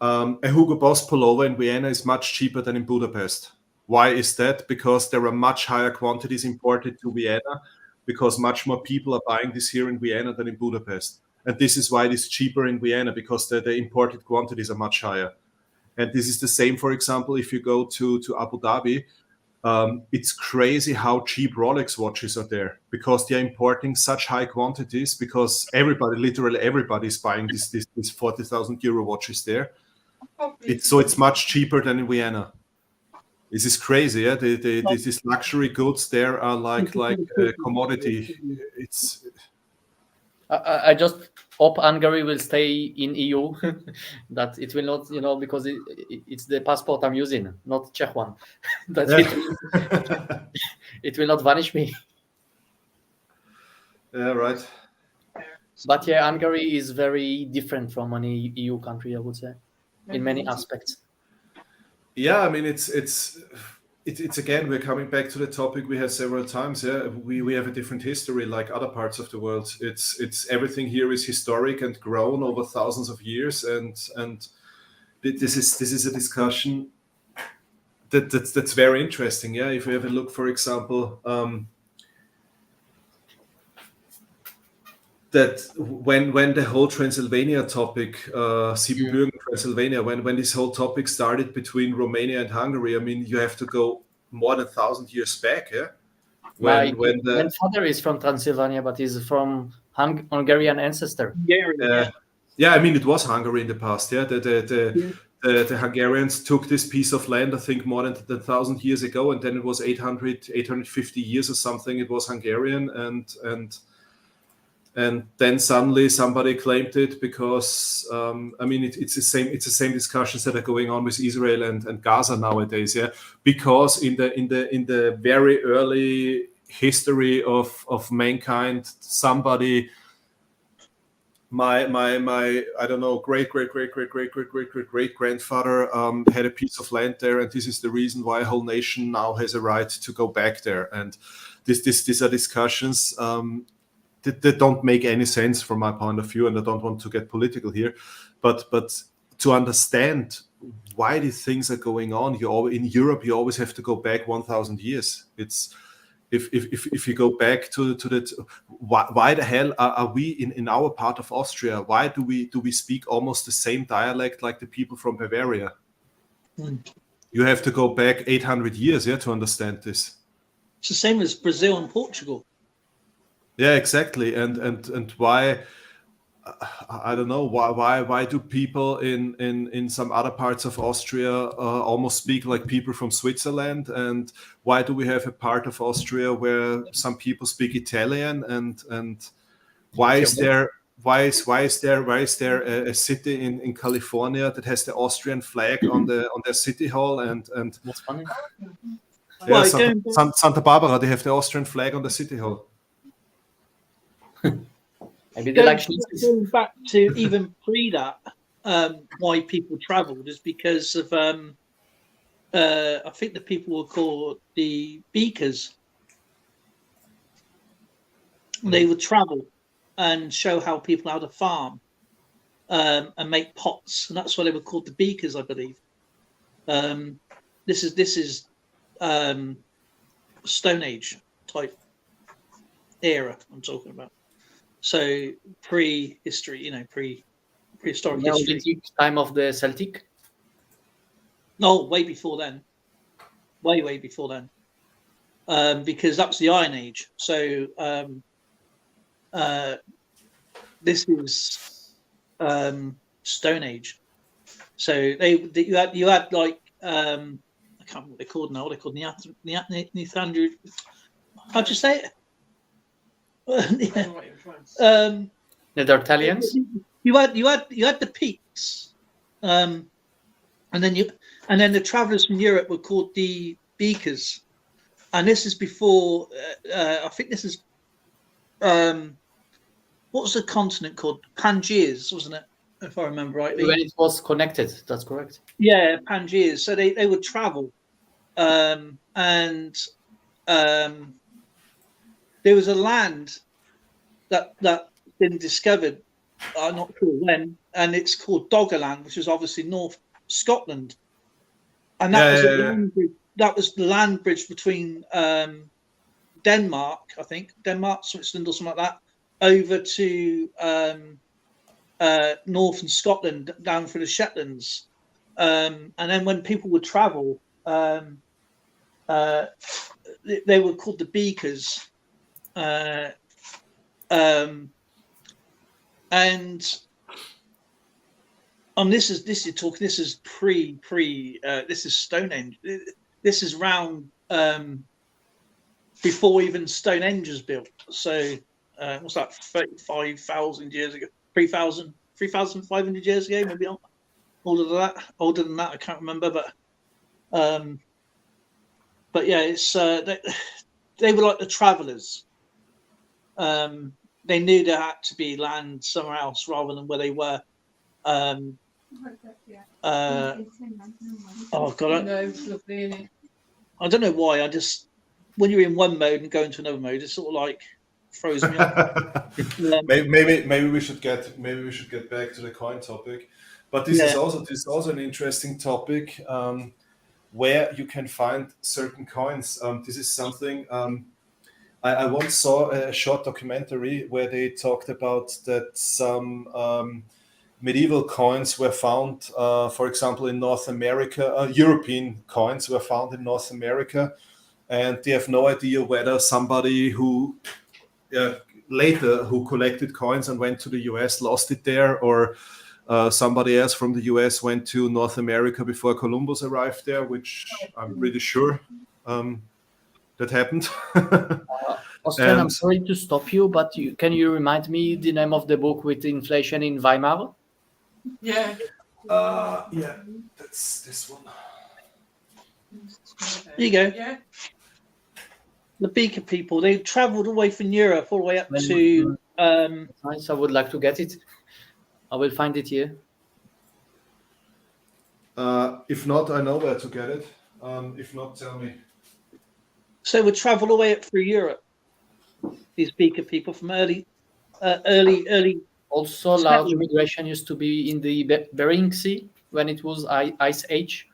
A Hugo Boss pullover in Vienna is much cheaper than in Budapest. Why is that? Because there are much higher quantities imported to Vienna, because much more people are buying this here in Vienna than in Budapest. And this is why it is cheaper in Vienna, because the imported quantities are much higher. And this is the same, for example, if you go to Abu Dhabi. It's crazy how cheap Rolex watches are there, because they're importing such high quantities, because literally everybody is buying this 40,000 euro watches there. It's much cheaper than in Vienna. This is crazy, yeah. These luxury goods there are like a commodity. It's. I just hope Hungary will stay in EU, that it will not, because it's the passport I'm using, not Czech one. That it will not vanish me. Yeah, right. But yeah, Hungary is very different from any EU country, I would say, in many aspects. Yeah, I mean, it's again, we're coming back to the topic we had several times. Yeah, we have a different history like other parts of the world. It's everything here is historic and grown over thousands of years, and this is a discussion that's very interesting. Yeah, if we have a look, for example, that when the whole Transylvania topic, Siebenbürgen, Transylvania, when this whole topic started between Romania and Hungary, I mean, you have to go more than 1,000 years back, yeah. My grandfather is from Transylvania, but he's from Hungarian ancestor. Yeah, I mean, it was Hungary in the past. Yeah, the Hungarians took this piece of land, I think, more than 1,000 years ago, and then it was 850 years or something. It was Hungarian, and then suddenly somebody claimed it because I mean it's the same discussions that are going on with Israel and Gaza nowadays, yeah. Because in the very early history of mankind, somebody, my I don't know, great grandfather had a piece of land there, and this is the reason why a whole nation now has a right to go back there. And these are discussions that don't make any sense from my point of view, and I don't want to get political here, but to understand why these things are going on, in Europe you always have to go back 1,000 years. It's if you go back to that, why the hell are we in our part of Austria? Why do we speak almost the same dialect like the people from Bavaria? You have to go back 800 years, yeah, to understand this. It's the same as Brazil and Portugal. Yeah, exactly. And why, I don't know, why do people in some other parts of Austria almost speak like people from Switzerland? And why do we have a part of Austria where some people speak Italian? And why is there a city in California that has the Austrian flag on their city hall? And that's funny. Yeah, Santa Barbara, they have the Austrian flag on the city hall. Maybe they like going back to even pre that, why people travelled is because of I think the people were called the beakers. They would travel and show how people how to farm and make pots, and that's why they were called the beakers, I believe. This is Stone Age type era I'm talking about. So prehistory, prehistoric history. Time of the Celtic? No, way before then. Way before then. Because that was the Iron Age. So this is Stone Age. So you had like I can't remember what they're called now. What they're called Neanderthal. How'd you say it? Neanderthalians. You had the peaks, and then the travellers from Europe were called the Beakers, and this is before. I think this is what was the continent called? Pangeas, wasn't it? If I remember rightly. When it was connected, that's correct. Yeah, Pangeas. So they would travel, and there was a land that been discovered. I'm not sure when, and it's called Doggerland, which is obviously North Scotland, and that was the land bridge between Denmark, I think, Switzerland, or something like that, over to northern Scotland, down through the Shetlands, and then when people would travel, they were called the Beakers, and this is pre this is Stonehenge. This is round before even Stonehenge was built. So what's that? 35,000 years ago, 3,500 years ago, maybe not. Older than that. I can't remember, but yeah, it's they were like the travellers. They knew there had to be land somewhere else rather than where they were. Oh God! I don't know why. I just, when you're in one mode and go into another mode, it sort of like throws me off. Maybe we should get back to the coin topic, but this is also an interesting topic where you can find certain coins. This is something I once saw a short documentary where they talked about that some medieval coins were found, for example, in North America. European coins were found in North America, and they have no idea whether somebody who later who collected coins and went to the US lost it there, or somebody else from the US went to North America before Columbus arrived there, which I'm pretty sure that happened. Austrian, I'm sorry to stop you, but can you remind me the name of the book with inflation in Weimar? Yeah. Yeah, that's this one. There you go. Yeah. The Beaker people, they travelled all the way from Europe all the way up to. Nice. I would like to get it. I will find it here. If not, I know where to get it. If not, tell me. So we travelled all the way up through Europe. These Beaker people from early. Also, large migration used to be in the Bering Sea when it was Ice Age.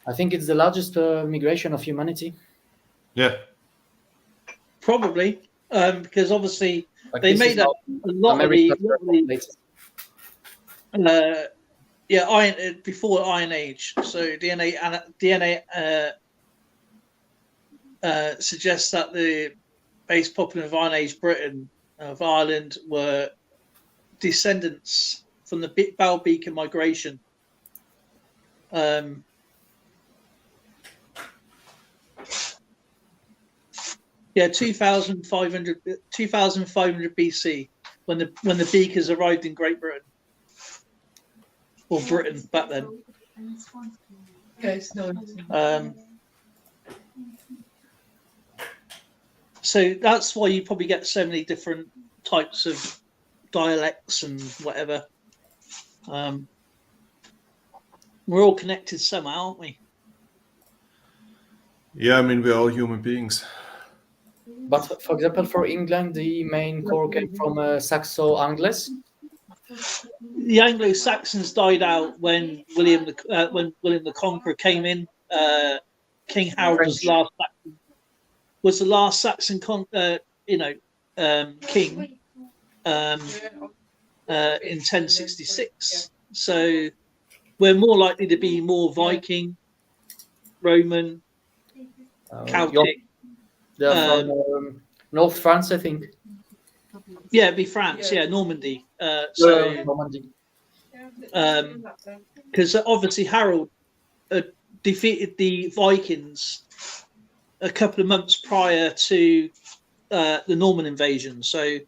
I think it's the largest migration of humanity. Yeah. Probably, because obviously they made a lot of the before Iron Age. So DNA suggests that the base population of Iron Age Britain of Ireland were descendants from the Bell Beaker migration. 2,500 BC when the Beakers arrived in Great Britain, or Britain back then. Okay, so that's why you probably get so many different types of dialects and whatever. We're all connected somehow, aren't we? Yeah, I mean, we're all human beings. But for example, for England, the main core came from Saxo-Angles. The Anglo-Saxons died out when William the Conqueror came in. King Harold was the last Saxon king in 1066. So we're more likely to be more Viking, Roman, Celtic. They're from North France, I think. Yeah, it'd be France. Yeah, Normandy. Because obviously Harold defeated the Vikings a couple of months prior to the Norman invasion. So,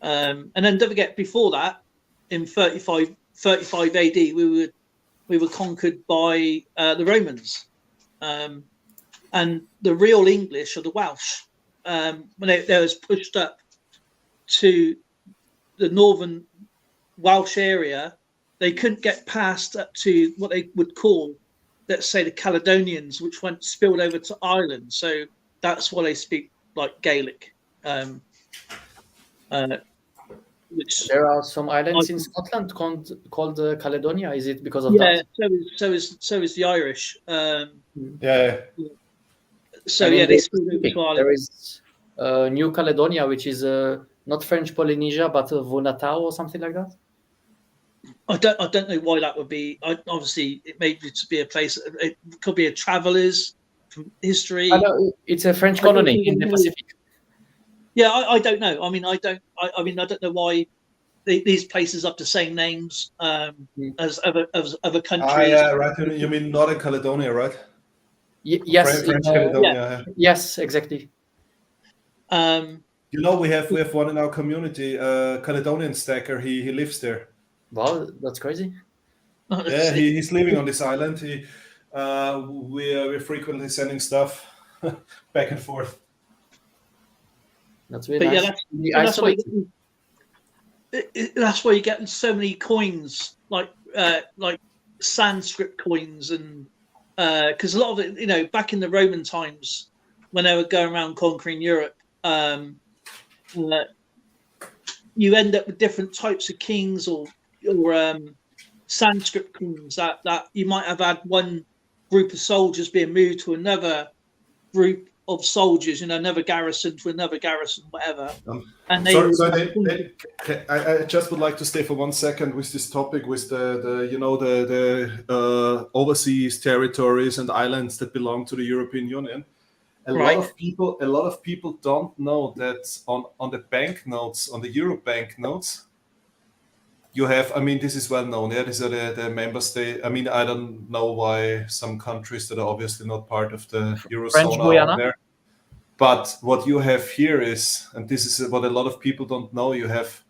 and then don't forget, before that, in 35 AD, we were conquered by the Romans, and the real English or the Welsh, when they was pushed up to the northern Welsh area, they couldn't get past up to what they would call, let's say, the Caledonians, which spilled over to Ireland. So that's why they speak like Gaelic. Which there are some islands in Scotland called Caledonia. Is it because of that? Yeah, so is the Irish. Yeah. So they spilled over to Ireland. There is New Caledonia, which is not French Polynesia, but Vanuatu or something like that. I don't know why that would be. Obviously, it may be a place. It could be a travelers from history. I know, it's a French colony in the Pacific. Yeah, I don't know. I mean, I don't know why these places have the same names as other countries. Yeah, right. You mean Northern Caledonia, right? Yes, French Caledonia. Yeah. Yes, exactly. We have one in our community, Caledonian Stacker. He lives there. Wow, that's crazy. Yeah, he's living on this island. We're frequently sending stuff back and forth. That's really nice. That's why you get so many coins, like Sanskrit coins, and because a lot of it, back in the Roman times, when they were going around conquering Europe, you end up with different types of kings or Sanskrit kings that you might have had one group of soldiers being moved to another group of soldiers, another garrison to another garrison, whatever. And I just would like to stay for 1 second with this topic, with the overseas territories and islands that belong to the European Union. A lot of people don't know that on the banknotes, on the Euro banknotes, you have, this is well known. Yeah, these are the member states. I don't know why some countries that are obviously not part of the Eurozone are on there. But what you have here is, and this is what a lot of people don't know, you have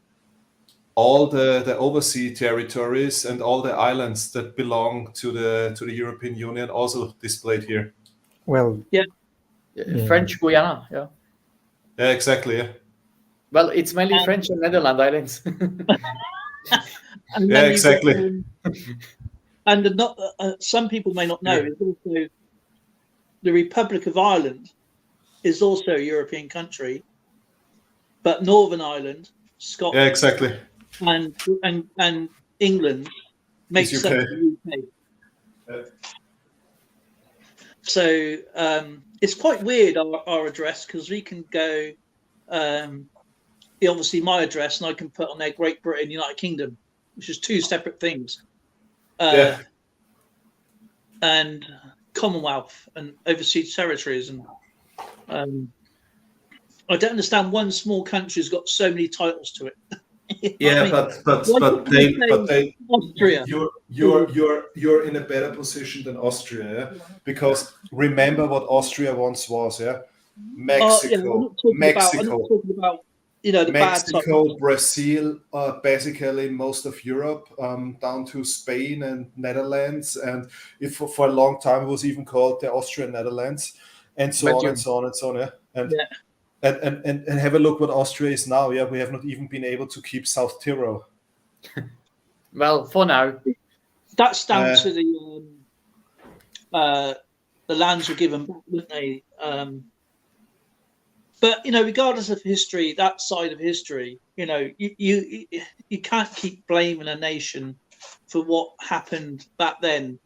all the overseas territories and all the islands that belong to the European Union also displayed here. Well, yeah. French Guiana, yeah. Yeah, exactly. Yeah. Well, it's mainly French and Netherlands islands. And yeah, exactly. And some people may not know, is also the Republic of Ireland is also a European country, but Northern Ireland, Scotland, yeah, exactly, and England makes up the UK. Yeah. So it's quite weird, our address, because we can go. Obviously, my address, and I can put on there Great Britain, United Kingdom, which is two separate things. And Commonwealth and overseas territories, and I don't understand one small country's got so many titles to it. But they Austria. You're in a better position than Austria, yeah? Because remember what Austria once was, yeah? Mexico, I'm not talking about the Mexico, bad Brazil, basically most of Europe, down to Spain and Netherlands, and if for a long time it was even called the Austrian Netherlands, and so on and so on and so on. Yeah? And have a look what Austria is now. Yeah, we have not even been able to keep South Tyrol. Well, for now, that's down to the lands were given back, weren't they? But regardless of history, that side of history, you can't keep blaming a nation for what happened back then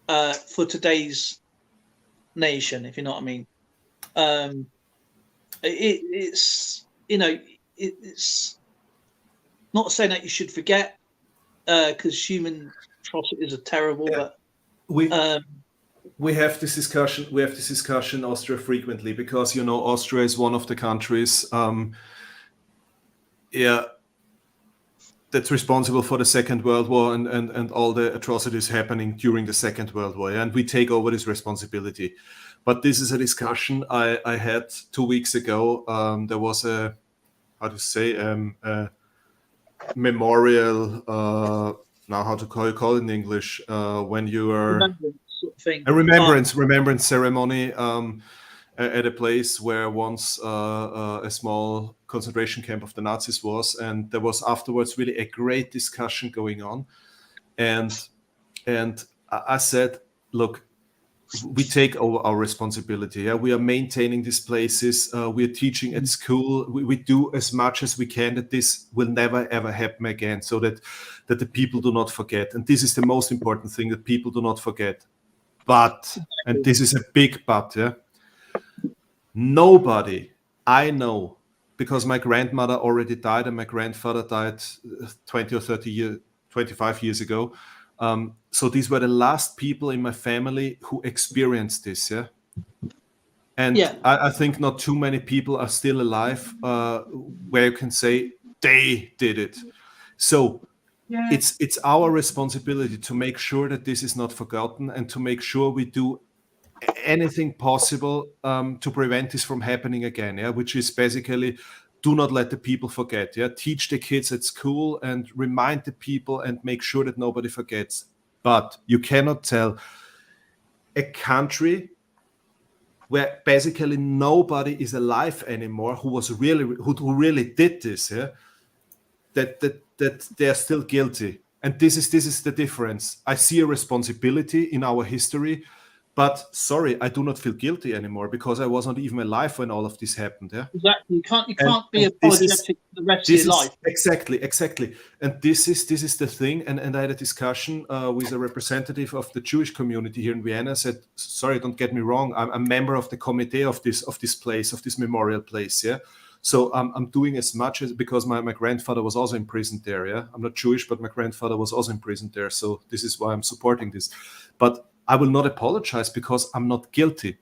for today's nation, if you know what I mean. It's not saying that you should forget, because human atrocities are terrible. Yeah. But we have this discussion. We have this discussion in Austria frequently, because Austria is one of the countries. that's responsible for the Second World War and all the atrocities happening during the Second World War, and we take over this responsibility. But this is a discussion I had 2 weeks ago. There was a memorial. Now, how to call it in English? When you are a remembrance ceremony at a place where once a small concentration camp of the Nazis was, and there was afterwards really a great discussion going on, and I said, look, we take over our responsibility. Yeah, we are maintaining these places. We are teaching at school. We do as much as we can that this will never ever happen again, so that the people do not forget. And this is the most important thing, that people do not forget. But, and this is a big but, yeah, nobody I know, because my grandmother already died and my grandfather died 20 or 30 years, 25 years ago. So these were the last people in my family who experienced this, yeah. And yeah. I think not too many people are still alive where you can say they did it. So yeah. It's our responsibility to make sure that this is not forgotten and to make sure we do anything possible to prevent this from happening again, yeah, which is basically do not let the people forget, yeah, teach the kids at school and remind the people and make sure that nobody forgets. But you cannot tell a country where basically nobody is alive anymore who really did this, yeah, that they're still guilty. And this is the difference. I see a responsibility in our history, but sorry, I do not feel guilty anymore because I was not even alive when all of this happened. Yeah, exactly. You can't be apologetic for the rest of your life. Exactly. And this is the thing. And I had a discussion with a representative of the Jewish community here in Vienna. I said, sorry, don't get me wrong. I'm a member of the committee of this place, of this memorial place. Yeah. So I'm doing as much as, because my grandfather was also imprisoned there. Yeah. I'm not Jewish, but my grandfather was also imprisoned there. So this is why I'm supporting this. But I will not apologize because I'm not guilty.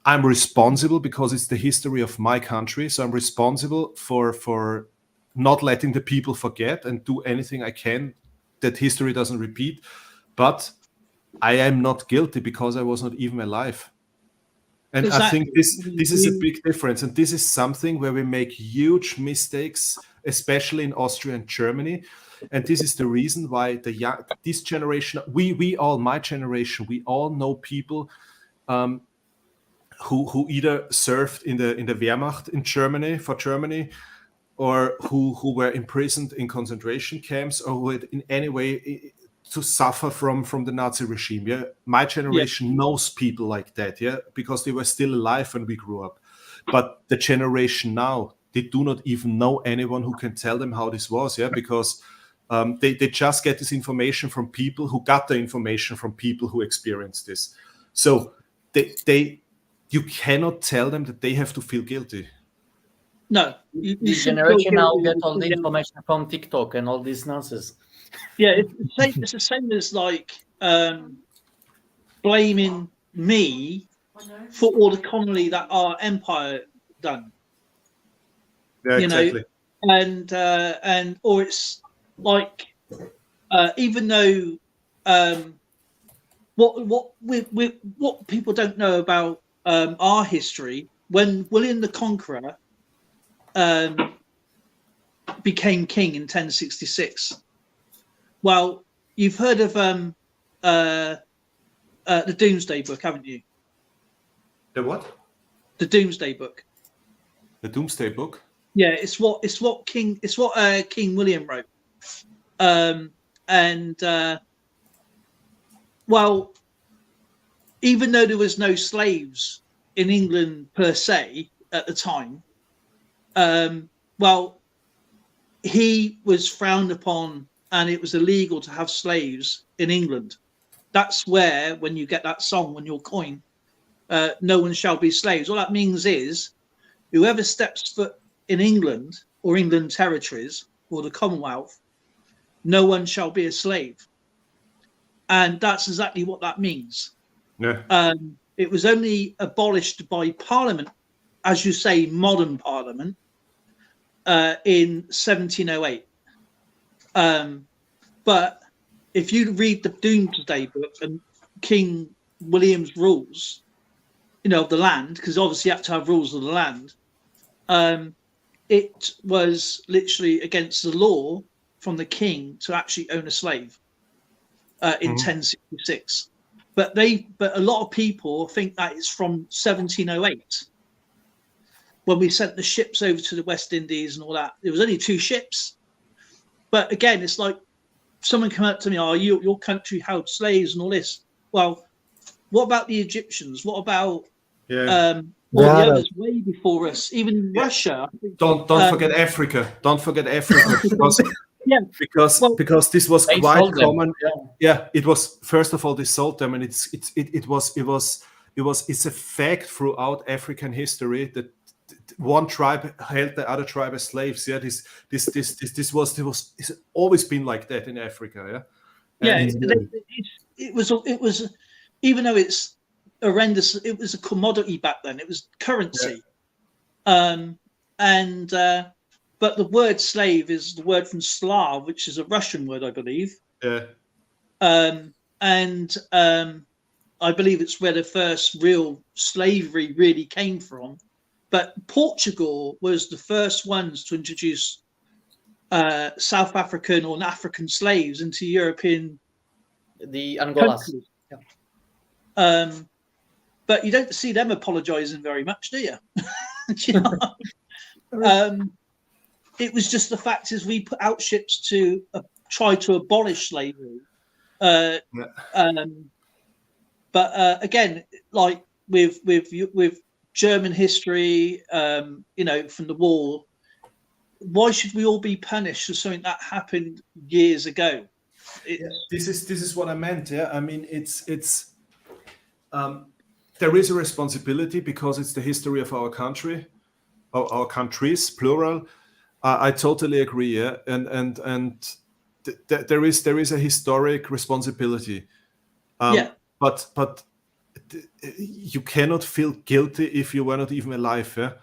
I'm responsible because it's the history of my country. So I'm responsible for not letting the people forget and do anything I can that history doesn't repeat. But I am not guilty because I was not even alive. And exactly. I think this is a big difference. And this is something where we make huge mistakes, especially in Austria and Germany. And this is the reason why this generation, my generation, we all know people who either served in the Wehrmacht in Germany, or who were imprisoned in concentration camps, or who had in any way to suffer from the Nazi regime. Yeah, my generation knows people like that. Yeah, because they were still alive when we grew up. But the generation now, they do not even know anyone who can tell them how this was. Yeah, because they just get this information from people who got the information from people who experienced this. So you cannot tell them that they have to feel guilty. No, this generation now get all the information from TikTok and all these nonsense. Yeah, it's the same as like blaming me for all the colony that our empire done. Yeah, exactly. And or it's like even though what people don't know about our history, when William the Conqueror became king in 1066, well, you've heard of the Doomsday Book, haven't you? The what? The Doomsday Book. The Doomsday Book? Yeah, it's what King William wrote. Well, even though there was no slaves in England per se at the time, well, he was frowned upon and it was illegal to have slaves in England. That's where, when you get that song on your coin, no one shall be slaves. All that means is whoever steps foot in England or England territories or the Commonwealth, no one shall be a slave. And that's exactly what that means. Yeah. It was only abolished by Parliament, as you say, modern Parliament, in 1708. But if you read the Doomsday Book and King William's rules, of the land, because obviously you have to have rules of the land, it was literally against the law from the king to actually own a slave in 1066. But a lot of people think that it's from 1708 when we sent the ships over to the West Indies and all that. There was only 2 ships. But again, it's like someone come up to me, your country held slaves and all this. Well, what about the Egyptians? What about all the others way before us? Even Russia. Don't forget Africa. Don't forget Africa because because this was quite common. Yeah, it was. First of all, they sold them, and it's a fact throughout African history that one tribe held the other tribe as slaves. Yeah, this it's always been like that in Africa. Yeah. It was even though it's horrendous. It was a commodity back then. It was currency. But the word slave is the word from Slav, which is a Russian word, I believe. Yeah. I believe it's where the first real slavery really came from. But Portugal was the first ones to introduce South African or African slaves into European the Angolas. Yeah. But you don't see them apologising very much, do you? Do you know? It was just the fact is we put out ships to try to abolish slavery. But again, like with German history, from the war, why should we all be punished for something that happened years ago? This is what I meant. Yeah, I mean it's there is a responsibility because it's the history of our country, our countries, plural. I totally agree. Yeah, and there is a historic responsibility. But you cannot feel guilty if you were not even alive. Yeah,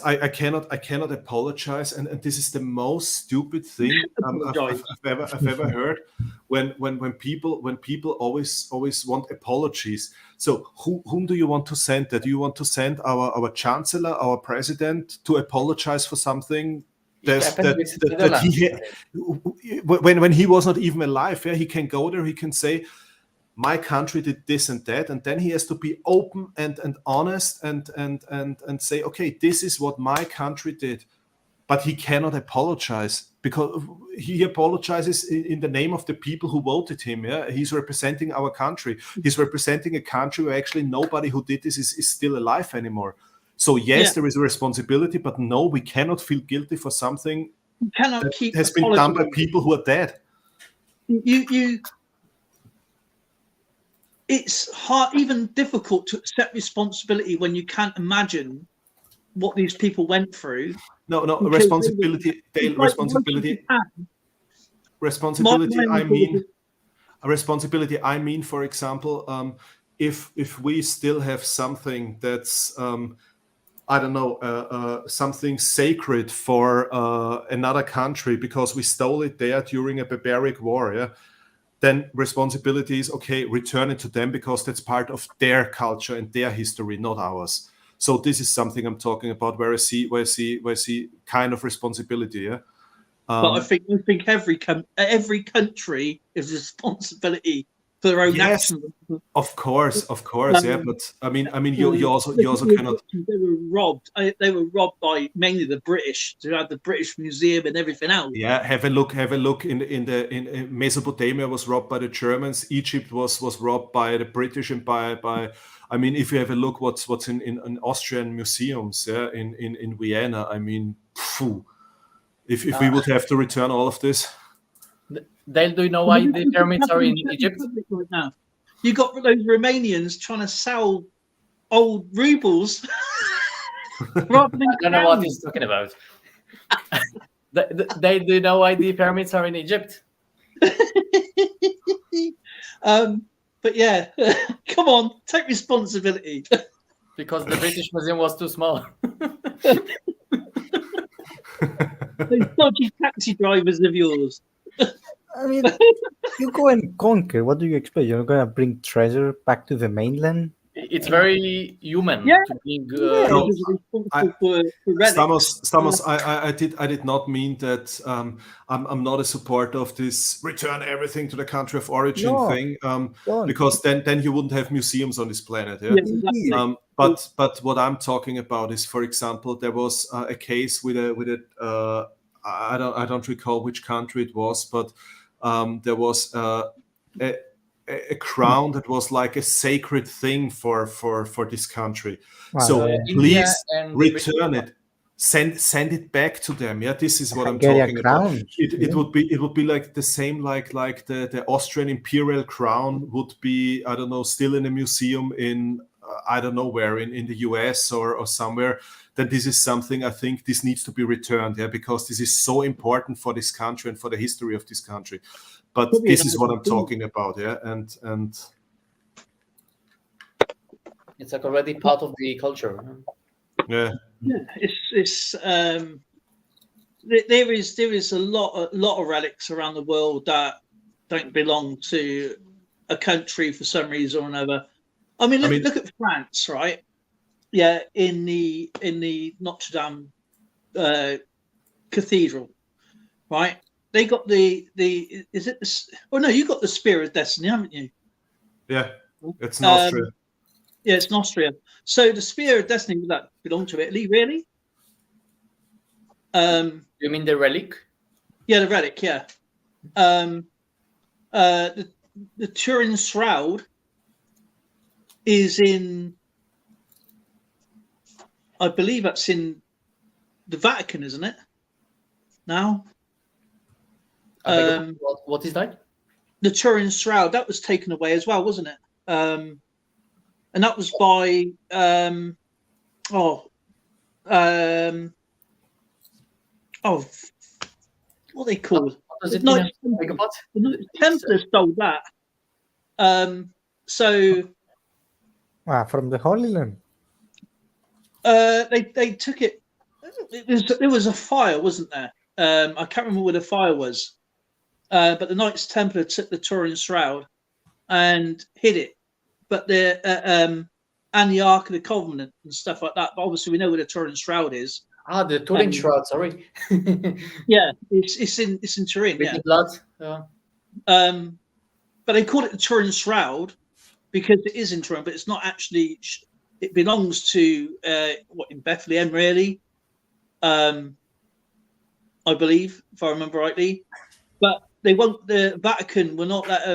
I cannot apologize, and this is the most stupid thing I've ever heard. When people always want apologies. So whom do you want to send? That you want to send our chancellor, our president, to apologize for something? That when he was not even alive, yeah, he can go there. He can say, my country did this and that, and then he has to be open and honest and say, okay, this is what my country did. But he cannot apologize because he apologizes in the name of the people who voted him. Yeah, he's representing our country. He's representing a country where actually nobody who did this is still alive anymore. So yes, there is a responsibility, but no, we cannot feel guilty for something that has been done by people who are dead. It's hard, even difficult to accept responsibility when you can't imagine what these people went through. No, responsibility, Dale, responsibility. Responsibility, I mean, for example, if we still have something that's, I don't know, something sacred for another country because we stole it there during a barbaric war, yeah, then responsibility is, okay, return it to them because that's part of their culture and their history, not ours. So this is something I'm talking about where I see kind of responsibility, yeah. But I think every country is responsibility for their own actions. Of course, yeah. But I mean, you also cannot. They were robbed. They were robbed by mainly the British. Who had the British Museum and everything else. Yeah, have a look. In Mesopotamia was robbed by the Germans. Egypt was robbed by the British and by. I mean, if you have a look, what's in Austrian museums, yeah, in Vienna. I mean, phew. If we would have to return all of this. Dale, do you know why the pyramids are in Egypt? Right now, you got those Romanians trying to sell old rubles. I don't know what he's talking about. Dale, do you know why the pyramids are in Egypt? But yeah, come on, take responsibility. Because the British Museum was too small. Those dodgy taxi drivers of yours. I mean, you go and conquer. What do you expect? You're gonna bring treasure back to the mainland? It's very human Yeah. to bring. Yeah, No, he's responsible for relics. Stamos, I did not mean that. I'm not a supporter of this return everything to the country of origin No, thing. don't. Because then you wouldn't have museums on this planet. Yeah. Yes, exactly. But what I'm talking about is, for example, there was a case with a I don't recall which country it was, but there was a crown that was like a sacred thing for this country. Wow, So yeah. India please and return it. Send it back to them. Yeah, this is what I'm Hungarian talking crown. about. It would be like the same like the Austrian imperial crown would be, I don't know, still in a museum in I don't know where in the US or somewhere. Then this is something I think this needs to be returned. Yeah, because this is so important for this country and for the history of this country. But this is what I'm talking about. Yeah, and it's like already part of the culture. yeah. Yeah, it's there is a lot of relics around the world that don't belong to a country for some reason or another. I mean, look at France, right? Yeah, in the Notre Dame cathedral, right? They got the is it the, oh no, you got the Spear of Destiny, haven't you? Yeah, it's in Austria. Yeah, it's in Austria. So the Spear of Destiny, would that belong to Italy, really? You mean the relic? Yeah, the relic, yeah. The Turin Shroud is in, I believe that's in the Vatican, isn't it? Now? What is that? The Turin Shroud, that was taken away as well, wasn't it? And that was by what are they called? Does it The Templars stole that. So from the Holy Land. they took it. There was a fire, wasn't there? I can't remember where the fire was. But the Knights Templar took the Turin Shroud and hid it. But and the Ark of the Covenant and stuff like that. But obviously, we know where the Turin Shroud is. The Turin Shroud. Sorry. Yeah, it's in Turin. With yeah. the blood. But they call it the Turin Shroud because it is in Turin, but it's not actually. It belongs to in Bethlehem, really. I believe, if I remember rightly. But they won't. The Vatican will not let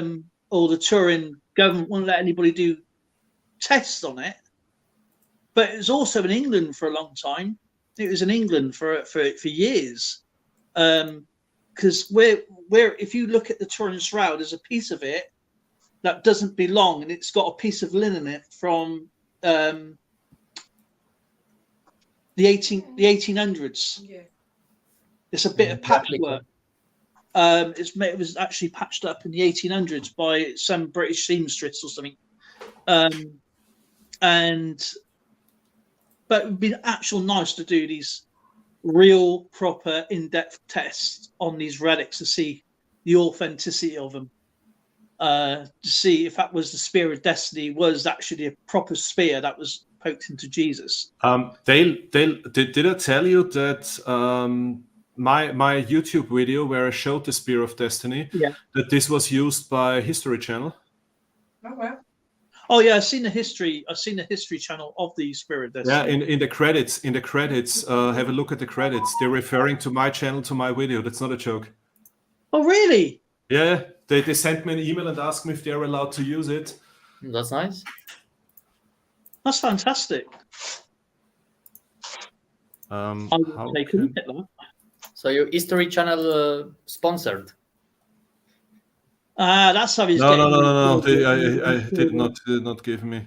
or the Turin government won't let anybody do tests on it. But it was also in England for a long time. It was in England for years. Because where if you look at the Turin Shroud, there's a piece of it that doesn't belong, and it's got a piece of linen in it from the 1800s. Yeah. It's a bit of patchwork. It was actually patched up in the 1800s by some British seamstress or something. But it would be actual nice to do these real, proper, in-depth tests on these relics to see the authenticity of them. To see if that was the Spear of Destiny, was actually a proper spear that was poked into Jesus. Dale, did I tell you that my YouTube video where I showed the Spear of Destiny, that this was used by History Channel? Oh well. Oh yeah, I've seen the history channel of the Spear of Destiny. Yeah, in the credits, have a look at the credits. They're referring to my channel, to my video. That's not a joke. Oh really? Yeah, they sent me an email and asked me if they're allowed to use it. That's nice. That's fantastic. I will take a look at that. So your History Channel sponsored. That's how he's getting. No. I did not give me.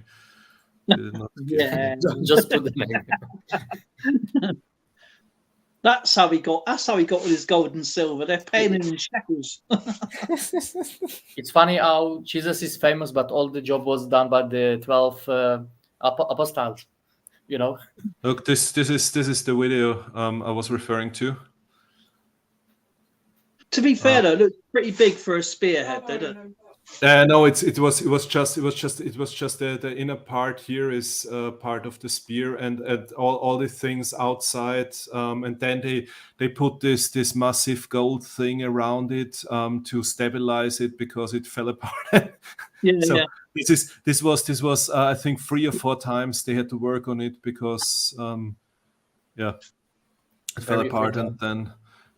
Just put the name. That's how he got with his gold and silver. They're paying him in shekels. It's funny how Jesus is famous, but all the job was done by the 12 apostles. You know. Look, this is the video I was referring to. To be fair, though, it looks pretty big for a spearhead, though. No, it was just the inner part here is part of the spear, and all the things outside, and then they put this massive gold thing around it to stabilize it because it fell apart. So this was I think 3 or 4 times they had to work on it because it fell apart, and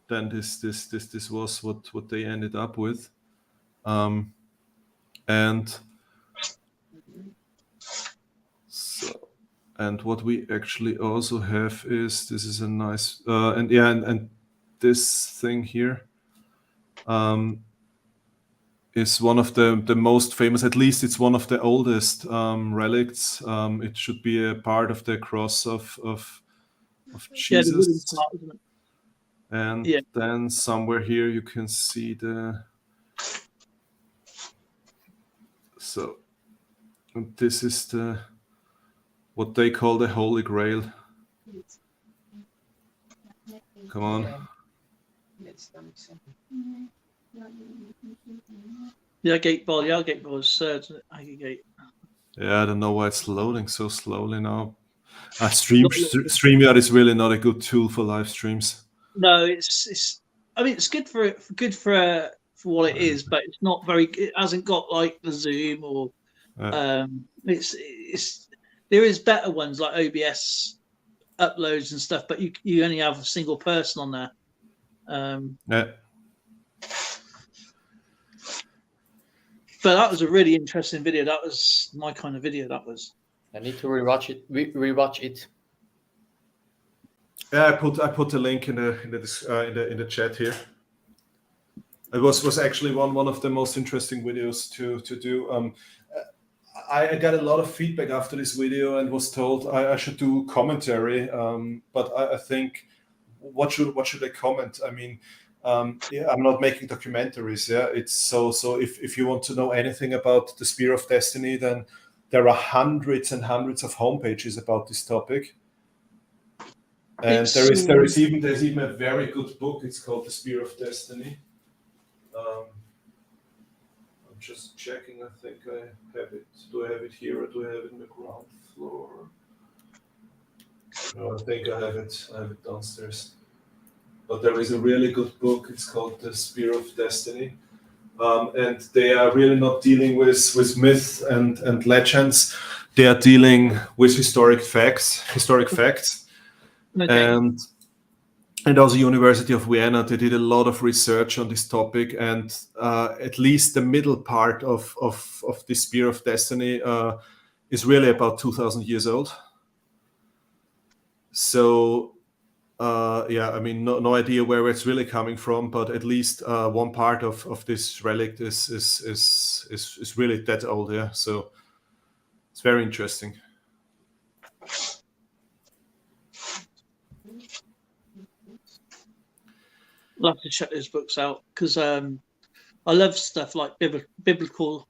then this was what they ended up with. And so, and what we actually also have is, this is a nice and this thing here is one of the most famous, at least it's one of the oldest relics. It should be a part of the cross of Jesus. The wooden part, isn't it? And then somewhere here you can see so this is what they call the Holy Grail. Come on. The gate ball is third. Yeah, I don't know why it's loading so slowly now. StreamYard is really not a good tool for live streams. No, it's. I mean, it's good for what it is, but it's not very. It hasn't got like the zoom or. It's there is better ones like OBS uploads and stuff, but you only have a single person on there. But that was a really interesting video. That was my kind of video. That was. I need to rewatch it. Yeah, I put the link in the chat here. It was actually one of the most interesting videos to do. I got a lot of feedback after this video and was told I should do commentary. But I think what should I comment? I mean, I'm not making documentaries. Yeah, it's so if you want to know anything about the Spear of Destiny, then there are hundreds and hundreds of homepages about this topic. And there's even a very good book. It's called The Spear of Destiny. I'm just checking. I think I have it. Do I have it here or do I have it in the ground floor? No, I think I have it. I have it downstairs. But there is a really good book. It's called The Spear of Destiny. And they are really not dealing with myth and legends. They are dealing with historic facts. Okay. And also University of Vienna, they did a lot of research on this topic, and at least the middle part of the Spear of Destiny is really about 2,000 years old. So I mean, no idea where it's really coming from, but at least one part of this relic is really that old. Yeah, so it's very interesting. I'll have to check those books out because I love stuff like biblical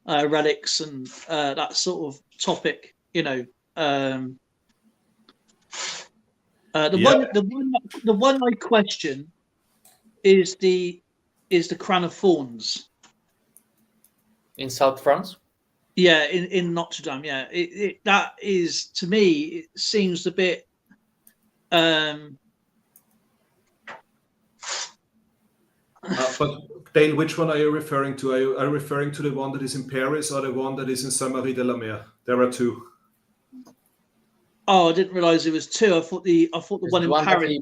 relics and that sort of topic. You know, the one I question is the Crown of Thorns in South France. Yeah, in Notre Dame. Yeah, that is, to me, it seems a bit. But Dale, which one are you referring to? Are you referring to the one that is in Paris or the one that is in Saint-Marie de la Mer? There are two. Oh, I didn't realize it was two. I thought the one in Paris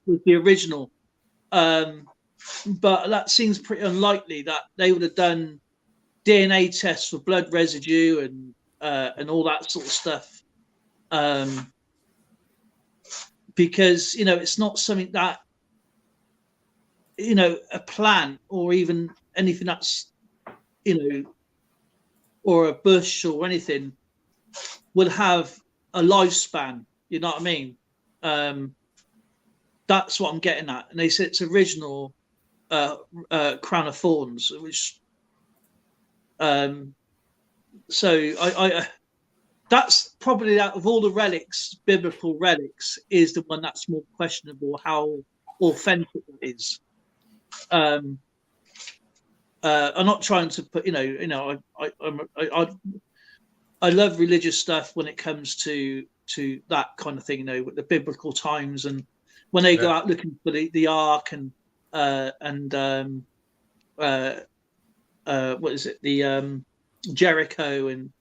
was the original. But that seems pretty unlikely that they would have done DNA tests for blood residue and all that sort of stuff. Because, you know, it's not something that, you know, a plant or even anything that's, you know, or a bush or anything will have a lifespan. You know what I mean? That's what I'm getting at. And they said it's original Crown of Thorns, which so I that's probably, out of all the relics, biblical relics, is the one that's more questionable how authentic it is. I'm not trying to put, I love religious stuff when it comes to that kind of thing, with the biblical times, and when they go out looking for the ark and what is it, the Jericho, and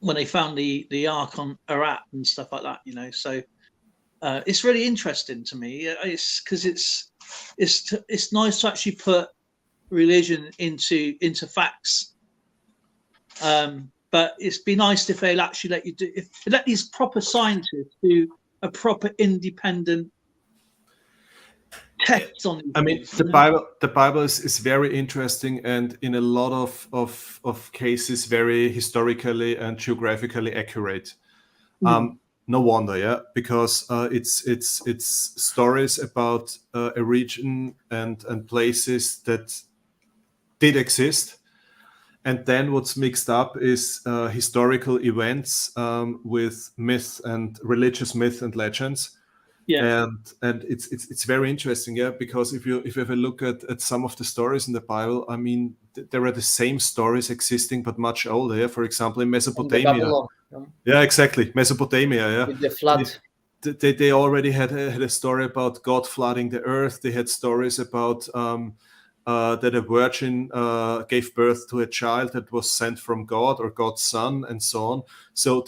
when they found the ark on Arat and stuff like that, so it's really interesting to me. It's because it's nice to actually put religion into facts. But it's be nice if they'll actually let these proper scientists do a proper independent tests on these things. The Bible is very interesting, and in a lot of cases very historically and geographically accurate. No wonder, because it's stories about a region and places that did exist. And then what's mixed up is historical events with myth and religious myth and legends. Yeah. And it's very interesting, because if you have a look at some of the stories in the Bible, I mean, there are the same stories existing but much older. Yeah? For example, in Mesopotamia. Yeah, exactly, Mesopotamia. Yeah, with the flood. They already had a story about God flooding the earth. They had stories about that a virgin gave birth to a child that was sent from God or God's son, and so on. So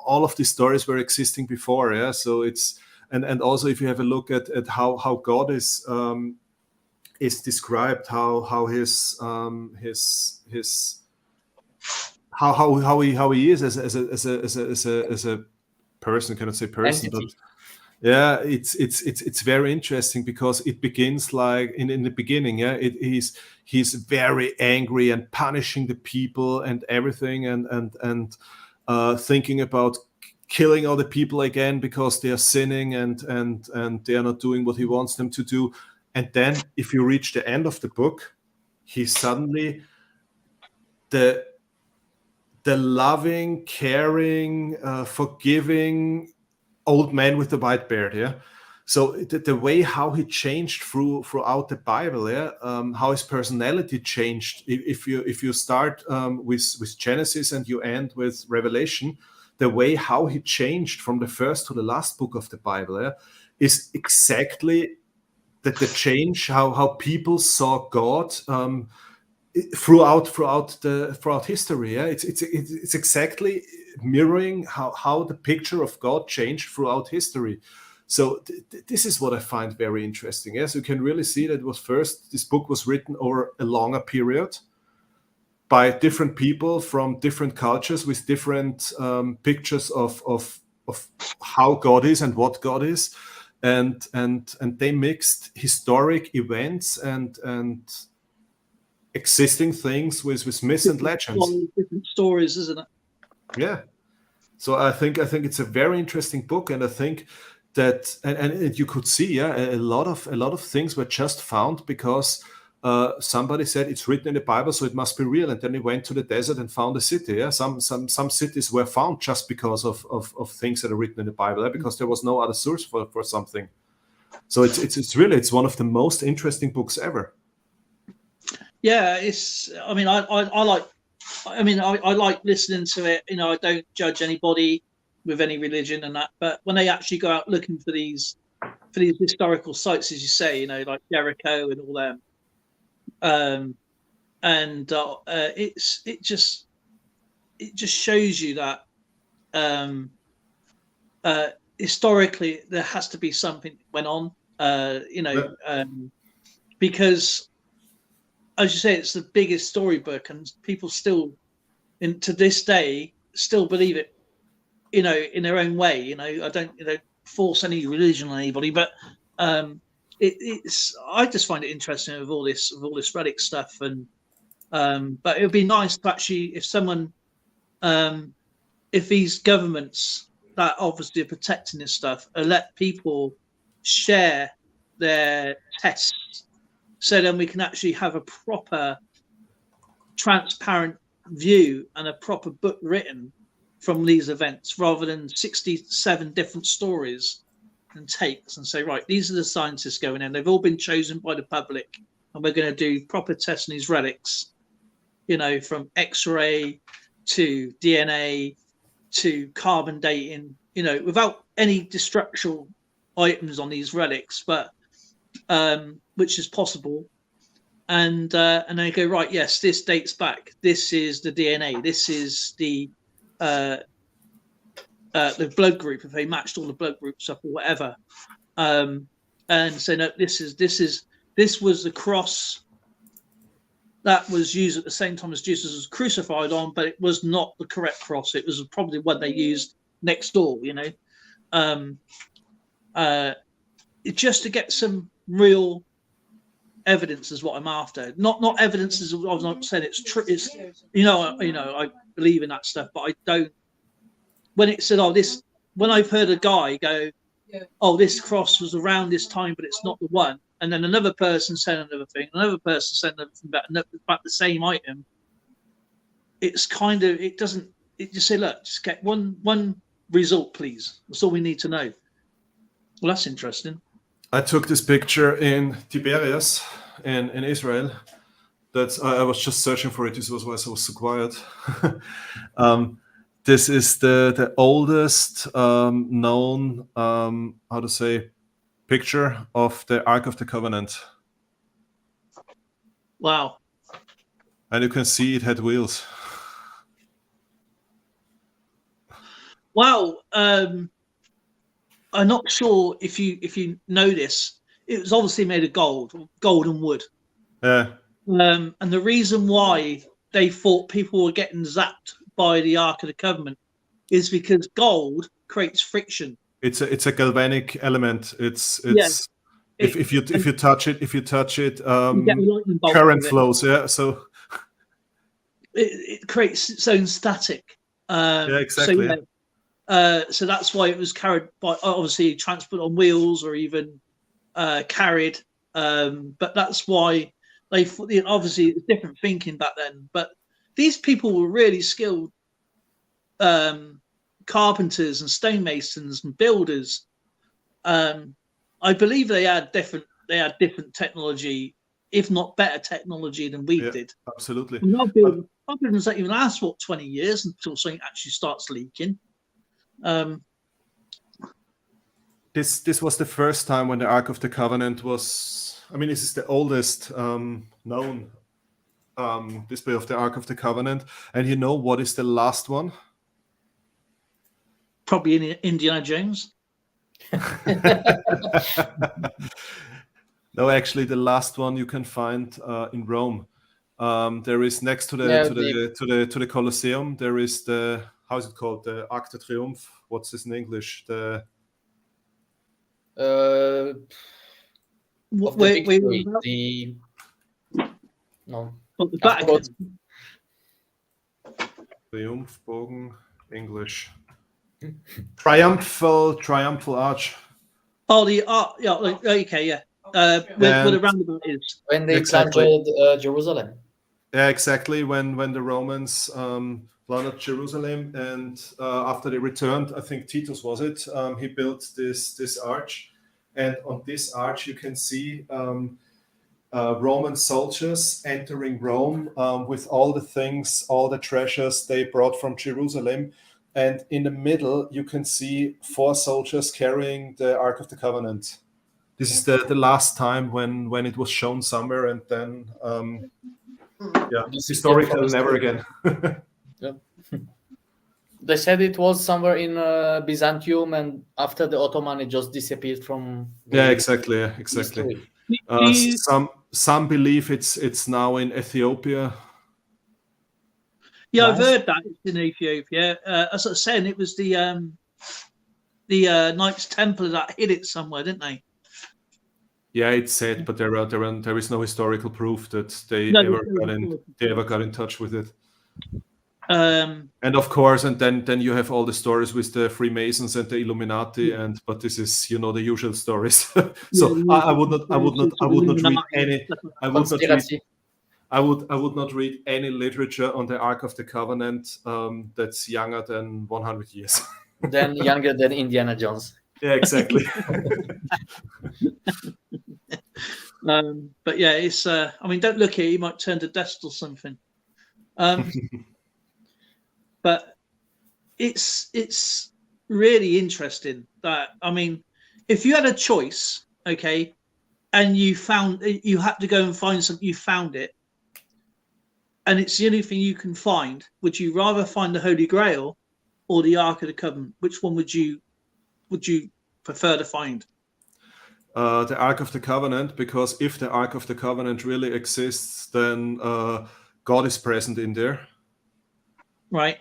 all of these stories were existing before. Yeah. So it's and also if you have a look at how God is described, how his how he is as a person, cannot say person, entity. but yeah, it's very interesting, because it begins like in the beginning. Yeah, he's very angry and punishing the people and everything, and thinking about killing all the people again because they are sinning and they are not doing what he wants them to do. And then if you reach the end of the book, he's suddenly the loving, caring, forgiving old man with the white beard. Yeah. So the way how he changed throughout the Bible, yeah, how his personality changed. If you start with Genesis and you end with Revelation, the way how he changed from the first to the last book of the Bible, yeah, is exactly the change how people saw God throughout history. Yeah, it's exactly mirroring how the picture of God changed throughout history. So this is what I find very interesting. Yes, you can really see that this book was written over a longer period by different people from different cultures with different pictures of how God is and what God is, and they mixed historic events and existing things with myths and legends. Different stories, isn't it? Yeah. So I think it's a very interesting book, and I think that and you could see, yeah, a lot of things were just found because somebody said it's written in the Bible, so it must be real, and then they went to the desert and found a city. Yeah, some cities were found just because of things that are written in the Bible, yeah? Because there was no other source for something. So it's really one of the most interesting books ever. Yeah, I like listening to it. I don't judge anybody with any religion and that, but when they actually go out looking for these historical sites, as you say, like Jericho and all them, it just shows you that historically there has to be something that went on, because, as you say, it's the biggest storybook, and people still, to this day, still believe it, in their own way. I don't, force any religion on anybody, but it's. I just find it interesting with all this relic stuff, and but it would be nice to actually, if someone, if these governments that obviously are protecting this stuff, let people share their tests. So then we can actually have a proper, transparent view and a proper book written from these events, rather than 67 different stories and takes and say, right, these are the scientists going in. They've all been chosen by the public, and we're going to do proper tests on these relics, from X-ray to DNA to carbon dating, without any destructural items on these relics, but which is possible. And they go, right, yes, this dates back. This is the DNA. This is the blood group, if they matched all the blood groups up or whatever. And say, no, this was the cross that was used at the same time as Jesus was crucified on, but it was not the correct cross. It was probably what they used next door, just to get some real evidence is what I'm after. Not evidence is, I was not saying it's true. It's, I believe in that stuff, but I don't. When it said, when I've heard a guy go, oh, this cross was around this time, but it's not the one. And then another person said another thing, another person said another thing about the same item. It's kind of, it just say, look, just get one result, please. That's all we need to know. Well, that's interesting. I took this picture in Tiberias in Israel. I was just searching for it. This was why I was so quiet. This is the oldest known, picture of the Ark of the Covenant. Wow. And you can see it had wheels. Wow. I'm not sure if you know this. It was obviously made of gold and wood. Yeah. And the reason why they thought people were getting zapped by the Ark of the Covenant is because gold creates friction. It's a galvanic element. It's if you touch it, current flows. Yeah, so it creates its own static. Exactly. So that's why it was carried by, obviously, transport on wheels or even carried. But that's why they obviously it's different thinking back then. But these people were really skilled carpenters and stonemasons and builders. I believe they had different technology, if not better technology than we did. Absolutely. Our buildings don't even last 20 years until something actually starts leaking. This was the first time when the Ark of the Covenant was. I mean, this is the oldest known display of the Ark of the Covenant, and you know what is the last one? Probably in Indiana Jones. No, actually, the last one you can find in Rome. There is next to the Colosseum. There is the, how is it called? The Arc de Triomphe. What's this in English? The Triumphbogen, English. Triumphal arch. Oh, the arch. Yeah. Okay. Yeah. Where the roundabout is. When they plundered Jerusalem. Yeah, exactly. When the Romans plundered Jerusalem, and after they returned, I think Titus was it. He built this arch, and on this arch you can see Roman soldiers entering Rome with all the things, all the treasures they brought from Jerusalem. And in the middle, you can see 4 soldiers carrying the Ark of the Covenant. This is the last time when it was shown somewhere, and then, historical, never again. Yeah. They said it was somewhere in Byzantium, and after the Ottoman, it just disappeared from. Exactly. Some believe it's now in Ethiopia. Yeah, I've heard that it's in Ethiopia. As I was saying, it was the Knights Templar that hid it somewhere, didn't they? Yeah, it's said, but there is no historical proof that they ever got in touch with it. And of course, and then you have all the stories with the Freemasons and the Illuminati, but this is the usual stories. So I would not read any. I would not read any literature on the Ark of the Covenant that's younger than 100 years. Then younger than Indiana Jones. Yeah, exactly. But yeah, it's. I mean, don't look here; you might turn to dust or something. But it's really interesting that, I mean, if you had a choice, okay, and you had to go and find something, you found it, and it's the only thing you can find, would you rather find the Holy Grail or the Ark of the Covenant? Which one would you prefer to find? The Ark of the Covenant, because if the Ark of the Covenant really exists, then God is present in there. Right.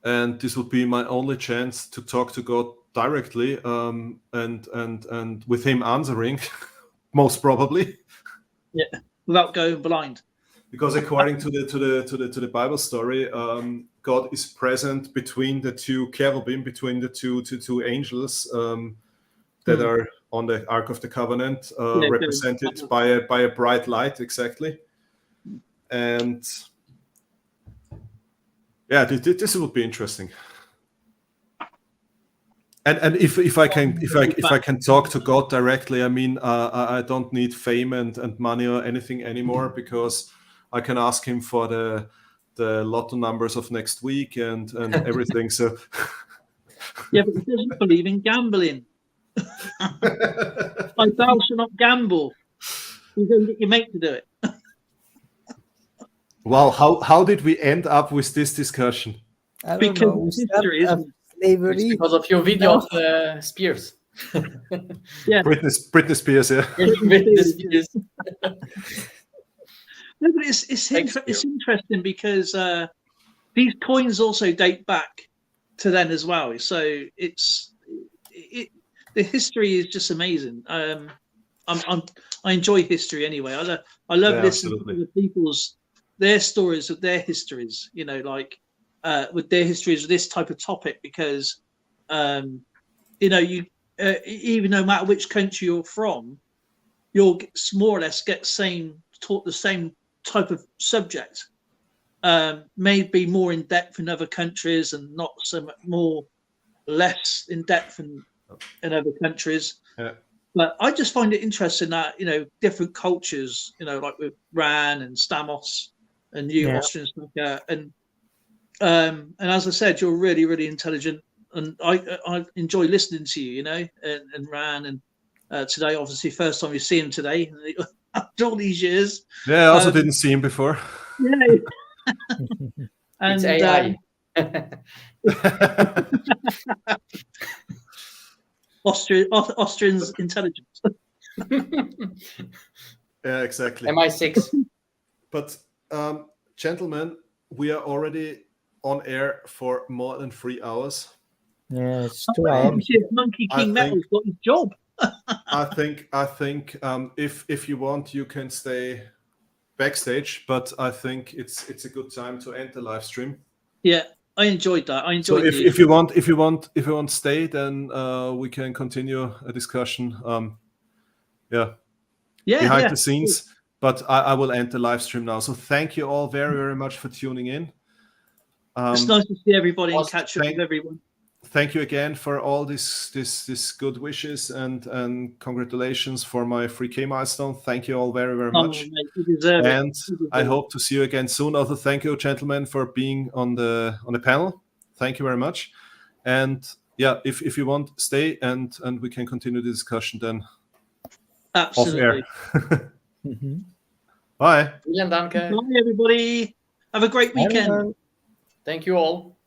And this would be my only chance to talk to God directly, and with Him answering, most probably. Yeah, without going blind. Because according to the Bible story, God is present between the two cherubim, between the two angels that are on the Ark of the Covenant, represented by a bright light, exactly. And yeah, this would be interesting. And if I can talk to God directly, I mean, I don't need fame and money or anything anymore, because I can ask Him for the lotto numbers of next week and everything. So yeah, but He doesn't believe in gambling. Like, thou shalt not gamble. You don't get your mate to do it. Wow, how did we end up with this discussion? I don't Because know. history, isn't it? Slavery. It's because of your video of Spears. Yeah. Britney Spears, yeah. Britney Spears. No, but it's interesting because these coins also date back to then as well. So the history is just amazing. I enjoy history anyway. I love listening to their stories of their histories. You know, like with their histories of this type of topic, because you know, you even no matter which country you're from, you'll more or less get taught the same type of subject. Maybe more in depth in other countries and not so much less in depth in other countries. Yeah. But I just find it interesting that, you know, different cultures, you know, like with Ran and Stamos and you Austrians, and as I said, you're really, really intelligent, and I enjoy listening to you, you know, and Ran, and today, obviously, first time you see him today after all these years. Yeah, I also didn't see him before. Yeah. And, it's AI. Austrians intelligence. Yeah, exactly. MI6. But gentlemen, we are already on air for more than 3 hours. Yeah, it's 2 a.m. Monkey King Metal's got his job. I think if you want, you can stay backstage, but I think it's a good time to end the live stream. Yeah, I enjoyed that. I enjoyed. So if you want to stay, then we can continue a discussion. Behind the scenes. But I will end the live stream now. So thank you all very, very much for tuning in. It's nice to see everybody and catch up with everyone. Thank you again for all this good wishes and congratulations for my 3K milestone. Thank you all very, very much. Mate, you deserve and I hope to see you again soon. Also, thank you, gentlemen, for being on the panel. Thank you very much. And yeah, if you want, stay and we can continue the discussion then. Absolutely. Off air. Bye. Vielen Dank. Bye, everybody. Have a great weekend. Thank you all.